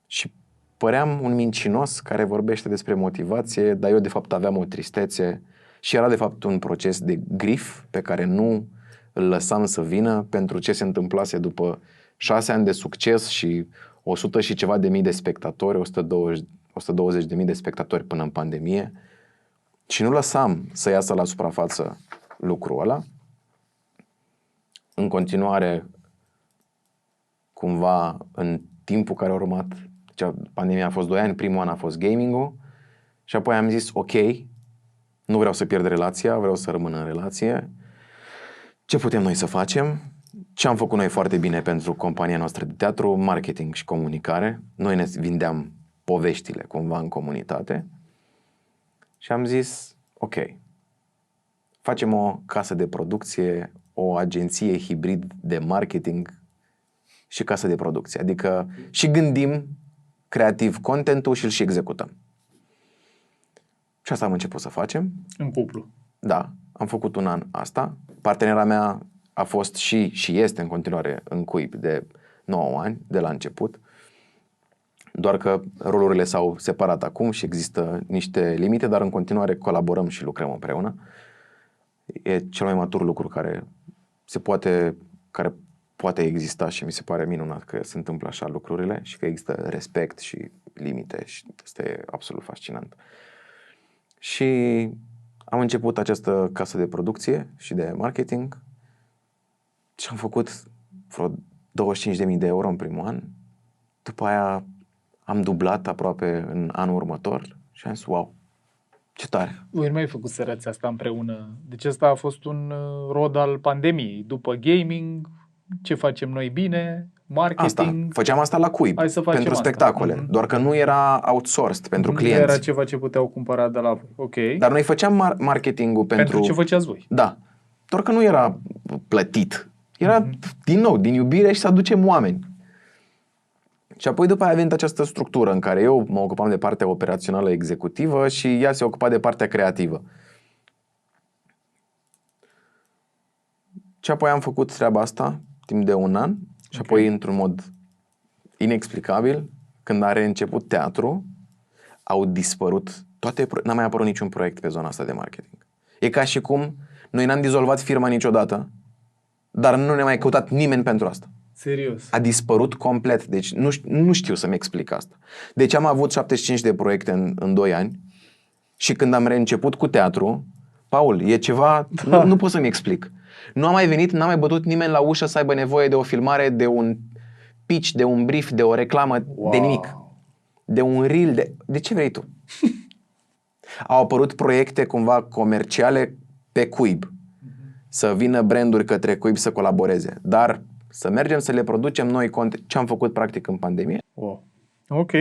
și păream un mincinos care vorbește despre motivație, dar eu de fapt aveam o tristețe și era de fapt un proces de grif pe care nu îl lăsam să vină pentru ce se întâmplase după 6 ani de succes și 100 și ceva de mii de spectatori, 120 de mii de spectatori până în pandemie și nu lăsam să iasă la suprafață lucrul ăla. În continuare, cumva, în timpul care a urmat, deci pandemia a fost 2 ani, primul an a fost gaming-ul și apoi am zis, ok, nu vreau să pierd relația, vreau să rămân în relație. Ce putem noi să facem? Ce am făcut noi foarte bine pentru compania noastră de teatru? Marketing și comunicare. Noi ne vindeam poveștile cumva în comunitate. Și am zis, ok, facem o casă de producție, o agenție hibrid de marketing și casă de producție. Adică și gândim creativ contentul și îl și executăm. Și asta am început să facem. În cuplu. Da, am făcut un an asta. Partenera mea a fost și este în continuare în cuib de 9 ani, de la început. Doar că rolurile s-au separat acum și există niște limite, dar în continuare colaborăm și lucrăm împreună. E cel mai matur lucru care poate exista și mi se pare minunat că se întâmplă așa lucrurile și că există respect și limite și este absolut fascinant. Și am început această casă de producție și de marketing și am făcut vreo 25.000 de euro în primul an. După aia am dublat aproape în anul următor și am zis, wow, ce tare! Voi nu mai făcut sărăți asta împreună. Deci ăsta a fost un rod al pandemiei. După gaming, ce facem noi bine? Marketing. Făceam asta la cuib, Hai să facem pentru asta. spectacole. Doar că nu era outsourced pentru Nu clienți. era ceva ce puteau cumpăra de la voi. Ok. Dar noi făceam marketingul Pentru ce făceați voi? Da. Doar că nu era plătit. Era, din nou, din iubire și să aducem oameni. Și apoi după aia a venit această structură în care eu mă ocupam de partea operațională executivă și ea se ocupa de partea creativă. Și apoi am făcut treaba asta timp de un an și apoi într-un mod inexplicabil, când a reînceput teatru, au dispărut toate, n-a mai apărut niciun proiect pe zona asta de marketing. E ca și cum noi n-am dizolvat firma niciodată, dar nu ne-a mai căutat nimeni pentru asta. Serios. A dispărut complet. Deci nu știu să-mi explic asta. Deci am avut 75 de proiecte în 2 ani și când am reînceput cu teatru, Paul, e ceva, nu pot să-mi explic. Nu a mai venit, n-a mai bătut nimeni la ușă să aibă nevoie de o filmare, de un pitch, de un brief, de o reclamă, de nimic. De un reel, de ce vrei tu? Au apărut proiecte cumva comerciale pe cuib. Să vină branduri către cuib să colaboreze. Dar să mergem să le producem noi ce am făcut practic în pandemie. Wow. Ok.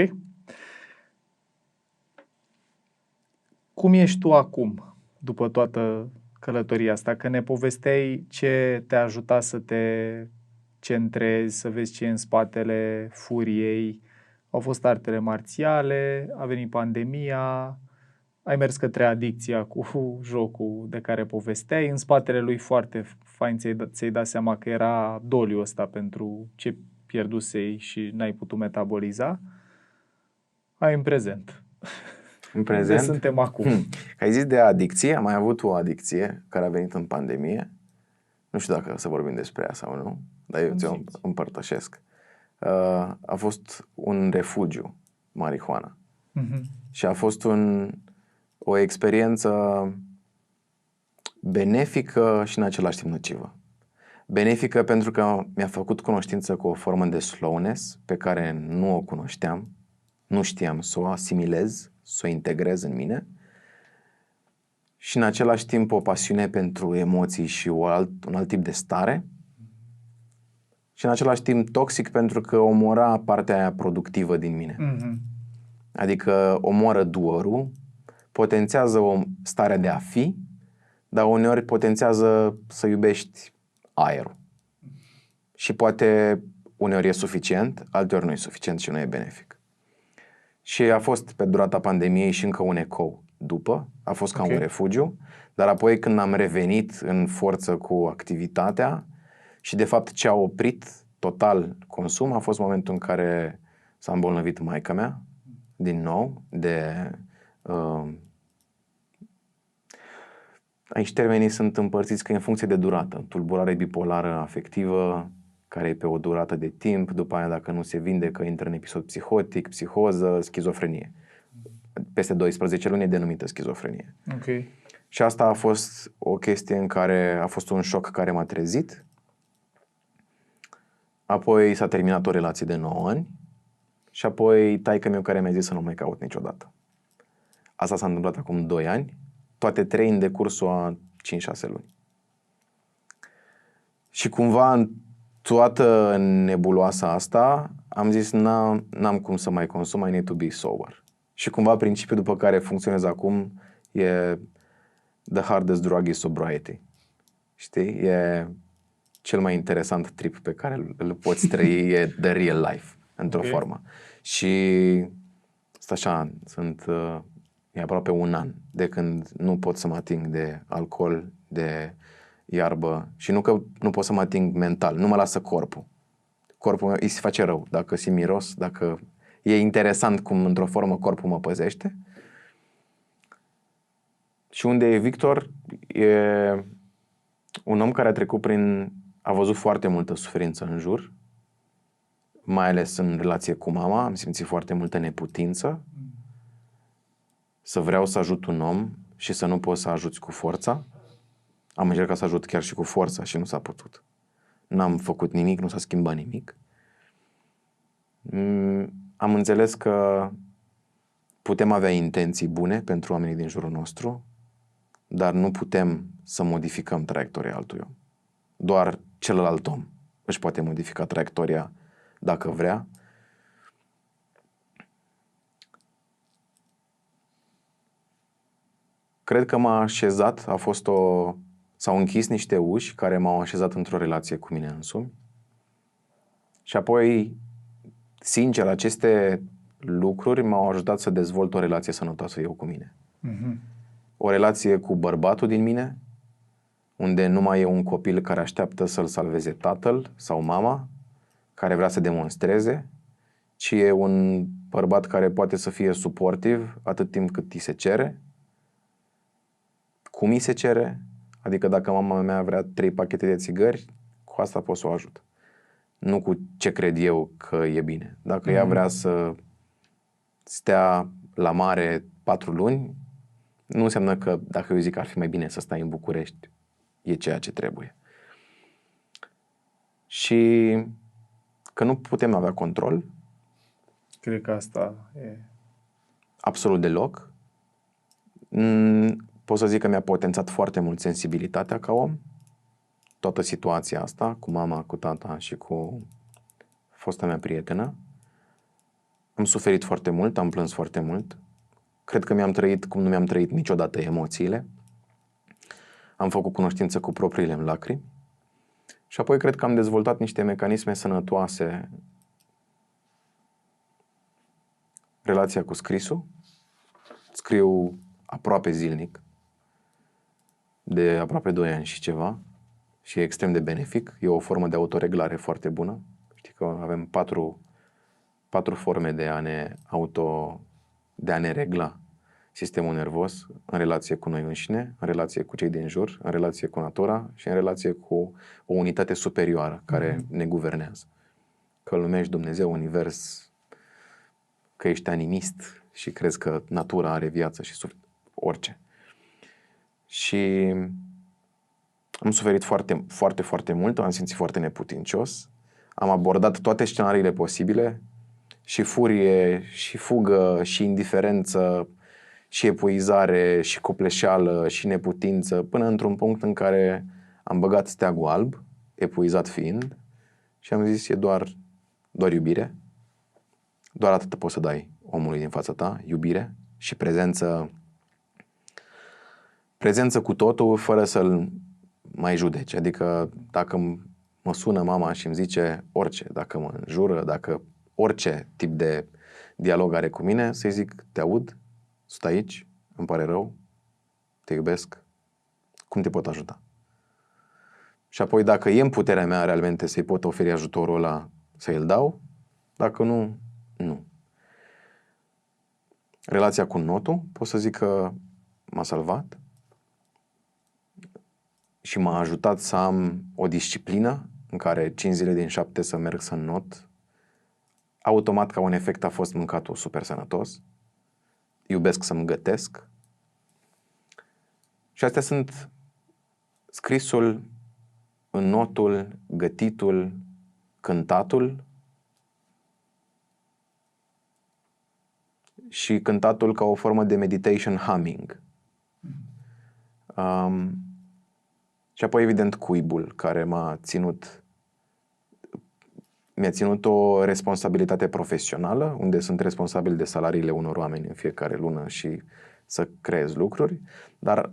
Cum ești tu acum, după toată călătoria asta? Că ne povesteai ce te-a ajutat să te centrezi, să vezi ce e în spatele furiei. Au fost artele marțiale, a venit pandemia, ai mers către adicția cu jocul de care povesteai. În spatele lui foarte fain ți-ai dat seama că era doliul ăsta pentru ce pierdusei și n-ai putut metaboliza. Ai în prezent. În prezent? Unde suntem acum? Că ai zis de adicție, am mai avut o adicție care a venit în pandemie. Nu știu dacă să vorbim despre ea sau nu, dar eu ți-o împărtășesc. A fost un refugiu, marihuana. Și a fost o experiență benefică și în același timp nocivă. Benefică pentru că mi-a făcut cunoștință cu o formă de slowness pe care nu o cunoșteam, nu știam să o asimilez, să o integrez în mine și în același timp o pasiune pentru emoții și un alt tip de stare și în același timp toxic pentru că omora partea aia productivă din mine. Adică omoră duărul, potențează o stare de a fi, dar uneori potențează să iubești aerul. Și poate uneori e suficient, alteori nu e suficient și nu e benefic. Și a fost pe durata pandemiei și încă un ecou după, a fost ca un refugiu, dar apoi când am revenit în forță cu activitatea și de fapt ce a oprit total consum a fost momentul în care s-a îmbolnăvit maica mea, din nou, aici termenii sunt împărțiți că e în funcție de durată. Tulburare bipolară afectivă, care e pe o durată de timp, după aia dacă nu se vindecă, intră în episod psihotic, psihoză, schizofrenie. Peste 12 luni e denumită schizofrenie. Și asta a fost o chestie în care a fost un șoc care m-a trezit. Apoi s-a terminat o relație de 9 ani și apoi taică-miu care mi-a zis să nu mai caut niciodată. Asta s-a întâmplat acum 2 ani, toate 3 în decursul a 5-6 luni. Și cumva în toată nebuloasa asta am zis n-am cum să mai consum, I need to be sober. Și cumva principiul după care funcționez acum e the hardest drug is sobriety. Știi? E cel mai interesant trip pe care îl poți trăi, e the real life, într-o formă. Și asta așa, e aproape un an de când nu pot să mă ating de alcool, de iarbă și nu că nu pot să mă ating mental, nu mă lasă corpul. Corpul meu îi se face rău, dacă simt miros, dacă e interesant cum într-o formă corpul mă păzește. Și unde e Victor, e un om care a văzut foarte multă suferință în jur, mai ales în relație cu mama, am simțit foarte multă neputință, să vreau să ajut un om și să nu poți să ajuți cu forța. Am încercat să ajut chiar și cu forța și nu s-a putut. N-am făcut nimic, nu s-a schimbat nimic. Am înțeles că putem avea intenții bune pentru oamenii din jurul nostru, dar nu putem să modificăm traiectoria altui om. Doar celălalt om își poate modifica traiectoria dacă vrea. Cred că m-a așezat, s-au închis niște uși care m-au așezat într-o relație cu mine însumi. Și apoi, sincer, aceste lucruri m-au ajutat să dezvolt o relație sănătoasă eu cu mine. O relație cu bărbatul din mine, unde nu mai e un copil care așteaptă să-l salveze tatăl sau mama, care vrea să demonstreze, ci e un bărbat care poate să fie suportiv atât timp cât îi se cere, cum îi se cere, adică dacă mama mea vrea 3 pachete de țigări, cu asta pot să o ajut. Nu cu ce cred eu că e bine. Dacă ea vrea să stea la mare 4 luni, nu înseamnă că dacă eu zic că ar fi mai bine să stai în București, e ceea ce trebuie. Și că nu putem avea control. Cred că asta e... Absolut deloc. Pot să zic că mi-a potențat foarte mult sensibilitatea ca om. Toată situația asta, cu mama, cu tata și cu fosta mea prietenă. Am suferit foarte mult, am plâns foarte mult. Cred că mi-am trăit cum nu mi-am trăit niciodată emoțiile. Am făcut cunoștință cu propriile îmi lacrimi. Și apoi cred că am dezvoltat niște mecanisme sănătoase. Relația cu scrisul. Scriu aproape zilnic. De aproape 2 ani și ceva. Și e extrem de benefic. E o formă de autoreglare foarte bună. Știi că avem 4 forme de a ne regla sistemul nervos în relație cu noi înșine, în relație cu cei din jur, în relație cu natura și în relație cu o unitate superioară care ne guvernează. Că îl numești Dumnezeu, univers, că ești animist și crezi că natura are viață și orice. Și am suferit foarte, foarte, foarte mult, am simțit foarte neputincios, am abordat toate scenariile posibile, și furie, și fugă, și indiferență, și epuizare, și copleșeală, și neputință, până într-un punct în care am băgat steagul alb, epuizat fiind, și am zis, e doar iubire. Doar atât poți să dai omului din fața ta, iubire și prezență cu totul, fără să-l mai judeci. Adică dacă mă sună mama și îmi zice orice, dacă mă înjură, dacă orice tip de dialog are cu mine, să-i zic, te aud, sunt aici, îmi pare rău, te iubesc, cum te pot ajuta? Și apoi dacă e în puterea mea realmente să-i pot oferi ajutorul ăla, să-i dau, dacă nu, nu. Relația cu notul, pot să zic că m-a salvat și m-a ajutat să am o disciplină în care 5 zile din 7 să merg să not. Automat, ca un efect, a fost mâncatul super sănătos. Iubesc să-mi gătesc. Și astea sunt scrisul, înnotul, gătitul, cântatul și cântatul ca o formă de meditation humming. Și apoi, evident, cuibul, care mi-a ținut o responsabilitate profesională, unde sunt responsabil de salariile unor oameni în fiecare lună și să creez lucruri, dar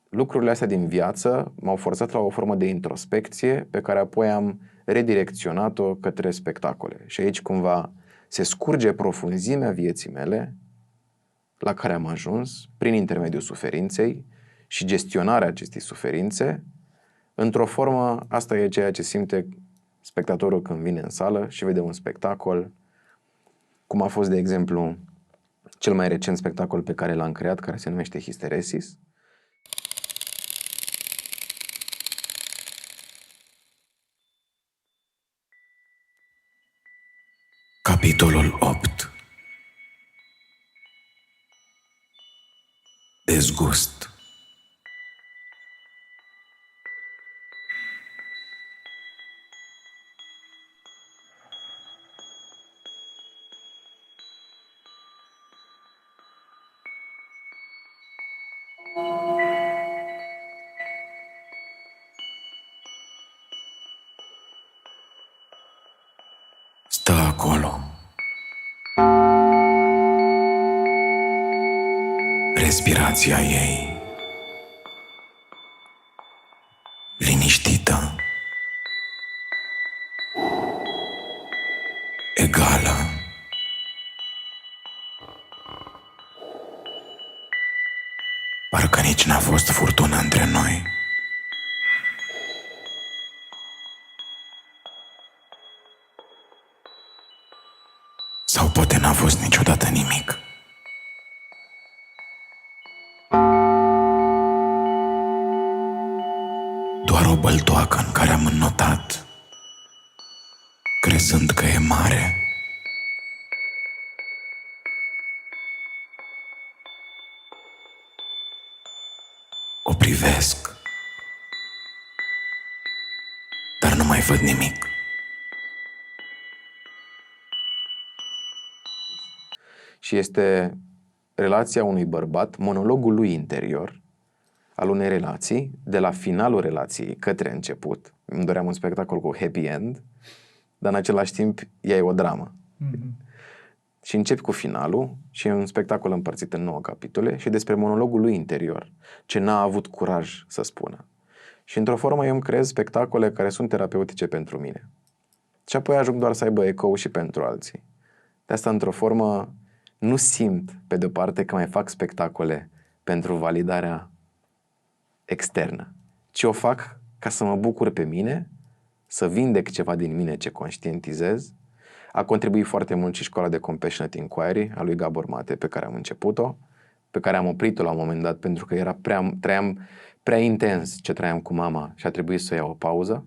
lucrurile astea din viață m-au forțat la o formă de introspecție pe care apoi am redirecționat-o către spectacole. Și aici cumva se scurge profunzimea vieții mele la care am ajuns prin intermediul suferinței și gestionarea acestei suferințe într-o formă, asta e ceea ce simte spectatorul când vine în sală și vede un spectacol, cum a fost, de exemplu, cel mai recent spectacol pe care l-am creat, care se numește Hysteresis. Capitolul 8. Dezgust. Stă acolo. Respirația ei liniștită, egală. Parcă nici n-a fost furtună între noi. Sau poate n-a fost niciodată nimic. Doar o băltoacă în care am înnotat, crezând că e mare. O privesc, dar nu mai văd nimic. Și este relația unui bărbat, monologul lui interior, al unei relații, de la finalul relației către început. Îmi doream un spectacol cu happy end, dar în același timp ea e o dramă. Și începi cu finalul și e un spectacol împărțit în 9 capitole și despre monologul lui interior, ce n-a avut curaj să spună. Și într-o formă eu îmi creez spectacole care sunt terapeutice pentru mine. Și apoi ajung doar să aibă ecou și pentru alții. De asta, într-o formă, nu simt, pe de-o parte, că mai fac spectacole pentru validarea externă, ci o fac ca să mă bucur pe mine, să vindec ceva din mine ce conștientizez. A contribuit foarte mult și școala de Compassionate Inquiry a lui Gabor Mate, pe care am început-o, pe care am oprit-o la un moment dat pentru că trăiam prea intens ce trăiam cu mama și a trebuit să iau o pauză.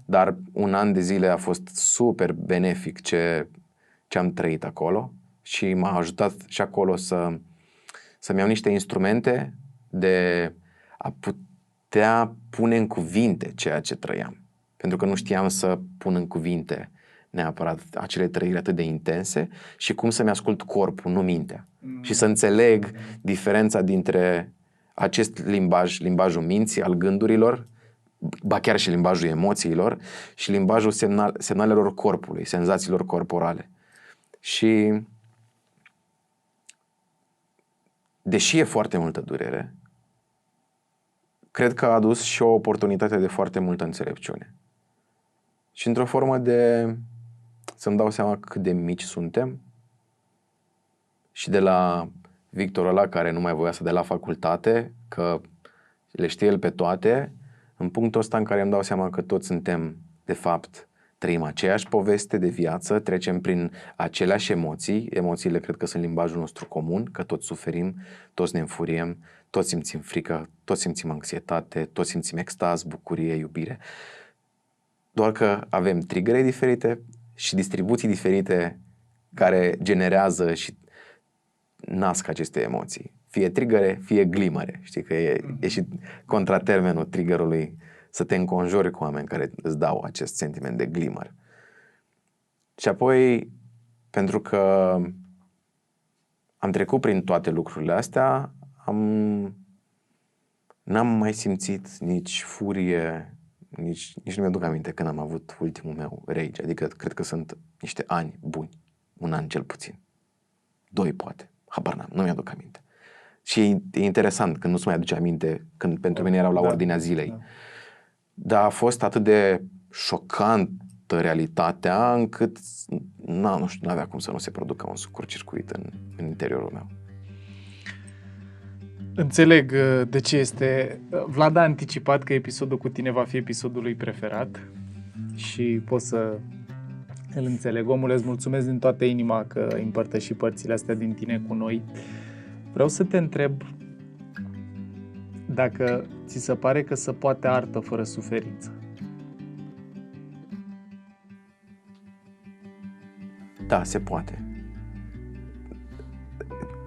Dar un an de zile a fost super benefic ce am trăit acolo și m-a ajutat și acolo să-mi iau niște instrumente de a putea pune în cuvinte ceea ce trăiam. Pentru că nu știam să pun în cuvinte neapărat acele trăiri atât de intense și cum să-mi ascult corpul, nu mintea. Și să înțeleg diferența dintre acest limbajul minții, al gândurilor, ba chiar și limbajul emoțiilor și limbajul semnalelor corpului, senzațiilor corporale. Și deși e foarte multă durere, cred că a adus și o oportunitate de foarte multă înțelepciune. Și într-o formă de să-mi dau seama cât de mici suntem și de la Victor ăla care nu mai voia să dea la facultate, că le știe el pe toate, în punctul ăsta în care îmi dau seama că toți suntem, de fapt, trăim aceeași poveste de viață, trecem prin aceleași emoții. Emoțiile cred că sunt limbajul nostru comun, că toți suferim, toți ne înfuriem, toți simțim frică, toți simțim anxietate, toți simțim extaz, bucurie, iubire. Doar că avem triggere diferite și distribuții diferite care generează și nasc aceste emoții. Fie triggere, fie glimere. Știi că e și contratermenul triggerului, să te înconjori cu oameni care îți dau acest sentiment de glimmer. Și apoi, pentru că am trecut prin toate lucrurile astea, n-am mai simțit nici furie, nici nu mi-aduc aminte când am avut ultimul meu rage. Adică cred că sunt niște ani buni. 1 an cel puțin. 2 poate. Habar n-am, nu mi-aduc aminte. Și e interesant când nu-ți mai aduce aminte, când pentru mine erau la ordinea zilei. Da. Dar a fost atât de șocantă realitatea încât nu știu, n-avea cum să nu se producă un scurt-circuit în interiorul meu. Înțeleg de ce este... Vlad a anticipat că episodul cu tine va fi episodul lui preferat și pot să îl înțeleg. Omule, îți mulțumesc din toată inima că ai împărtășit părțile astea din tine cu noi. Vreau să te întreb dacă ți se pare că se poate artă fără Da, se poate.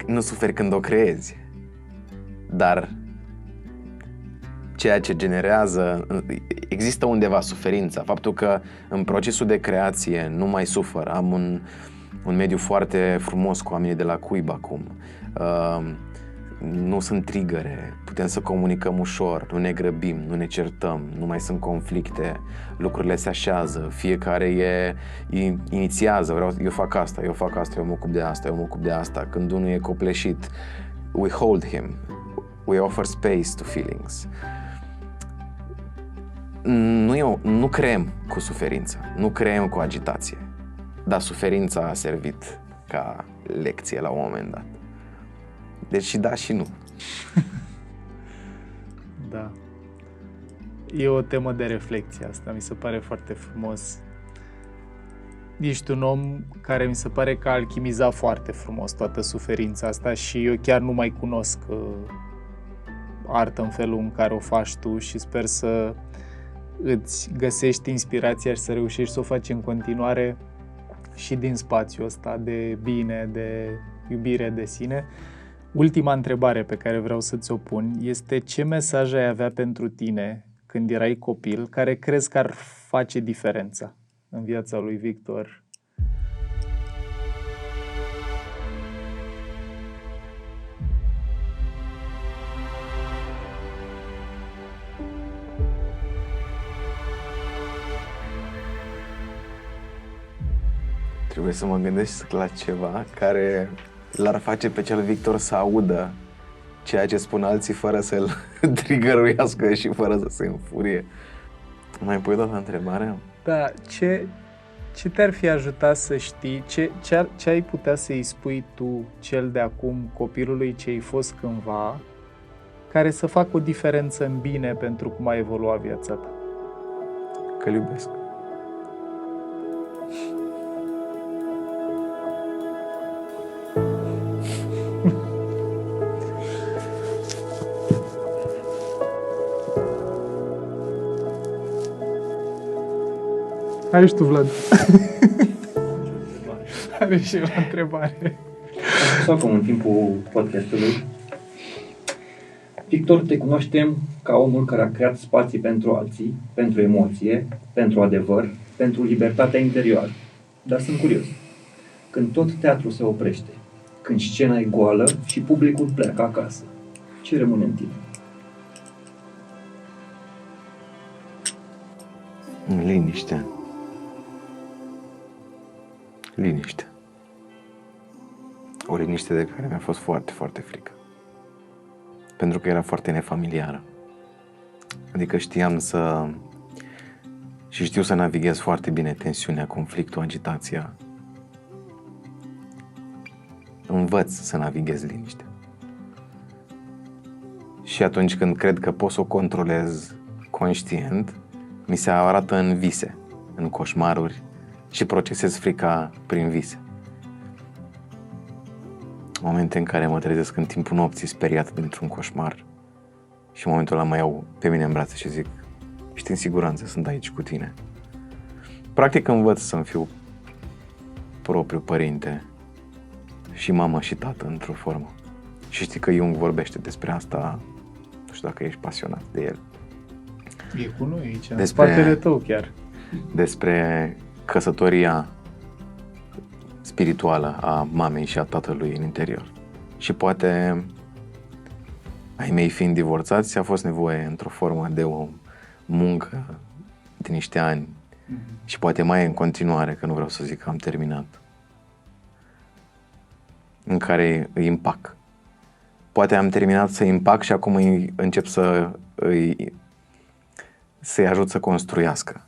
Nu suferi când o creezi, dar ceea ce generează, există undeva suferința. Faptul că în procesul de creație nu mai sufăr. Am un mediu foarte frumos cu oamenii de la Cuib acum. Nu sunt trigăre, putem să comunicăm ușor, nu ne grăbim, nu ne certăm, nu mai sunt conflicte, lucrurile se așează, fiecare inițiază, eu fac asta, eu mă ocup de asta, eu mă ocup de asta. Când unul e copleșit, we hold him, we offer space to feelings. Nu creăm cu suferință, nu creăm cu agitație, dar suferința a servit ca lecție la un moment dat. Deci și da și nu. Da. E o temă de reflexie asta, mi se pare foarte frumos. Ești un om care mi se pare că a alchimizat foarte frumos toată suferința asta și eu chiar nu mai cunosc artă în felul în care o faci tu și sper să îți găsești inspirația și să reușești să o faci în continuare și din spațiul ăsta de bine, de iubire de sine. Ultima întrebare pe care vreau să ți-o pun este: ce mesaj ai avea pentru tine când erai copil care crezi că ar face diferența în viața lui Victor? Trebuie să mă gândesc la ceva care l-ar face pe cel Victor să audă ceea ce spun alții fără să-l trigăruiască și fără să se înfurie. Mai pui data întrebarea? Da, ce te-ar fi ajutat să știi, ce ai putea să-i spui tu, cel de acum, copilului ce ai fost cândva, care să facă o diferență în bine pentru cum a evoluat viața ta? Că-l iubesc. Hai și tu, Vlad. Are și o întrebare. Sau acum, în timpul podcastului, Victor, te cunoaștem ca omul care a creat spații pentru alții, pentru emoție, pentru adevăr, pentru libertatea interioară. Dar sunt curios. Când tot teatrul se oprește, când scena e goală și publicul pleacă acasă, ce rămâne în tine? Liniște. Liniște. O liniște de care mi-a fost foarte, foarte frică. Pentru că era foarte nefamiliară. Adică știu să navighez foarte bine tensiunea, conflictul, agitația. Învăț să navighez liniștea. Și atunci când cred că pot să o controlez conștient, mi se arată în vise, în coșmaruri și procesez frica prin vise. Momente în care mă trezesc în timpul nopții speriat dintr-un coșmar și în momentul ăla mă iau pe mine în brațe și zic: ești în siguranță, sunt aici cu tine. Practic învăț să-mi fiu propriu părinte și mamă și tată într-o formă. Și știi că Jung vorbește despre asta, nu știu dacă ești pasionat de el. E cu noi aici, în spatele tău chiar. Despre căsătoria spirituală a mamei și a tatălui în interior. Și poate ai mei fiind divorțați, a fost nevoie într-o formă de o muncă de niște ani și poate mai e în continuare, că nu vreau să zic că am terminat, în care îi împac. Poate am terminat să îi împac și acum încep să-i ajut să construiască.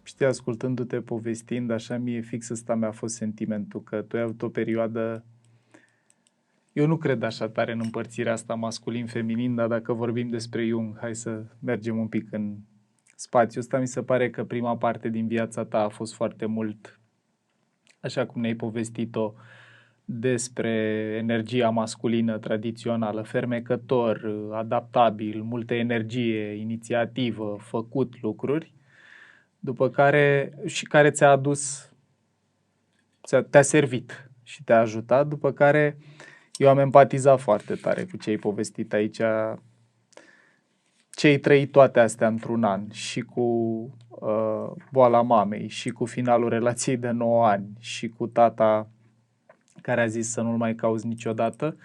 Știi, ascultându-te povestind, așa mie fix ăsta mi-a fost sentimentul, că tu ai avut o perioadă... Eu nu cred așa tare în împărțirea asta masculin-feminin, dar dacă vorbim despre Jung, hai să mergem un pic în spațiul ăsta. Mi se pare că prima parte din viața ta a fost foarte mult, așa cum ne-ai povestit-o, despre energia masculină tradițională, fermecător, adaptabil, multă energie, inițiativă, făcut lucruri, după care ți-a adus te-a servit și te-a ajutat, după care eu am empatizat foarte tare cu ce ai povestit aici, ce ai trăit toate astea într-un an, și cu boala mamei, și cu finalul relației de 9 ani, și cu tata care a zis să nu-l mai cauți niciodată,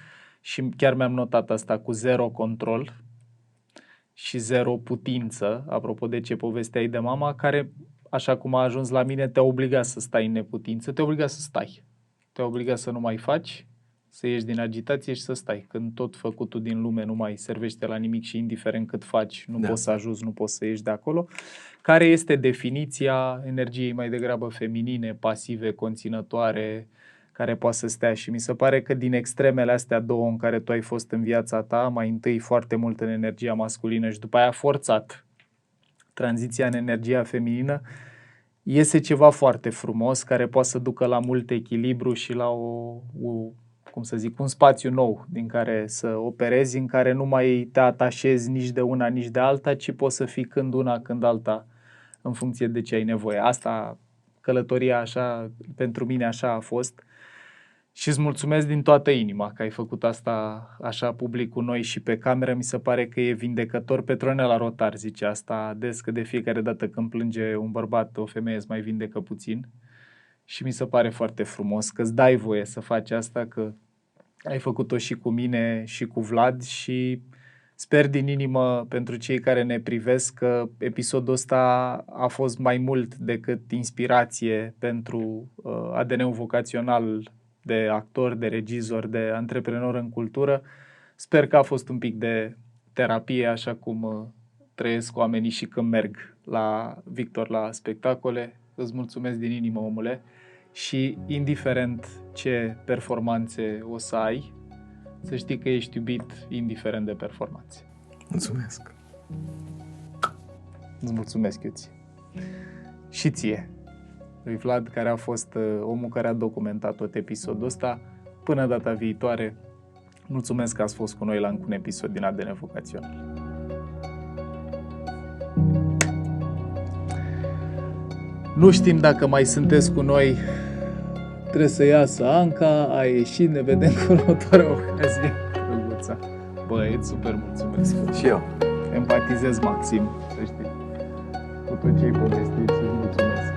și chiar mi-am notat asta, cu 0 control și 0 putință, apropo de ce povesteai de mama, care, așa cum a ajuns la mine, te obliga să stai în neputință, te obliga să stai, te obliga să nu mai faci, să ieși din agitație și să stai. Când tot făcutul din lume nu mai servește la nimic și indiferent cât faci, nu poți să ajuți, nu poți să ieși de acolo. Care este definiția energiei mai degrabă feminine, pasive, conținătoare, care poate să stea? Și mi se pare că din extremele astea două în care tu ai fost în viața ta, mai întâi foarte mult în energia masculină și după aia forțat tranziția în energia feminină, iese ceva foarte frumos care poate să ducă la mult echilibru și la un spațiu nou din care să operezi, în care nu mai te atașezi nici de una, nici de alta, ci poți să fii când una, când alta, în funcție de ce ai nevoie. Asta, călătoria așa, pentru mine așa a fost. Și îți mulțumesc din toată inima că ai făcut asta așa public cu noi și pe cameră. Mi se pare că e vindecător. Petronela Rotar zice asta des, că de fiecare dată când plânge un bărbat, o femeie îți mai vindecă puțin. Și mi se pare foarte frumos că îți dai voie să faci asta, că ai făcut-o și cu mine și cu Vlad și sper din inimă pentru cei care ne privesc că episodul ăsta a fost mai mult decât inspirație pentru ADN-ul vocațional de actor, de regizor, de antreprenor în cultură. Sper că a fost un pic de terapie, așa cum trăiesc oamenii și când merg la Victor la spectacole. Îți mulțumesc din inimă, omule, și indiferent ce performanțe o să ai, să știi că ești iubit indiferent de performanțe. Mulțumesc. Îți mulțumesc eu ție. Și ție, lui Vlad, care a fost omul care a documentat tot episodul ăsta. Până data viitoare, mulțumesc că ați fost cu noi la un episod din ADN Vocațional. Nu știm dacă mai sunteți cu noi. Trebuie să iasă Anca, a ieșit, ne vedem cu următoarea ocazie. Drăguța. Băieți, super mulțumesc. Și eu. Empatizez maxim, să știi, cu tot ce ai povestit și îți mulțumesc.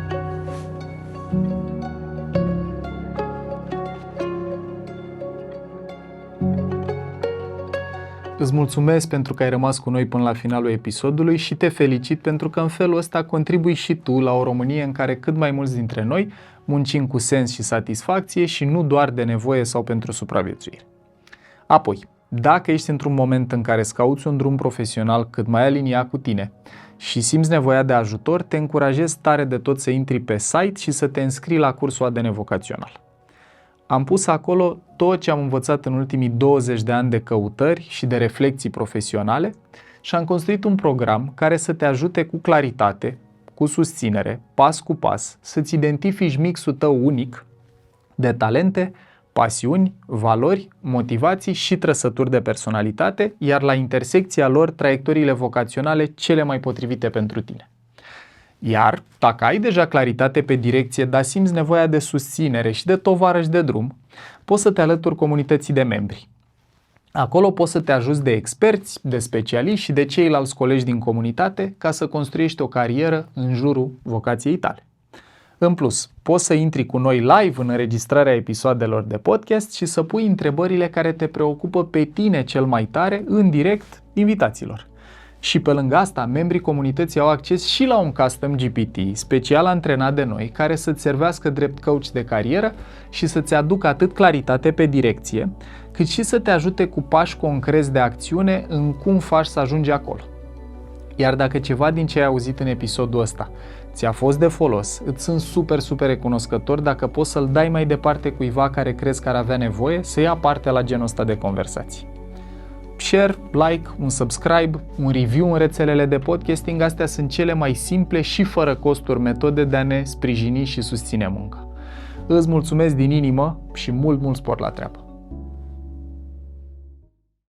Îți mulțumesc pentru că ai rămas cu noi până la finalul episodului și te felicit pentru că în felul ăsta contribui și tu la o Românie în care cât mai mulți dintre noi muncim cu sens și satisfacție și nu doar de nevoie sau pentru supraviețuire. Apoi, dacă ești într-un moment în care îți cauți un drum profesional cât mai aliniat cu tine și simți nevoia de ajutor, te încurajez tare de tot să intri pe site și să te înscrii la cursul ADN Vocațional. Am pus acolo tot ce am învățat în ultimii 20 de ani de căutări și de reflexii profesionale și am construit un program care să te ajute cu claritate, cu susținere, pas cu pas, să-ți identifici mixul tău unic de talente, pasiuni, valori, motivații și trăsături de personalitate, iar la intersecția lor traiectoriile vocaționale cele mai potrivite pentru tine. Iar, dacă ai deja claritate pe direcție, dar simți nevoia de susținere și de tovarăș de drum, poți să te alături comunității de membri. Acolo poți să te ajuți de experți, de specialiști și de ceilalți colegi din comunitate ca să construiești o carieră în jurul vocației tale. În plus, poți să intri cu noi live în înregistrarea episoadelor de podcast și să pui întrebările care te preocupă pe tine cel mai tare în direct invitaților. Și pe lângă asta, membrii comunității au acces și la un custom GPT special antrenat de noi, care să-ți servească drept coach de carieră și să-ți aducă atât claritate pe direcție, cât și să te ajute cu pași concreți de acțiune în cum faci să ajungi acolo. Iar dacă ceva din ce ai auzit în episodul ăsta ți-a fost de folos, îți sunt super recunoscător dacă poți să-l dai mai departe cuiva care crezi că ar avea nevoie să ia parte la genul ăsta de conversații. Share, like, un subscribe, un review în rețelele de podcasting, astea sunt cele mai simple și fără costuri metode de a ne sprijini și susține munca. Îți mulțumesc din inimă și mult spor la treabă!